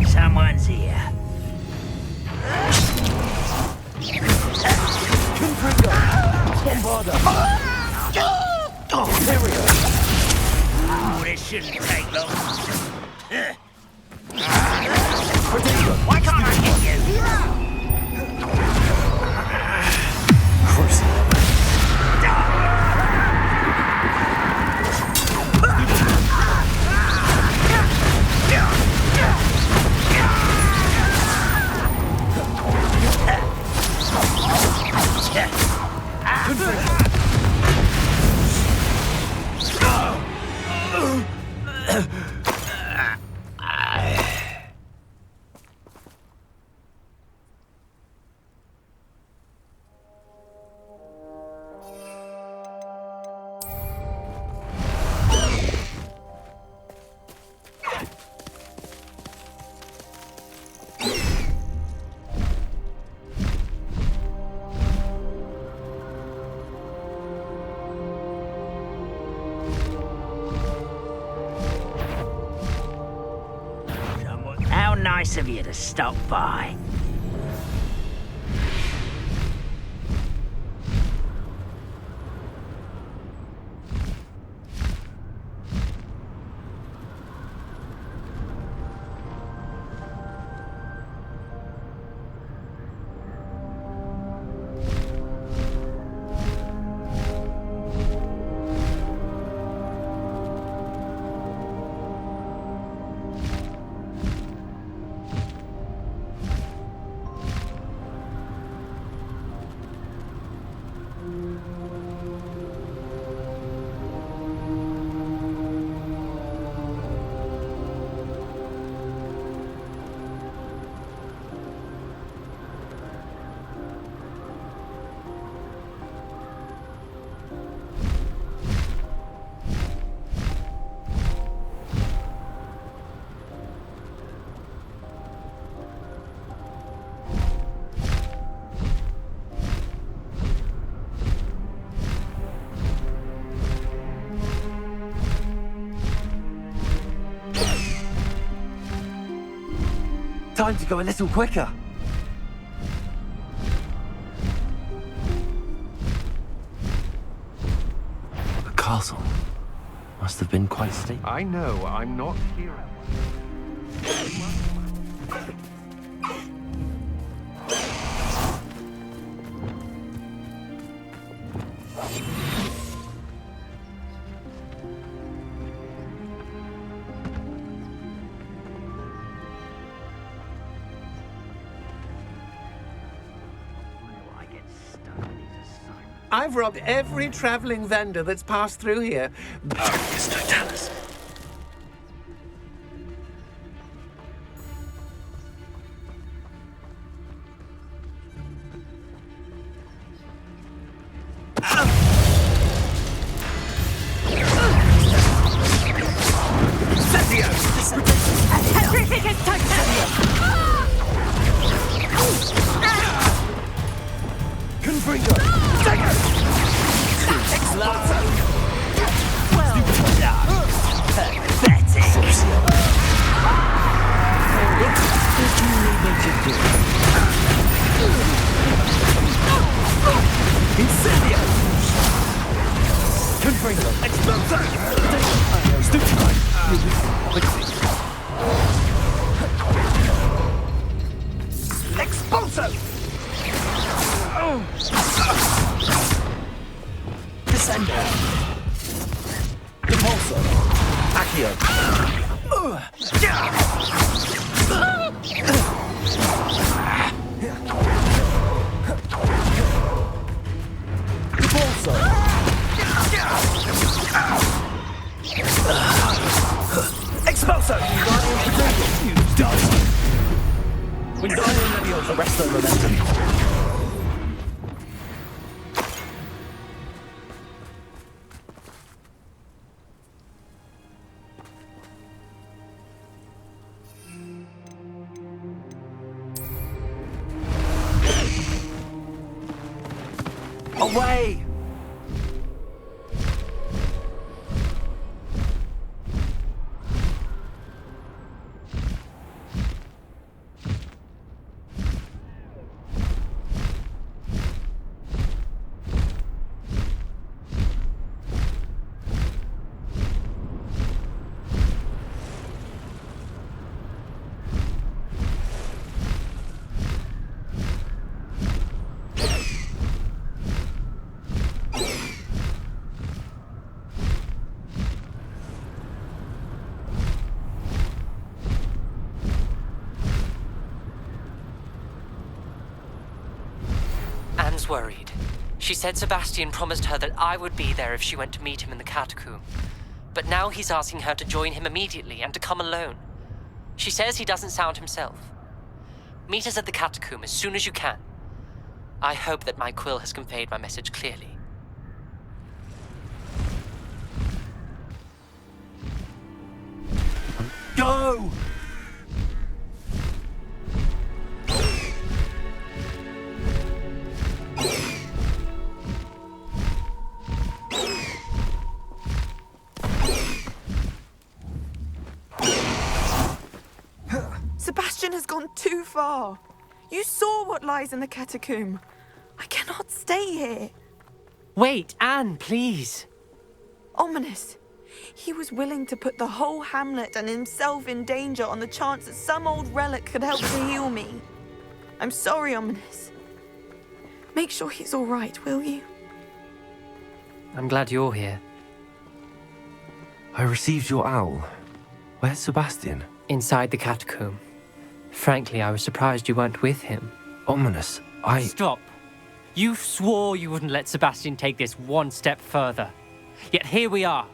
Someone's here. Oh, this shouldn't take long. Why can't I get you? How nice of you to stop by. time to go a little quicker. The castle must have been quite stable. I know I'm not here. I've robbed every traveling vendor that's passed through here. Mr. Dallas. Everything is Confringo! Dagger! Exploder! Well done! Pathetic! What did you need me to do? Incendio! Confringo! Exploder! Stupefy! Expulso! Descendo! Repulso! Accio! Repulso! Expulso! You done! Wingardium Leviosa, Resto Momentum. Away! Anne's worried. She said Sebastian promised her that I would be there if she went to meet him in the catacomb. But now he's asking her to join him immediately and to come alone. She says he doesn't sound himself. Meet us at the catacomb as soon as you can. I hope that my quill has conveyed my message clearly. Go! Sebastian has gone too far. You saw what lies in the catacomb. I cannot stay here. Wait, Anne, please. Ominous. He was willing to put the whole hamlet and himself in danger on the chance that some old relic could help to heal me. I'm sorry, Ominous. Make sure he's all right, will you? I'm glad you're here. I received your owl. Where's Sebastian? Inside the catacomb. Frankly, I was surprised you weren't with him. Ominous, Stop. You swore you wouldn't let Sebastian take this one step further. Yet here we are.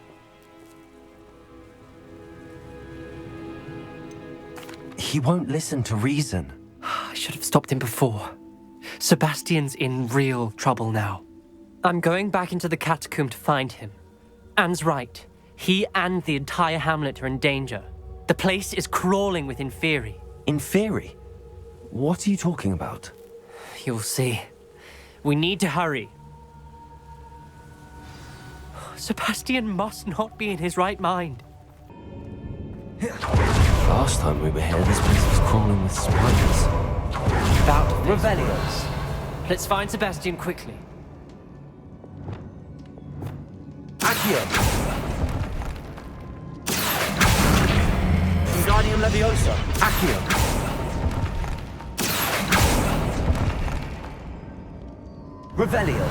He won't listen to reason. I should have stopped him before. Sebastian's in real trouble now. I'm going back into the catacomb to find him. Anne's right. He and the entire hamlet are in danger. The place is crawling with Inferi. Inferi? What are you talking about? You'll see. We need to hurry. Sebastian must not be in his right mind. Last time we were here, this place was crawling with spiders. About Revellios. Let's find Sebastian quickly. Accio! Wingardium Leviosa! Accio! Revelio!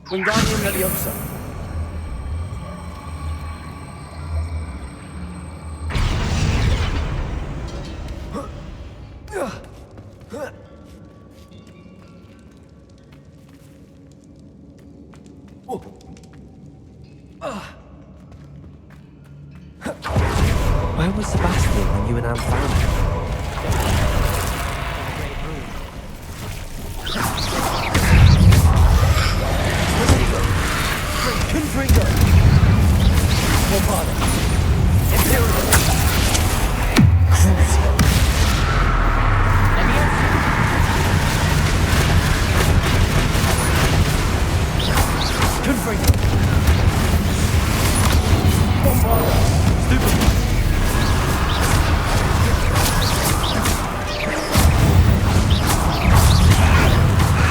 Wingardium Leviosa! Where was Sebastian when you and Anne found him? Confringo! Bombarda! Imperial! Crucio! Confringo! Bombarda! Stupefy!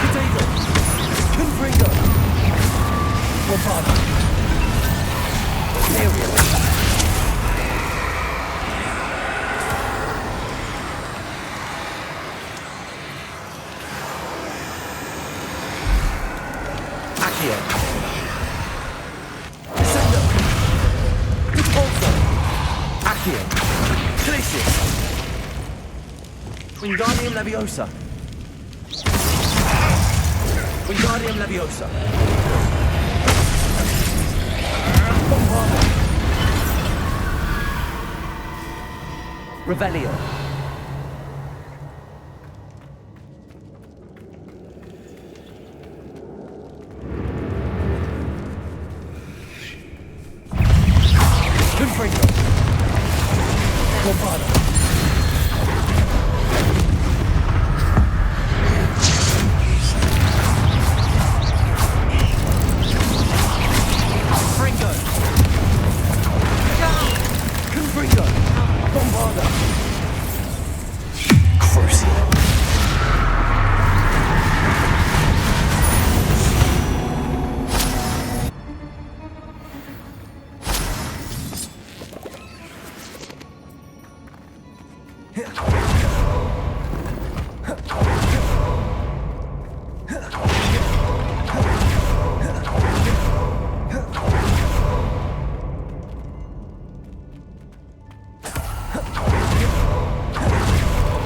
Potato! Confringo! Bombarda! Imperial! Accio! Descendo! Repulso! Accio! Glacius! Wingardium Leviosa! Wingardium Leviosa! Bombarda! Revelio! Confringo! Bombarda! Confringo! Confringo! Bombarda! Crucio!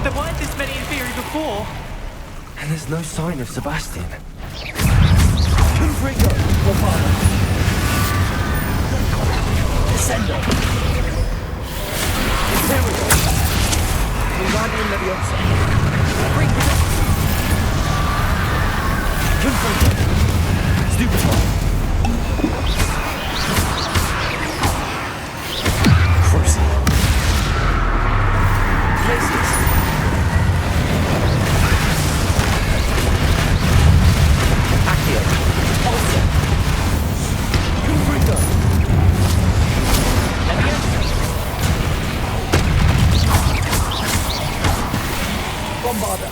There weren't this many in theory before. And there's no sign of Sebastian. Confringo! Bombarda! Descendo! Imperial! Wingardium Leviosa! Confringo! Stupefy! Crucio! Glacius! Accio! Pulsar! Confringo! Bombarda!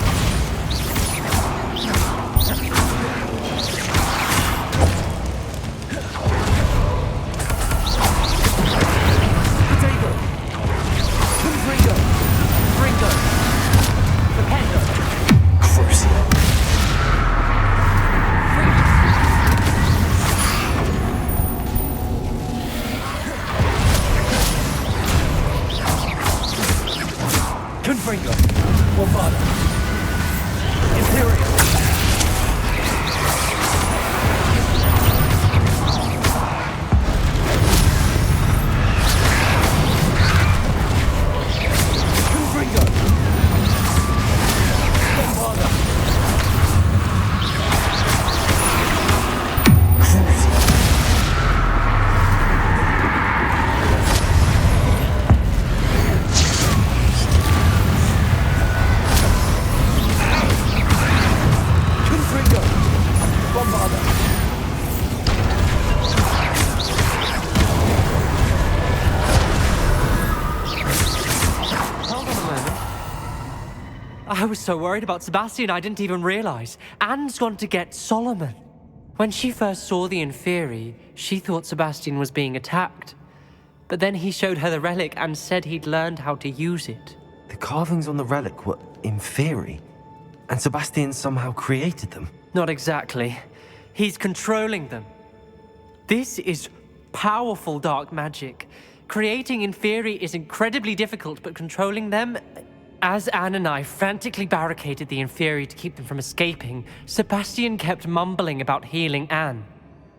I was so worried about Sebastian I didn't even realize. Anne's gone to get Solomon. When she first saw the Inferi, she thought Sebastian was being attacked. But then he showed her the relic and said he'd learned how to use it. The carvings on the relic were Inferi, and Sebastian somehow created them. Not exactly. He's controlling them. This is powerful dark magic. Creating Inferi is incredibly difficult, but controlling them... As Anne and I frantically barricaded the Inferi to keep them from escaping, Sebastian kept mumbling about healing Anne.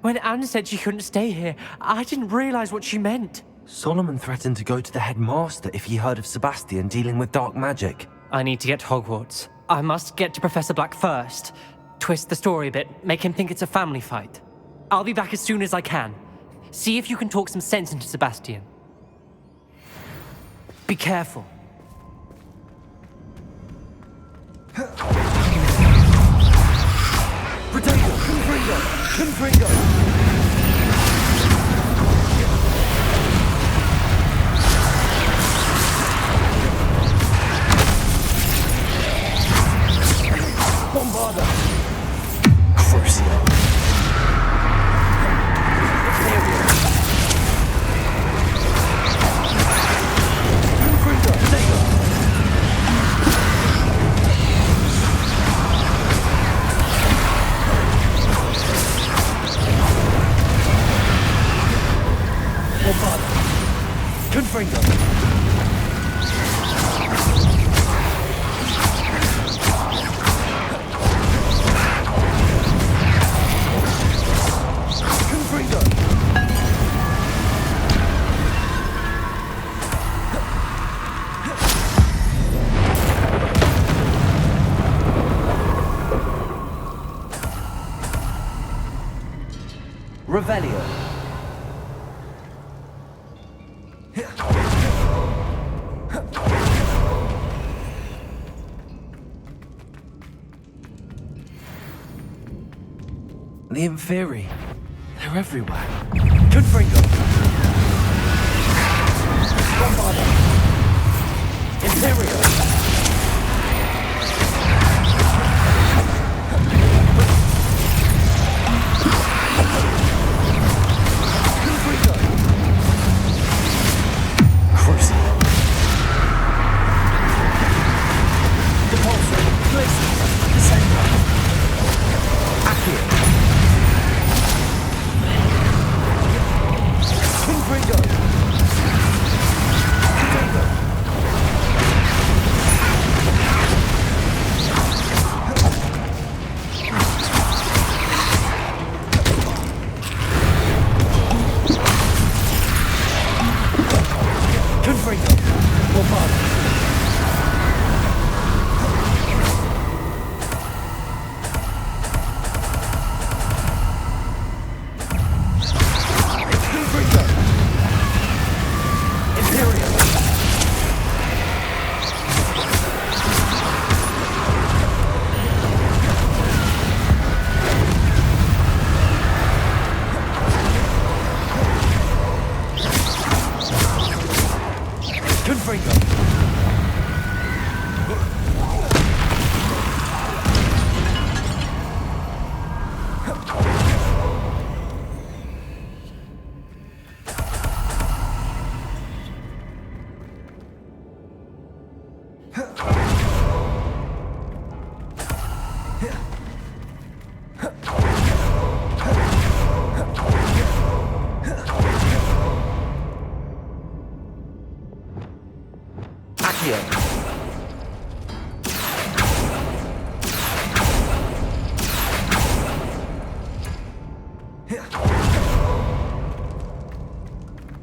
When Anne said she couldn't stay here, I didn't realize what she meant. Solomon threatened to go to the headmaster if he heard of Sebastian dealing with dark magic. I need to get to Hogwarts. I must get to Professor Black first. Twist the story a bit, make him think it's a family fight. I'll be back as soon as I can. See if you can talk some sense into Sebastian. Be careful. Potato! Confringo! Bombarda! Crucio! Confringo! Revelio. The Inferi. They're everywhere. Confringo! Bombarda! Imperial!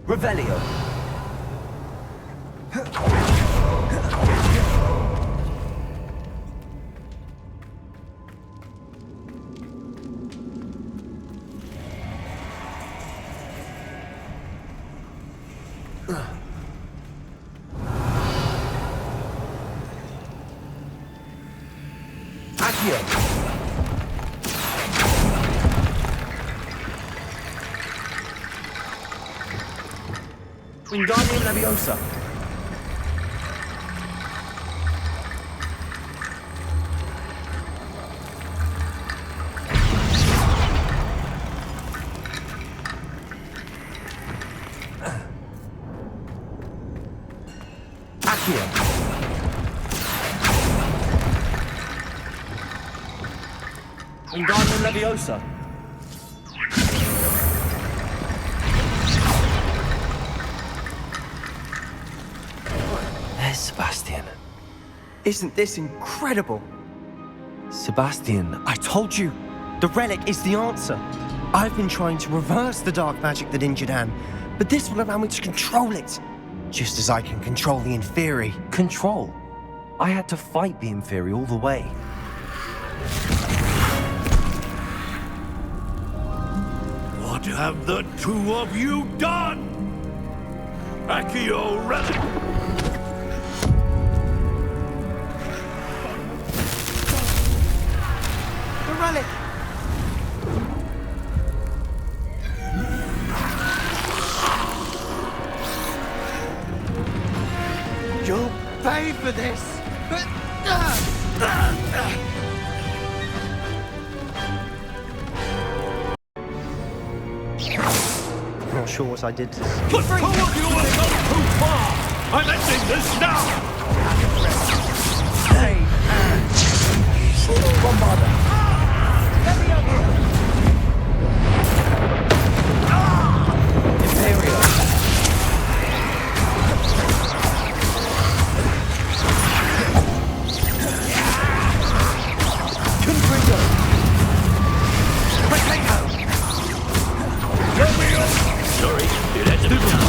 Revelio. Wingardium Leviosa. Wingardium Leviosa. There's Sebastian. Isn't this incredible? Sebastian, I told you, the relic is the answer. I've been trying to reverse the dark magic that injured Anne, but this will allow me to control it. Just as I can control the Inferi. Control? I had to fight the Inferi all the way. What have the two of you done? Accio relic! The relic! You'll pay for this! I'm not sure what I did to... But two of you have gone too far! I'm ending this now! Save Anne. Bombarda. Let me up here. Imperial. Confringo. Potato. Sorry, it had to be done.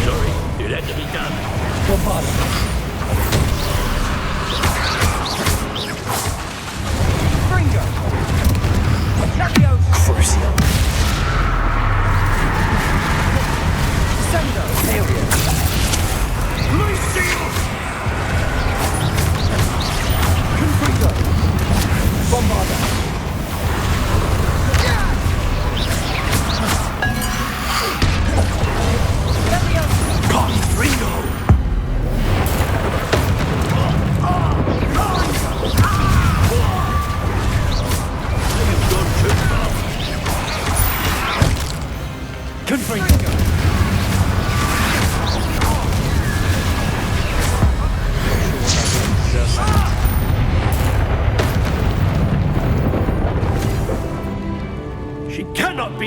Sorry, it had to be done.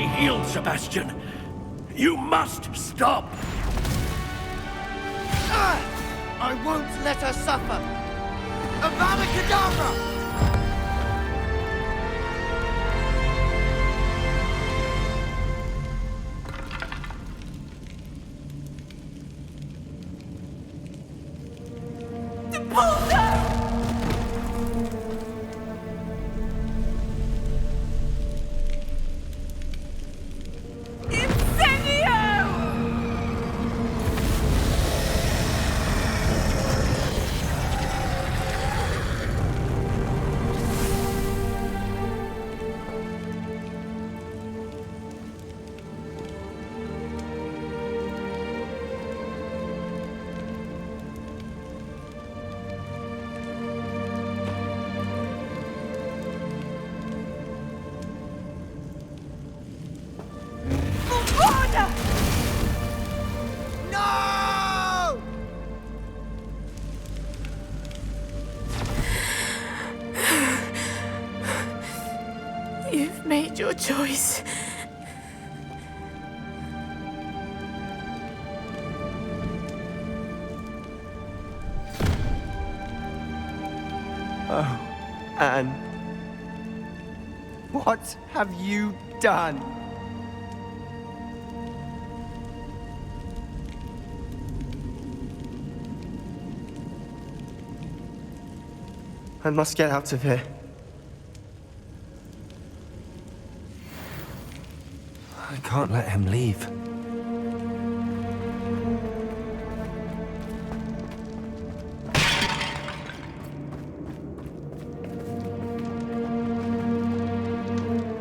healed, Sebastian. You must stop. I won't let her suffer. Avada Kedavra! You've made your choice. Oh, Anne. What have you done? I must get out of here. I can't let him leave.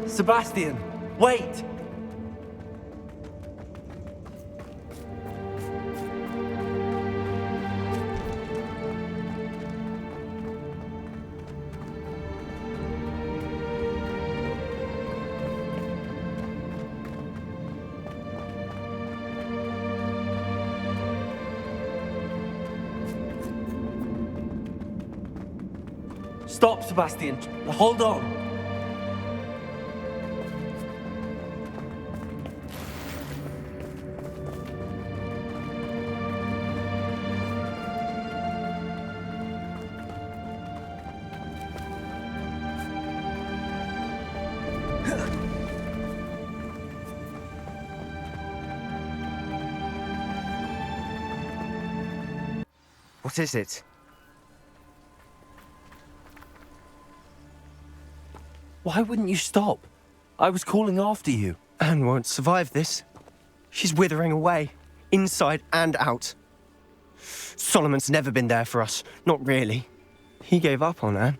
Sebastian, wait! Stop, Sebastian. Hold on. What is it? Why wouldn't you stop? I was calling after you. Anne won't survive this. She's withering away, inside and out. Solomon's never been there for us, not really. He gave up on Anne.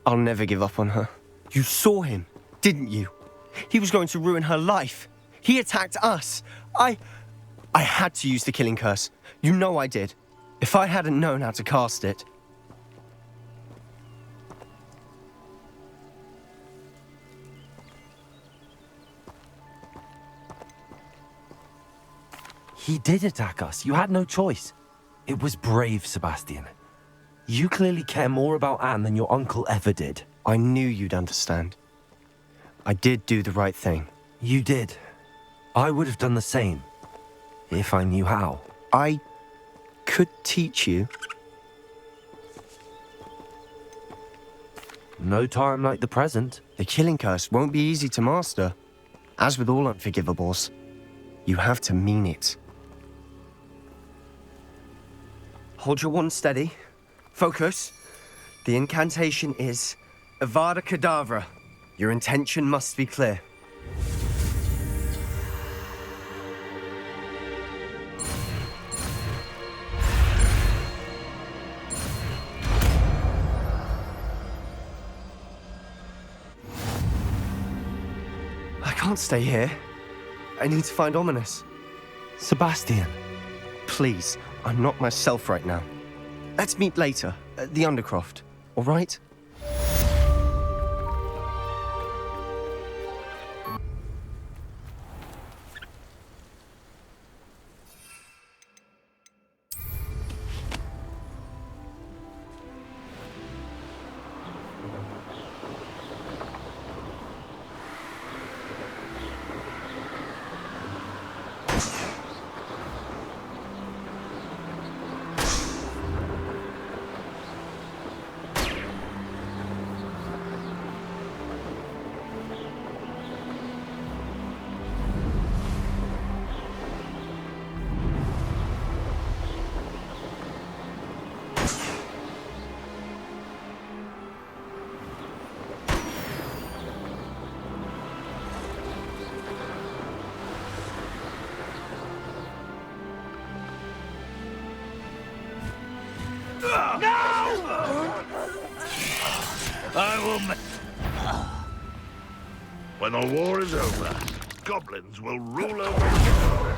I'll never give up on her. You saw him, didn't you? He was going to ruin her life. He attacked us. I had to use the killing curse. You know I did. If I hadn't known how to cast it... He did attack us. You had no choice. It was brave, Sebastian. You clearly care more about Anne than your uncle ever did. I knew you'd understand. I did do the right thing. You did. I would have done the same, if I knew how. I could teach you. No time like the present. The killing curse won't be easy to master. As with all unforgivables, you have to mean it. Hold your wand steady. Focus. The incantation is Avada Kedavra. Your intention must be clear. I can't stay here. I need to find Ominous. Sebastian. Please, I'm not myself right now. Let's meet later, at the Undercroft, all right? home! When the war is over, goblins will rule over the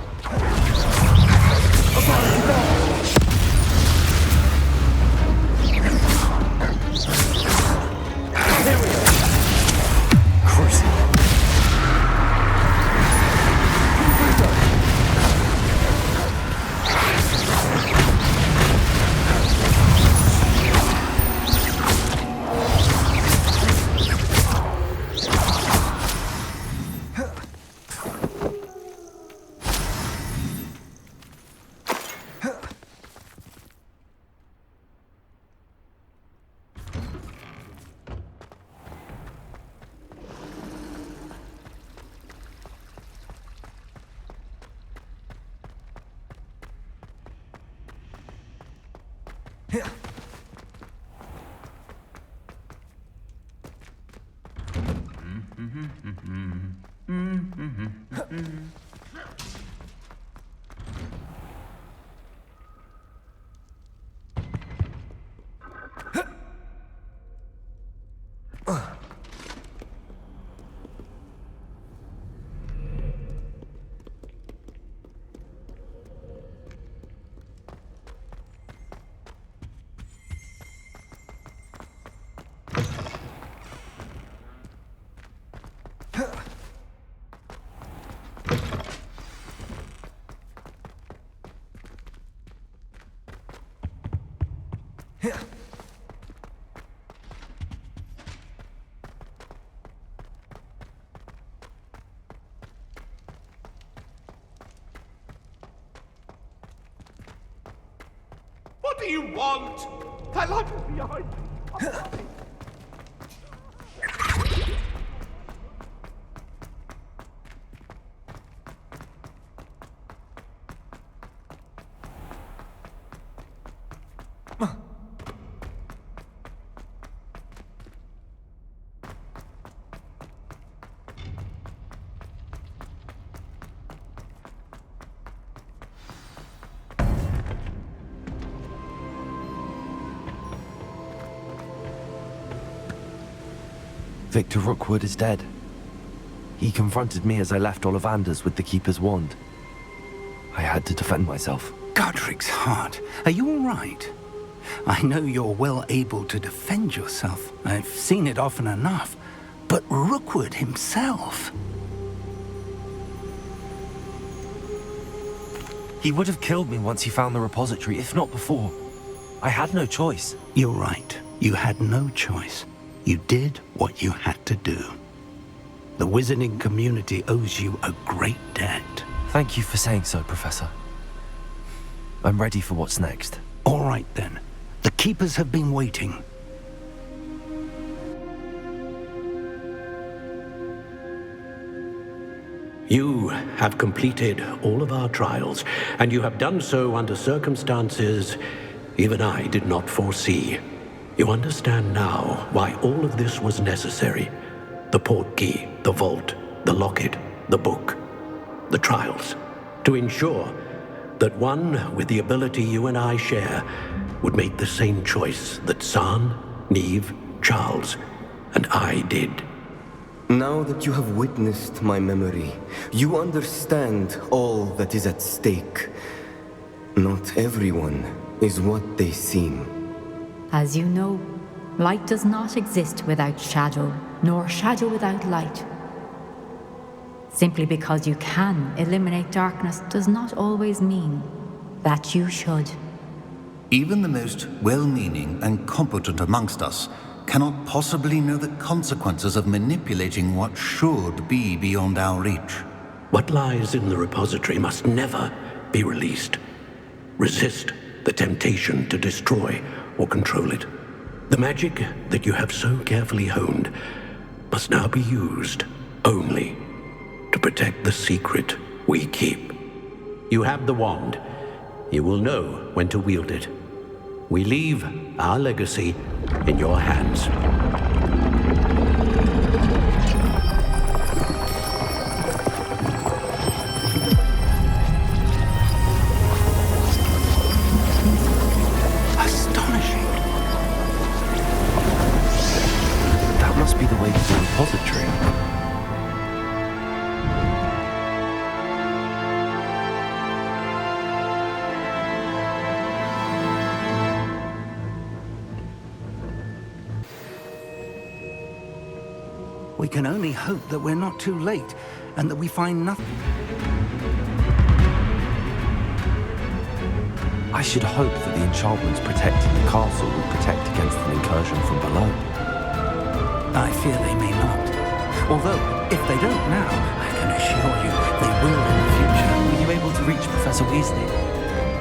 What do you want? That light is behind me. Victor Rookwood is dead. He confronted me as I left Ollivander's with the Keeper's wand. I had to defend myself. Godric's heart, are you all right? I know you're well able to defend yourself. I've seen it often enough. But Rookwood himself... He would have killed me once he found the repository, if not before. I had no choice. You're right. You had no choice. You did what you had to do. The wizarding community owes you a great debt. Thank you for saying so, Professor. I'm ready for what's next. All right, then. The Keepers have been waiting. You have completed all of our trials, and you have done so under circumstances even I did not foresee. You understand now why all of this was necessary. The portkey, the vault, the locket, the book, the trials. To ensure that one with the ability you and I share would make the same choice that San, Niamh, Charles, and I did. Now that you have witnessed my memory, you understand all that is at stake. Not everyone is what they seem. As you know, light does not exist without shadow, nor shadow without light. Simply because you can eliminate darkness does not always mean that you should. Even the most well-meaning and competent amongst us cannot possibly know the consequences of manipulating what should be beyond our reach. What lies in the repository must never be released. Resist the temptation to destroy or control it. The magic that you have so carefully honed must now be used only to protect the secret we keep. You have the wand. You will know when to wield it. We leave our legacy in your hands. That way to the repository. We can only hope that we're not too late, and that we find nothing. I should hope that the enchantments protecting the castle will protect against an incursion from below. I fear they may not. Although, if they don't now, I can assure you they will in the future. Were you able to reach Professor Weasley?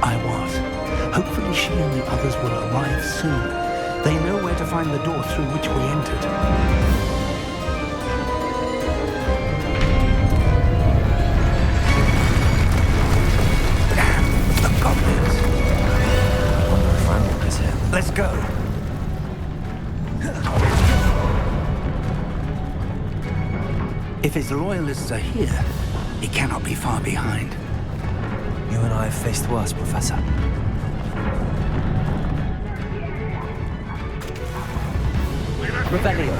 I was. Hopefully she and the others will arrive soon. They know where to find the door through which we entered. Let's go. If his loyalists are here, he cannot be far behind. You and I have faced worse, Professor. Rebellion.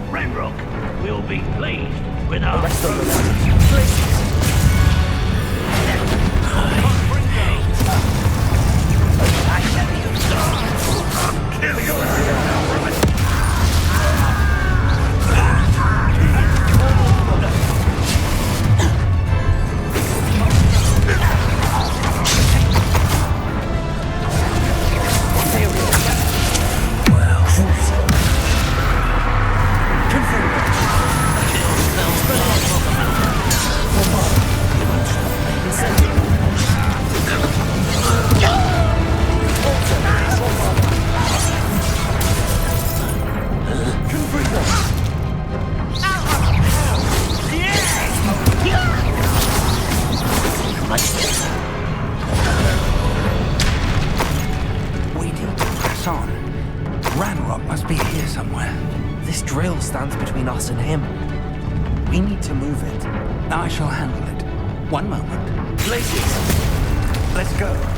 Ranrock will be pleased with our rest of the kill you! We need to press on. Ranrock must be here somewhere. This drill stands between us and him. We need to move it. I shall handle it. One moment. Places. Let's go.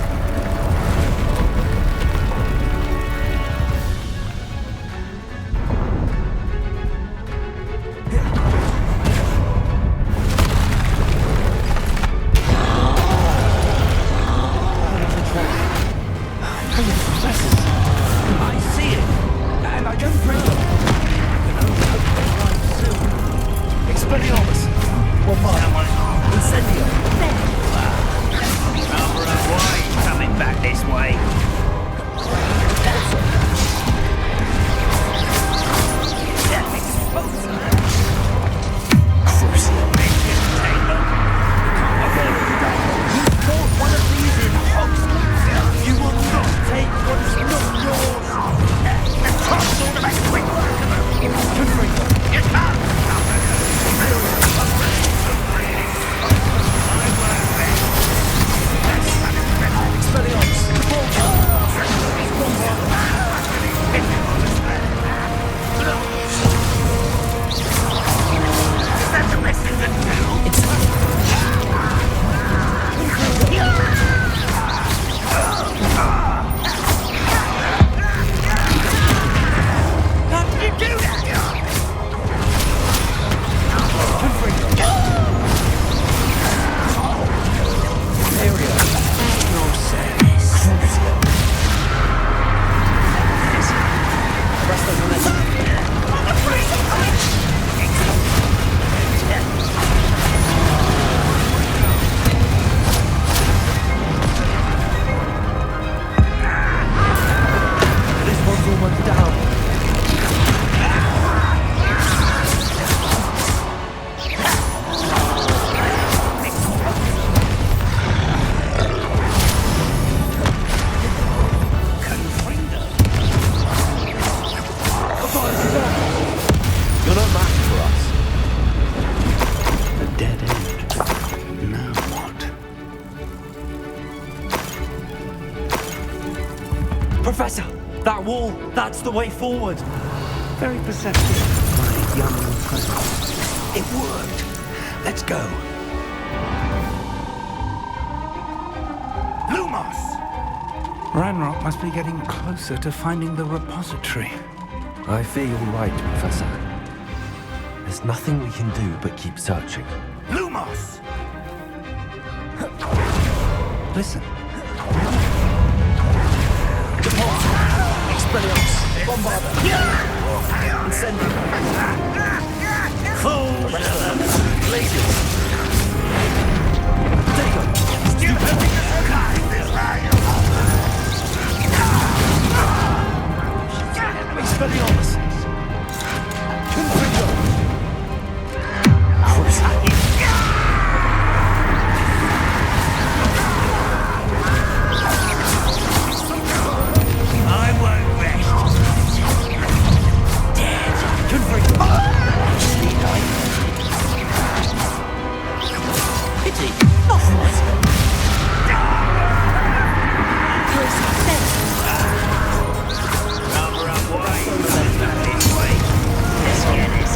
Professor, that wall, that's the way forward. Very perceptive, my young friend. It worked. Let's go. Lumos! Ranrock must be getting closer to finding the repository. I fear you're right, Professor. There's nothing we can do but keep searching. Lumos! Listen. Expelliarmus! Bombarda! Incendio! Fools! Lasers! Dago! Expelliarmus! Confringo! I won't rest. Dead. Confringo! Pity. Not right. Cover up wide. Back this way. Let's get it.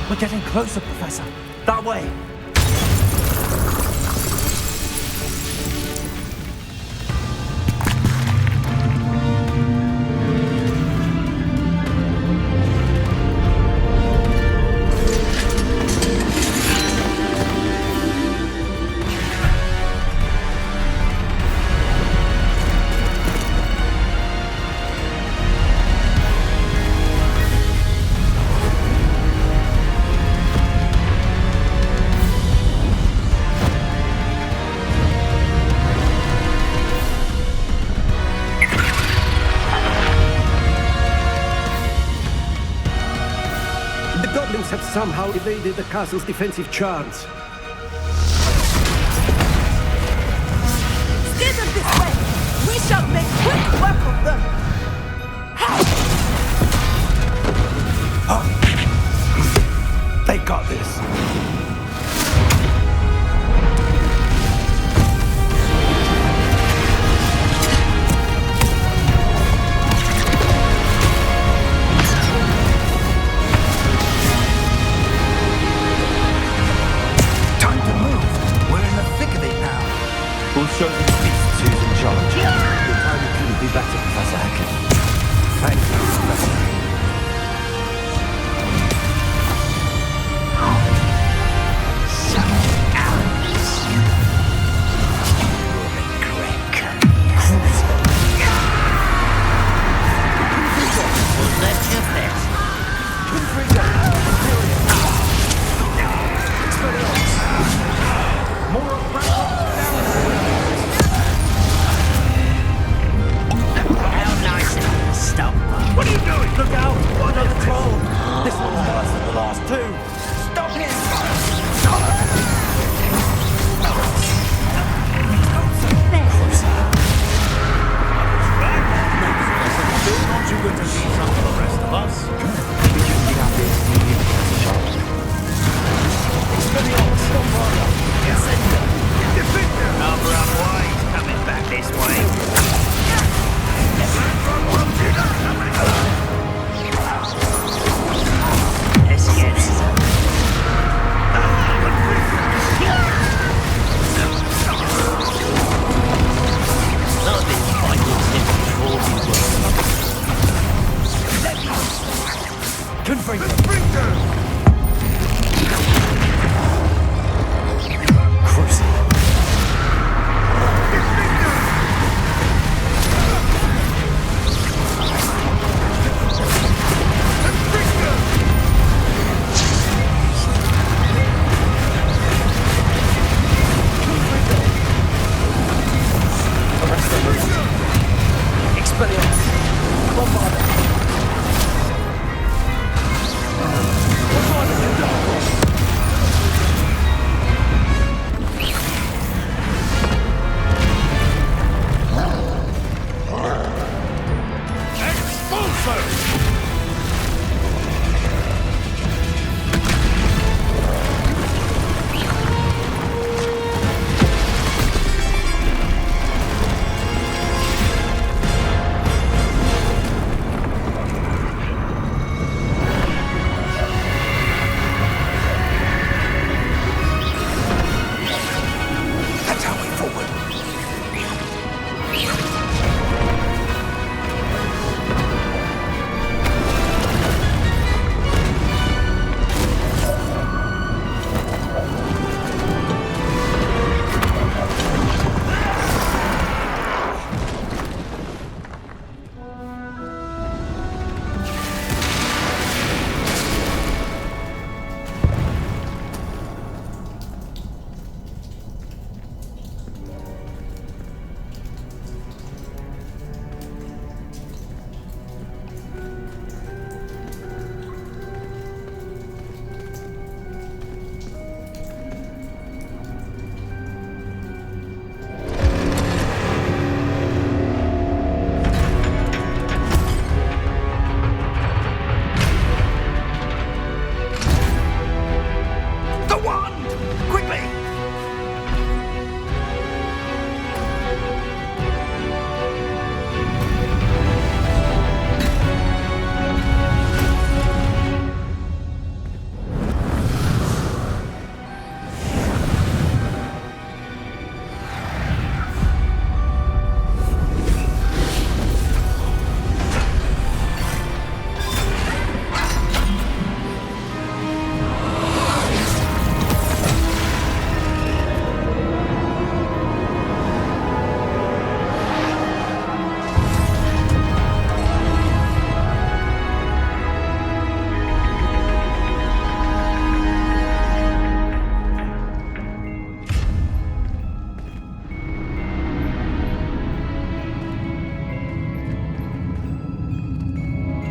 We're getting closer, Professor. That way. Have somehow evaded the castle's defensive charms. Steer them this way! We shall make quick work of them! They got this. We'll show these beasts who's in charge. Your timing couldn't be better, Professor Hackett. Thank you, Professor. What are you doing? Look out!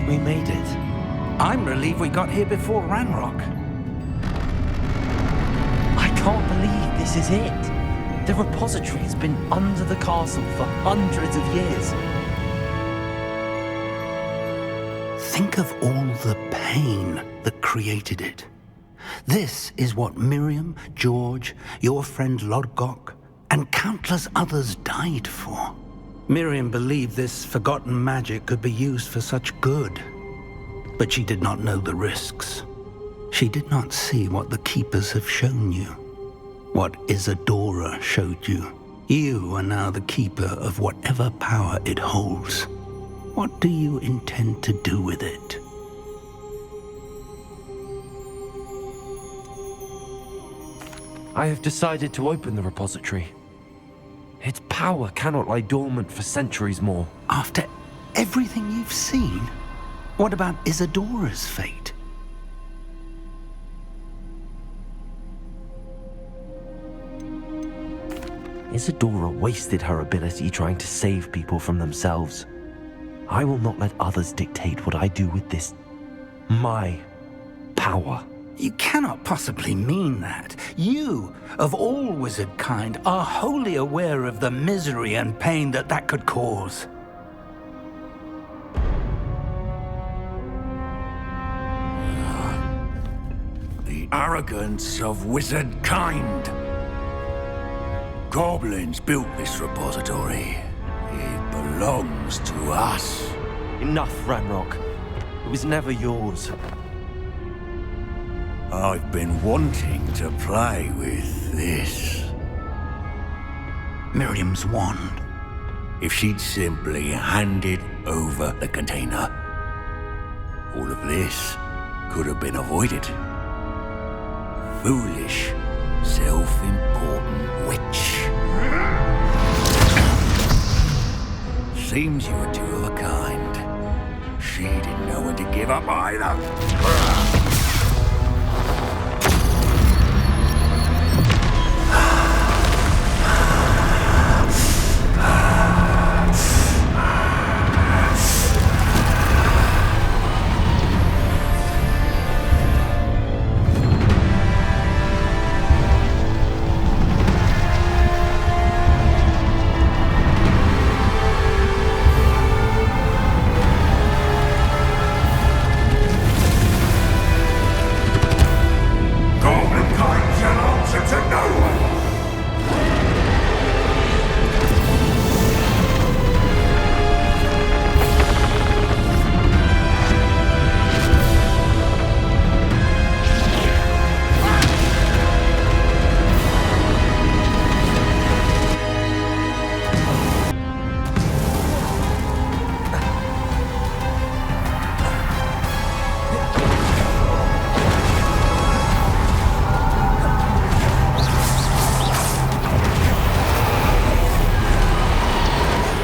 We made it. I'm relieved we got here before Ranrock. I can't believe this is it. The repository has been under the castle for hundreds of years. Think of all the pain that created it. This is what Miriam, George, your friend Lodgok, and countless others died for. Miriam believed this forgotten magic could be used for such good, but she did not know the risks. She did not see what the Keepers have shown you, what Isadora showed you. You are now the Keeper of whatever power it holds. What do you intend to do with it? I have decided to open the repository. Its power cannot lie dormant for centuries more. After everything you've seen, what about Isadora's fate? Isadora wasted her ability trying to save people from themselves. I will not let others dictate what I do with this. My power. You cannot possibly mean that. You, of all wizard kind, are wholly aware of the misery and pain that could cause. The arrogance of wizard kind. Goblins built this repository. It belongs to us. Enough, Ranrock. It was never yours. I've been wanting to play with this. Miriam's wand. If she'd simply handed over the container, all of this could have been avoided. Foolish, self-important witch. Seems you were two of a kind. She didn't know when to give up either.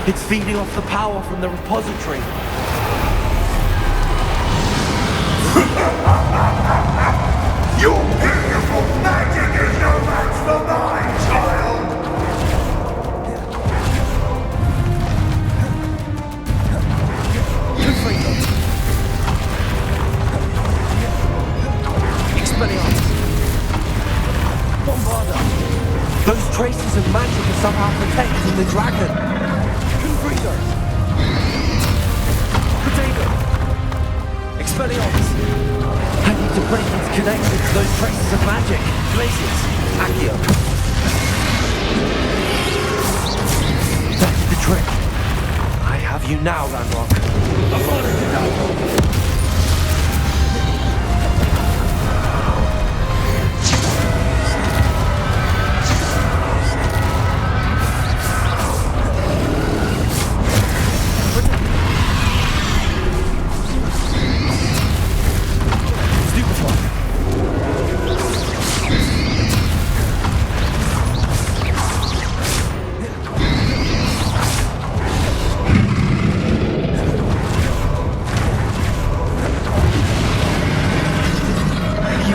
It's feeding off the power from the repository. Your beautiful magic is no match for mine, child! Expelliarmus! Bombarda! Those traces of magic are somehow protecting the dragon! Confredo! Potato! Expelliarmus! I need to break its connection to those traces of magic! Glacius! Accio! That's the trick! I have you now, Ranrock! I'm on it now!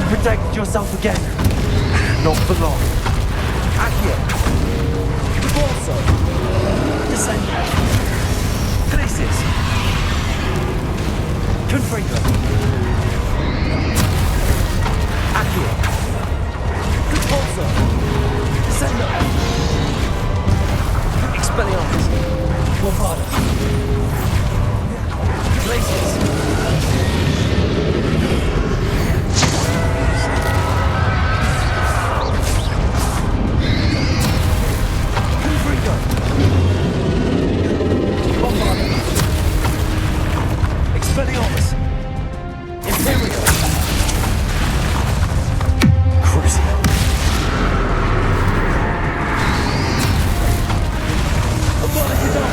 Protect yourself again. Not for long. Accio. Corso. Descend. Glacius. Confredo. Accio. Corso. Descendo. Expelliarmus. Bombarda. Glacius. Expelliarmus! Imperial! Crucio! Abolicidon!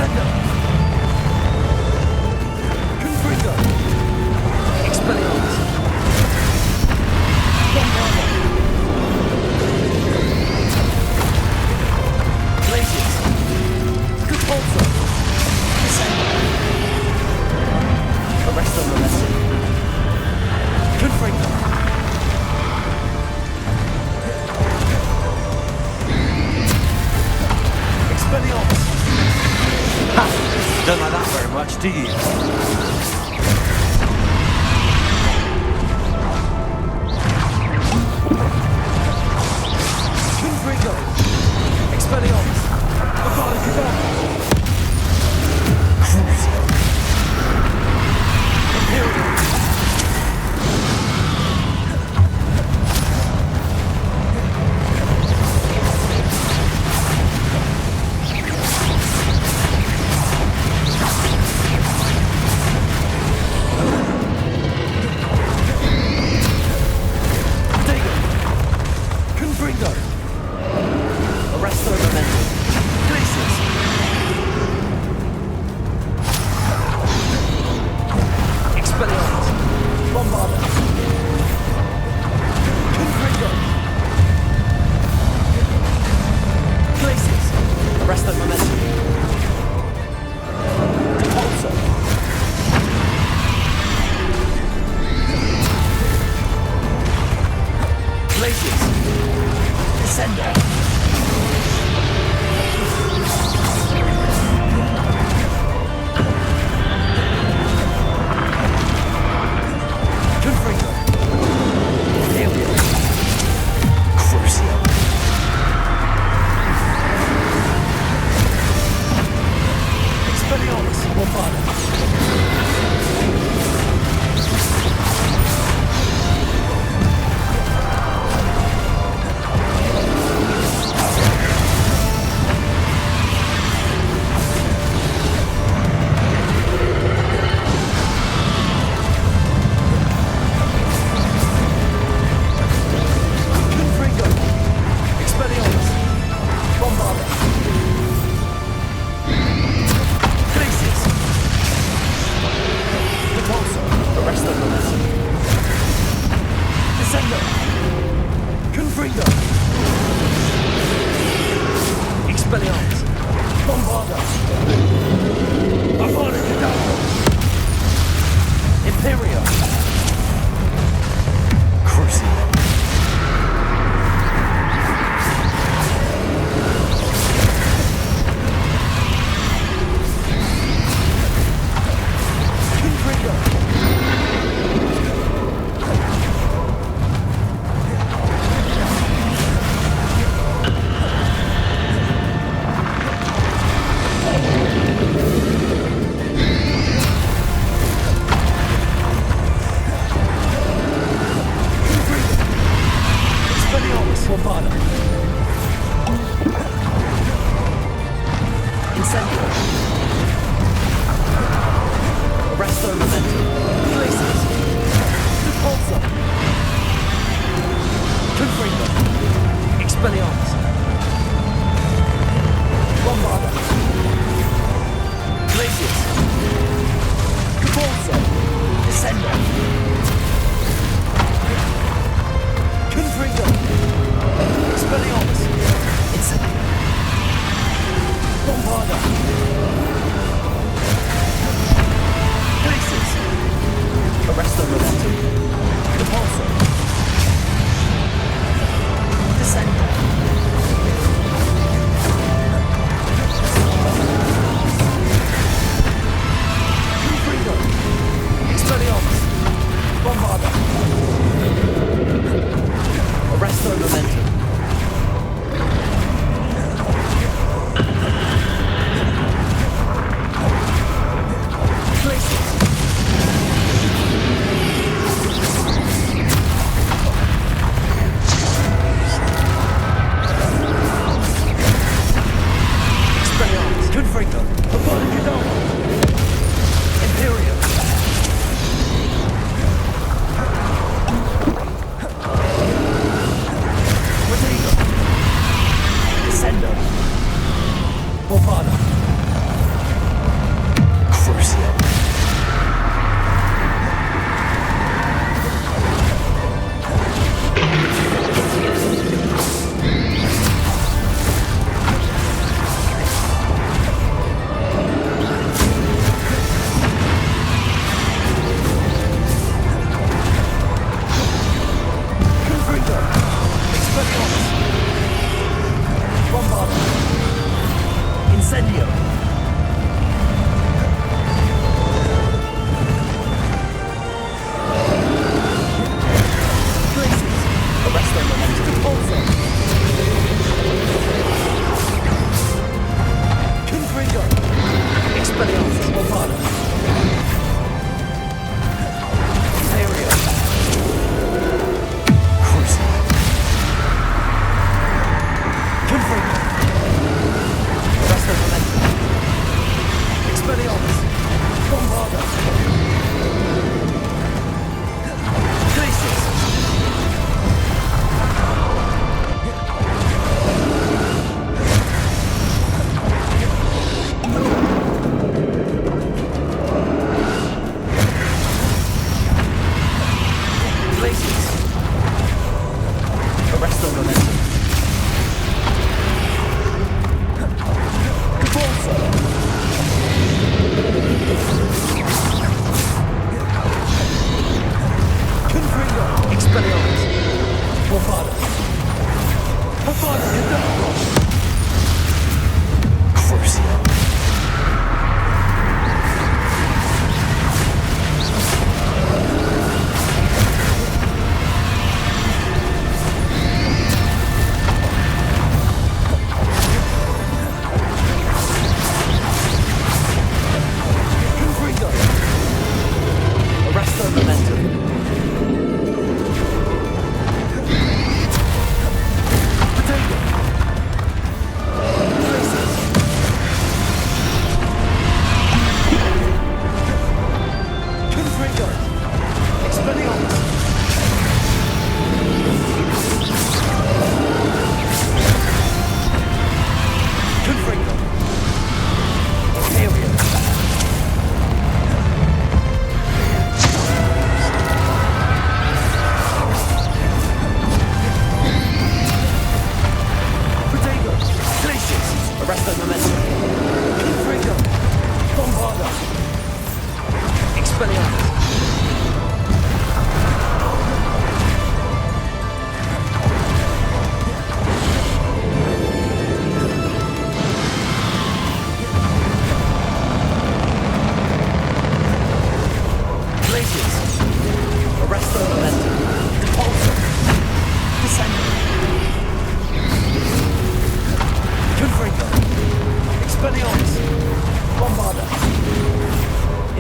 Descendo! Confringo! Expelliarmus! Bombardo! Glacius! Repulsor! Descendo! Arresto Molessi! Confringo! Expelliarmus! Ha! Don't like that very much, do you? Confringo! Expelliarmus! Avada Kedavra! Crucio! Imperial! Confringo! Arresto Momentum! Glacius! Expelliarmus! Bombardo! Confringo! Glacius! Arresto Momentum! Repulsor! Glacius! Descendo! Confringo! Imperial! Crucio! Expelliarmus! Bombardo! Confringo! Expelliarmus! Bombardo! Glacius!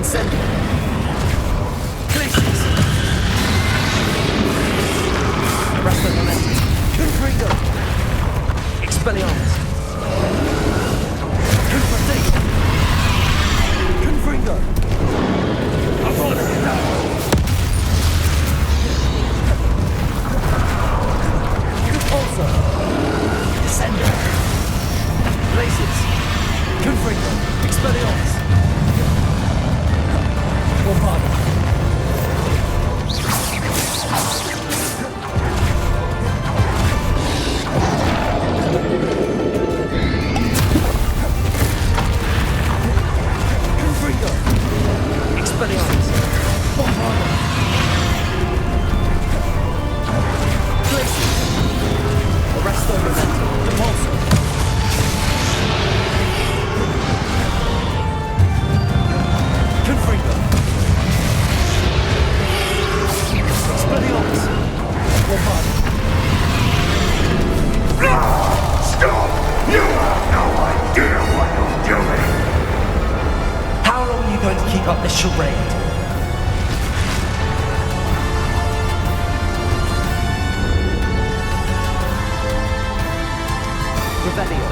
Incendio. Glacius. Arresto momentum. Confringo. Expelliarmus. Confrontation. Confringo. Avoidable. Compulsor. Descendo. Glacius. Confringo. Expelliarmus. Bombarda. Confringo. Expelliarmus. Bombarda. Glacius. Arresto momentum. Compulsor. Confringo. Expelliarmus. Bombarda. Stop! You have no idea what you're doing! How long are you going to keep up this charade? Revelio.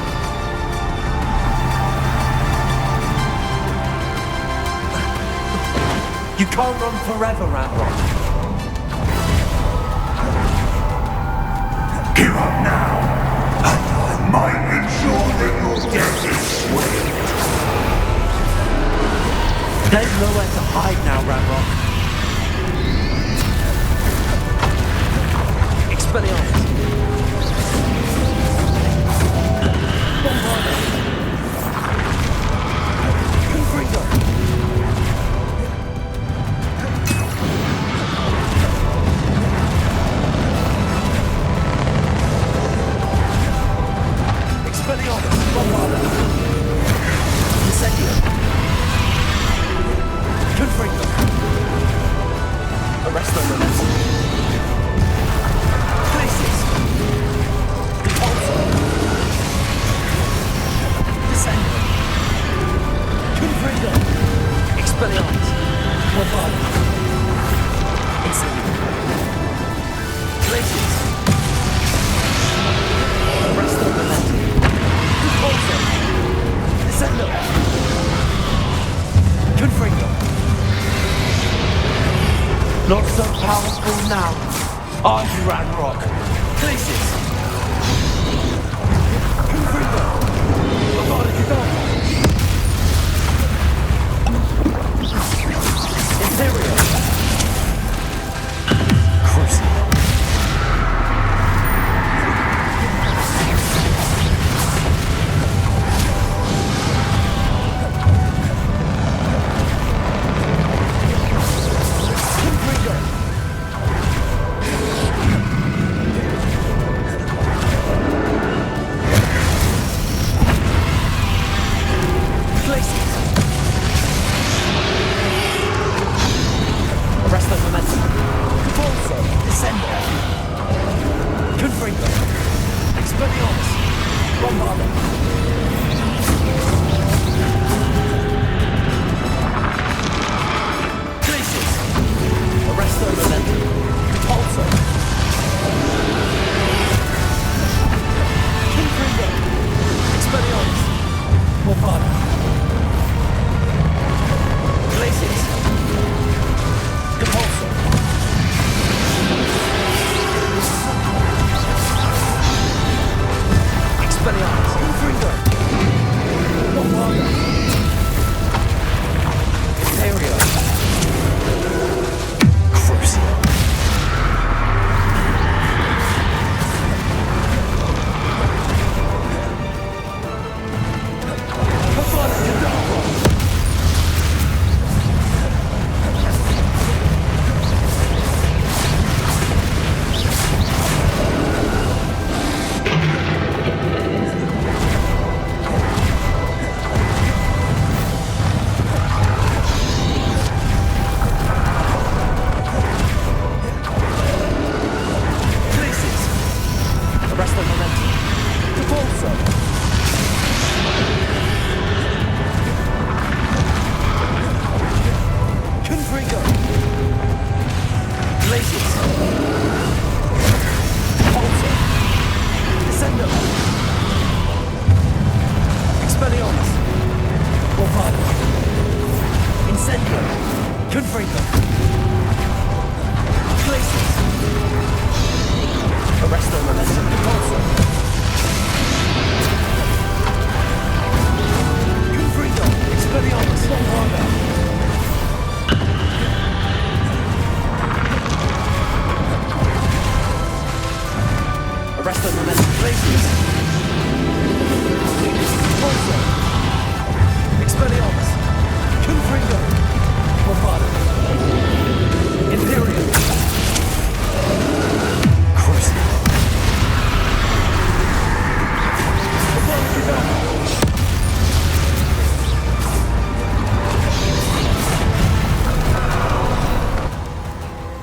You can't run forever, Ramrock. Give up now, and I might ensure that your death is swift. There's nowhere to hide now, Ramrock. Expelliarmus. Bombarda. Confringo. Expelliarmus. Bombarda. Incendio. Confringo. Arresto momentum. Glacius. Compulsor. Descendo. Confringo. Expelliarmus. Bombarda. Incendio. Glacius. Arresto momentum. Compulsor. Descendo. Confringo. Not so powerful now, are you, Ranrock? Glacius. Confringo. Bombarda Cadomo. Imperial. Crucible. Confringo. Places. Arresto momentum. Repulsor. Confringo. Expelliarmus. Bombarda. Arresto momentum. Places. Repulsor. Expelliarmus. Confringo. Bombarda. Imperial. Crucible.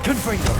Confringo.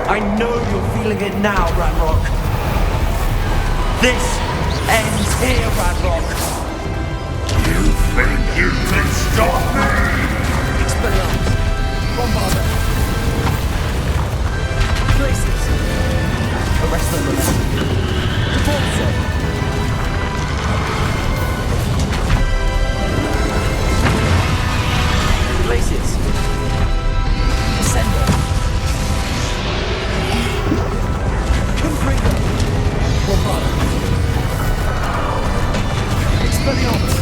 I know you're feeling it now, Ranrock. This ends here, Ranrock. You think you can stop me? Expelliarmus. Bombarda. Places. Arrest them. Repulsor. Places. Ascender. Confringo. Bombarda. Expelliarmus.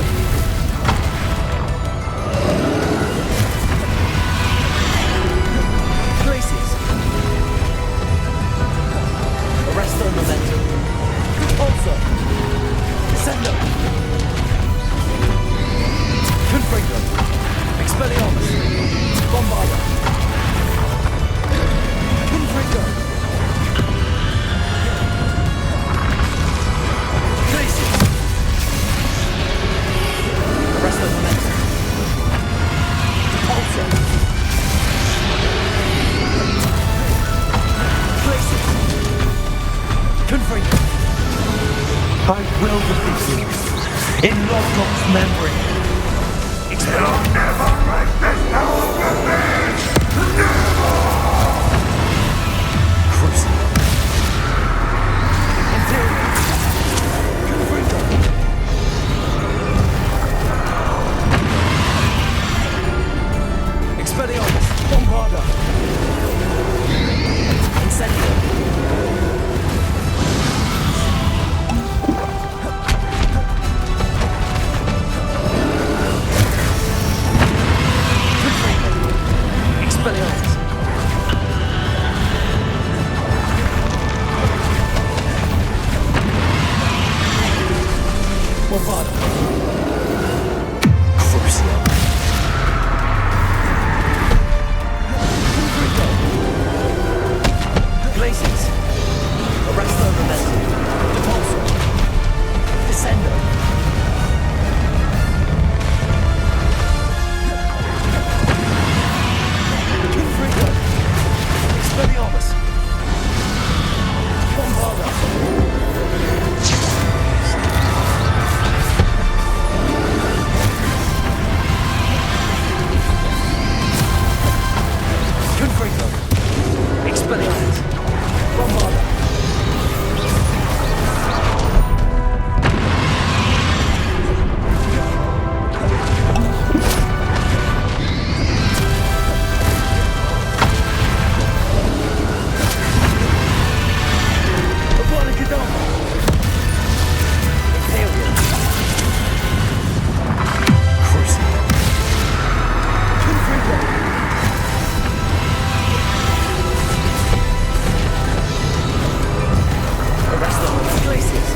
defeat you. In Lodgok's memory. You'll never break this power from me! Never! Crucible. Interior. Confringo. Expelliarmus. Bombarda. Incendio. Expelliarmus. Bombarda. Crucio. Confringo. Glaciers. Arresto Momentum. Depulso. Descendo. Confringo. Expelliarmus. Bombarda. Confringo. Expelliarmus. Bombarda. Abolicadabra. Imperial. Crucible. Confringo. Arresto Glaciers.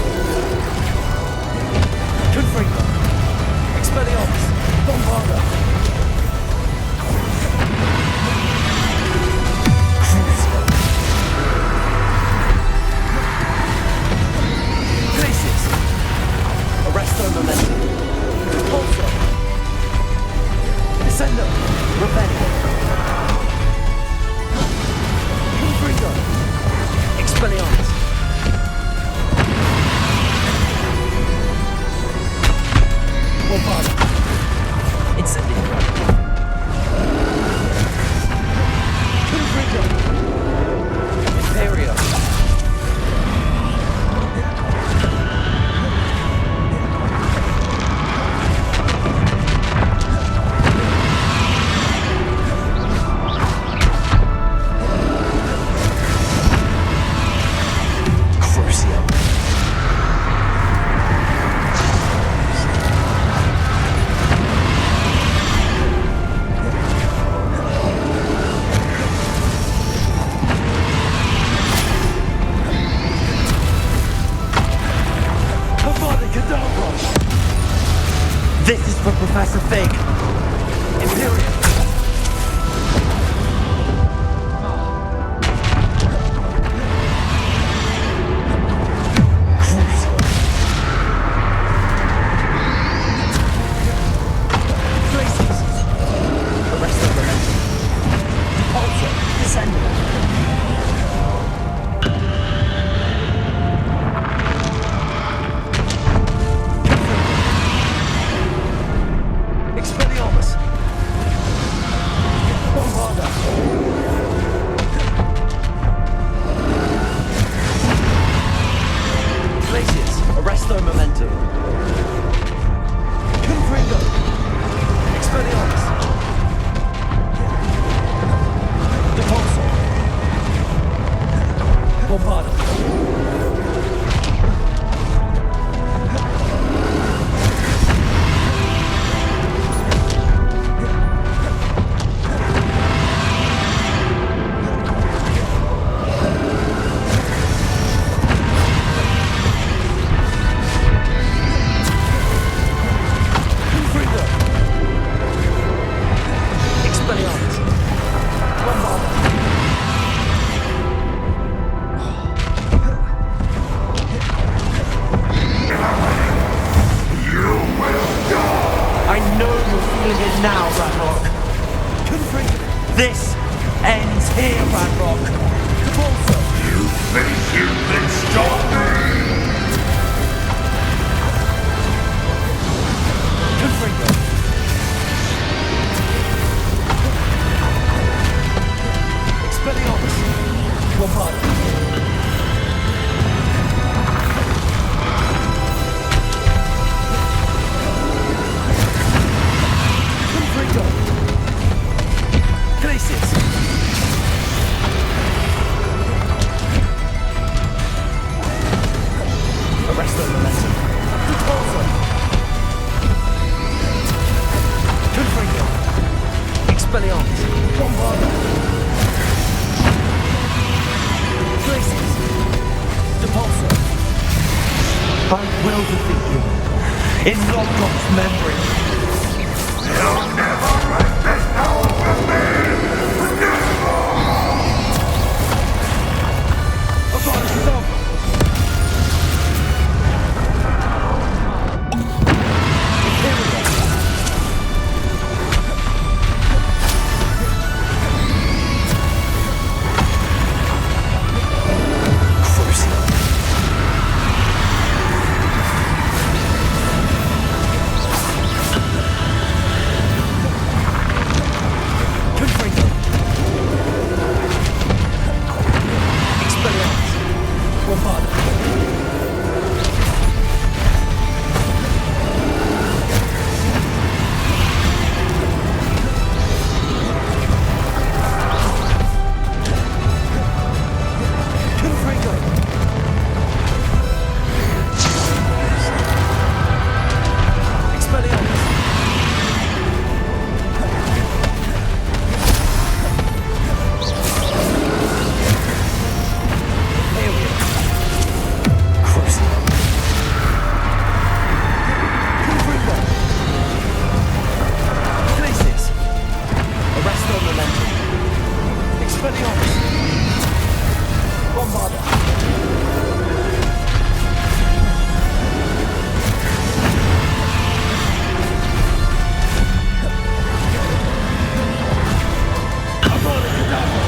Confringo. Expelliarmus. Bombarda. Crucible. Glaciers. Arresto Momentum. Repulso. Descendo. Rebellion. Confringo. Expelliarmus. Bombarda. Incendio. Confringo. Imperio. Crucio. Abolicadabra. This is for Professor Fig. Imperial. Crucible. Glaciers. Arresto Momentum. Depulso. Descendo. Expelliarmus. Bombarda. Glaciers. Arresto Momentum. Confringo. Expelliarmus. Depulso. Bombarda. Confringo. Expelliarmus. Bombarda. You will die! I know you're feeling it now, Ranrock. Confringo. This ends here, Ranrock. Depulso. You think you can stop me? Expelliarmus! Bombarda! Confringo! Glacius! Arrest the momentum. Repulsor! Confringo! Expelliarmus! Bombarda! Glacius! Depulsor! I will defeat you. In Lodgok's memory. You'll never break this power from me! Never! Avada Kedavra!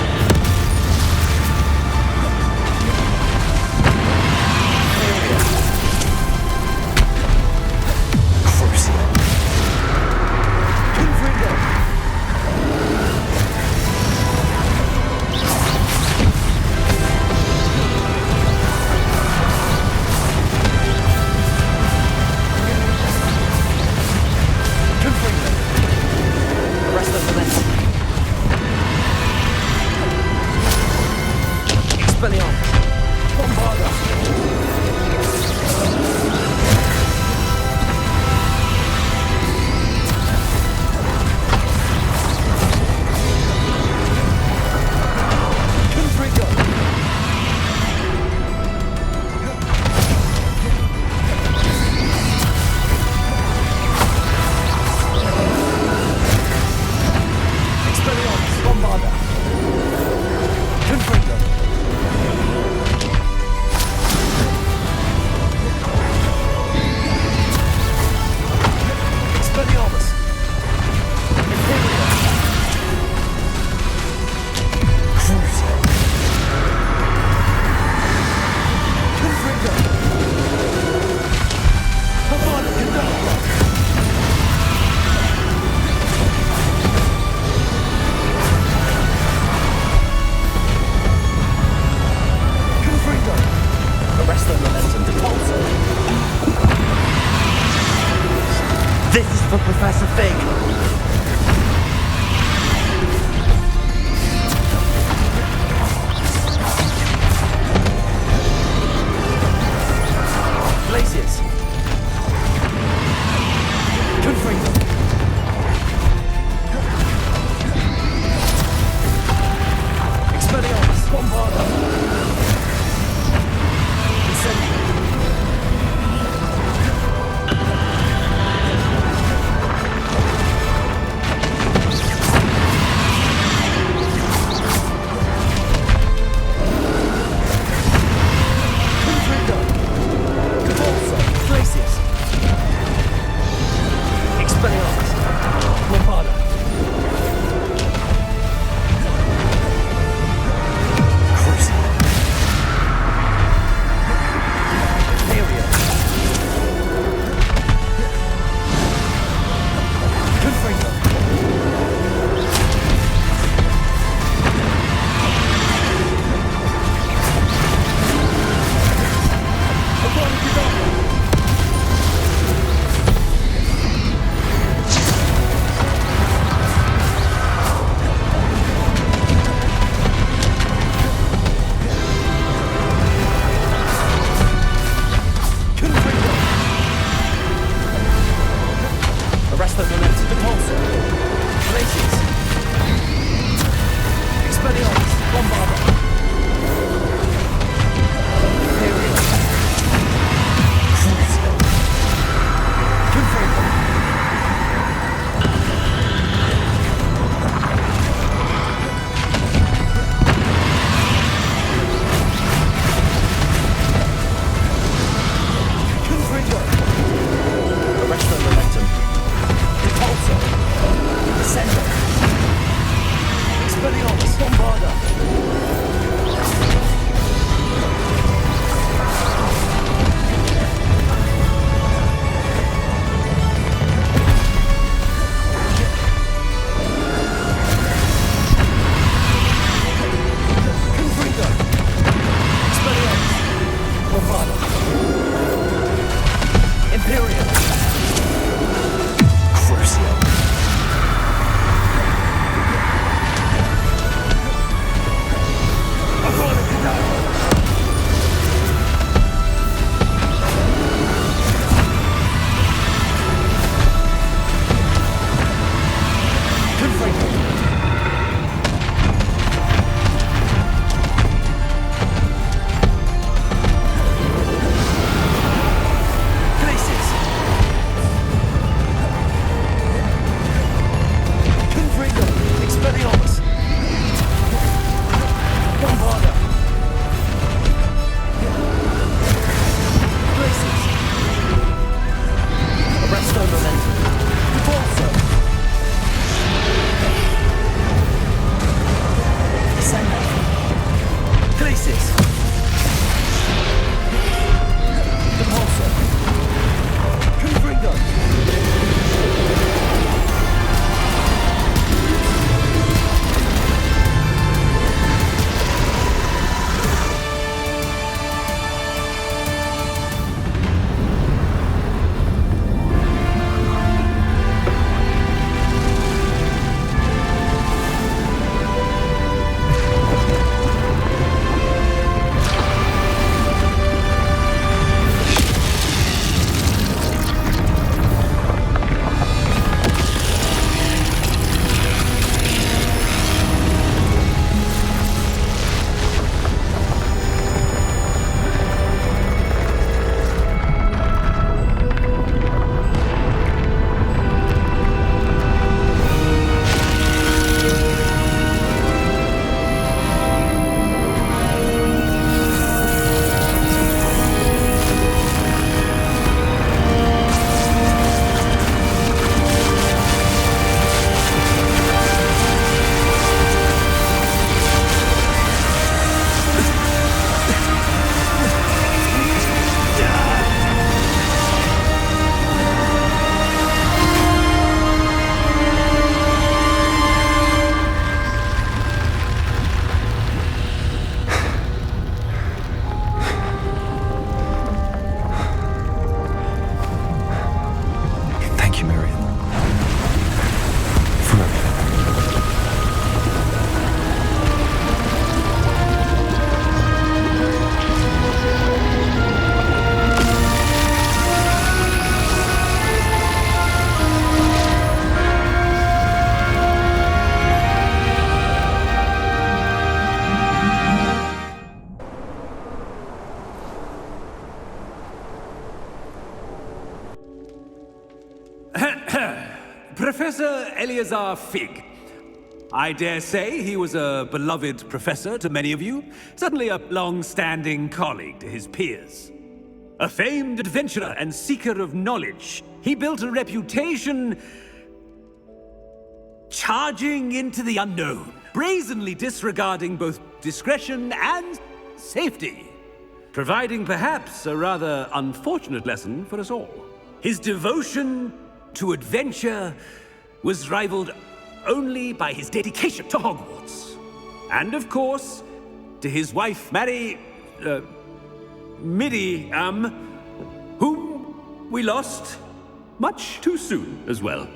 for Professor Fig. Glacius. Confringo. Expelliarmus. Bombarda. Incendio. Professor Eleazar Fig. I dare say he was a beloved professor to many of you, certainly a long-standing colleague to his peers. A famed adventurer and seeker of knowledge, he built a reputation charging into the unknown, brazenly disregarding both discretion and safety, providing perhaps a rather unfortunate lesson for us all. His devotion to adventure was rivaled only by his dedication to Hogwarts. And of course, to his wife, Niamh, whom we lost much too soon as well.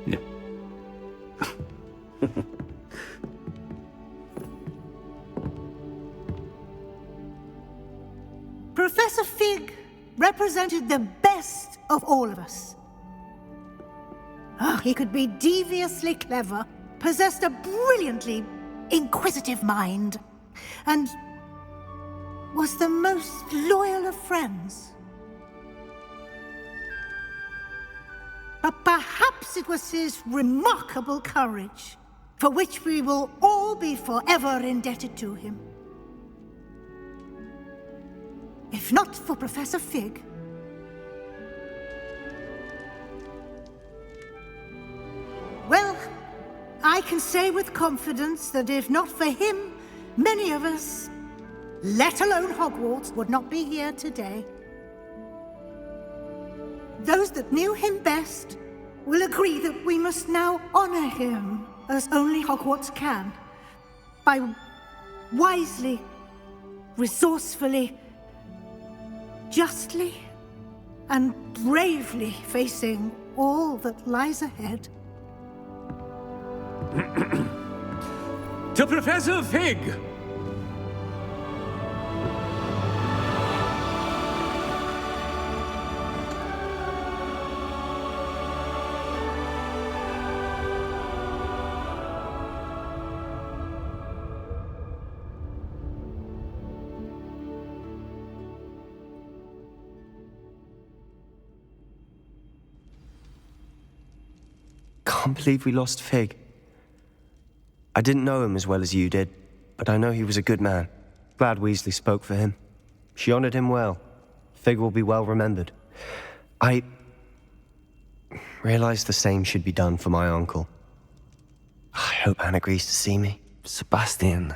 Yeah. Professor Fig represented the best of all of us. Ah, he could be deviously clever, possessed a brilliantly inquisitive mind, and was the most loyal of friends. But perhaps it was his remarkable courage, for which we will all be forever indebted to him. If not for Professor Fig, well, I can say with confidence that if not for him, many of us, let alone Hogwarts, would not be here today. Those that knew him best will agree that we must now honor him as only Hogwarts can, by wisely, resourcefully, justly, and bravely facing all that lies ahead. To Professor Fig! Can't believe we lost Fig. I didn't know him as well as you did, but I know he was a good man. Glad Weasley spoke for him. She honored him well. Fig will be well remembered. I realized the same should be done for my uncle. I hope Anne agrees to see me. Sebastian,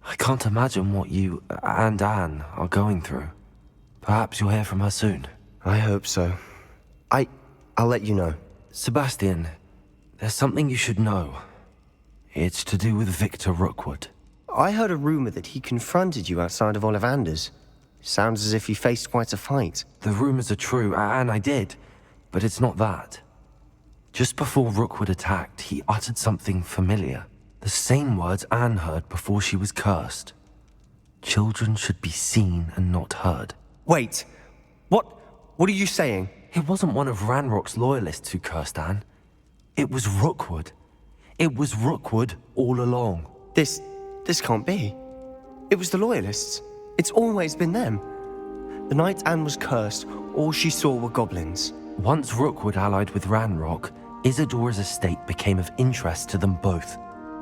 I can't imagine what you and Anne are going through. Perhaps you'll hear from her soon. I hope so. I'll let you know. Sebastian, there's something you should know. It's to do with Victor Rookwood. I heard a rumor that he confronted you outside of Ollivander's. Sounds as if you faced quite a fight. The rumors are true, and I did, but it's not that. Just before Rookwood attacked, he uttered something familiar. The same words Anne heard before she was cursed. Children should be seen and not heard. Wait, what are you saying? It wasn't one of Ranrock's loyalists who cursed Anne. It was Rookwood. It was Rookwood all along. This can't be. It was the Loyalists. It's always been them. The night Anne was cursed, all she saw were goblins. Once Rookwood allied with Ranrock, Isadora's estate became of interest to them both.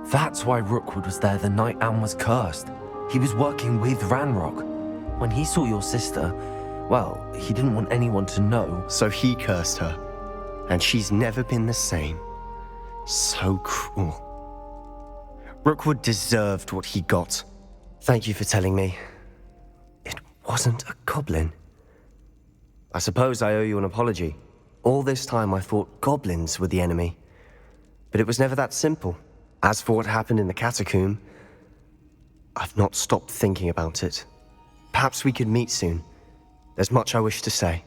That's why Rookwood was there the night Anne was cursed. He was working with Ranrock. When he saw your sister, well, he didn't want anyone to know. So he cursed her. And she's never been the same. So cruel. Rookwood deserved what he got. Thank you for telling me. It wasn't a goblin. I suppose I owe you an apology. All this time I thought goblins were the enemy. But it was never that simple. As for what happened in the catacomb, I've not stopped thinking about it. Perhaps we could meet soon. There's much I wish to say.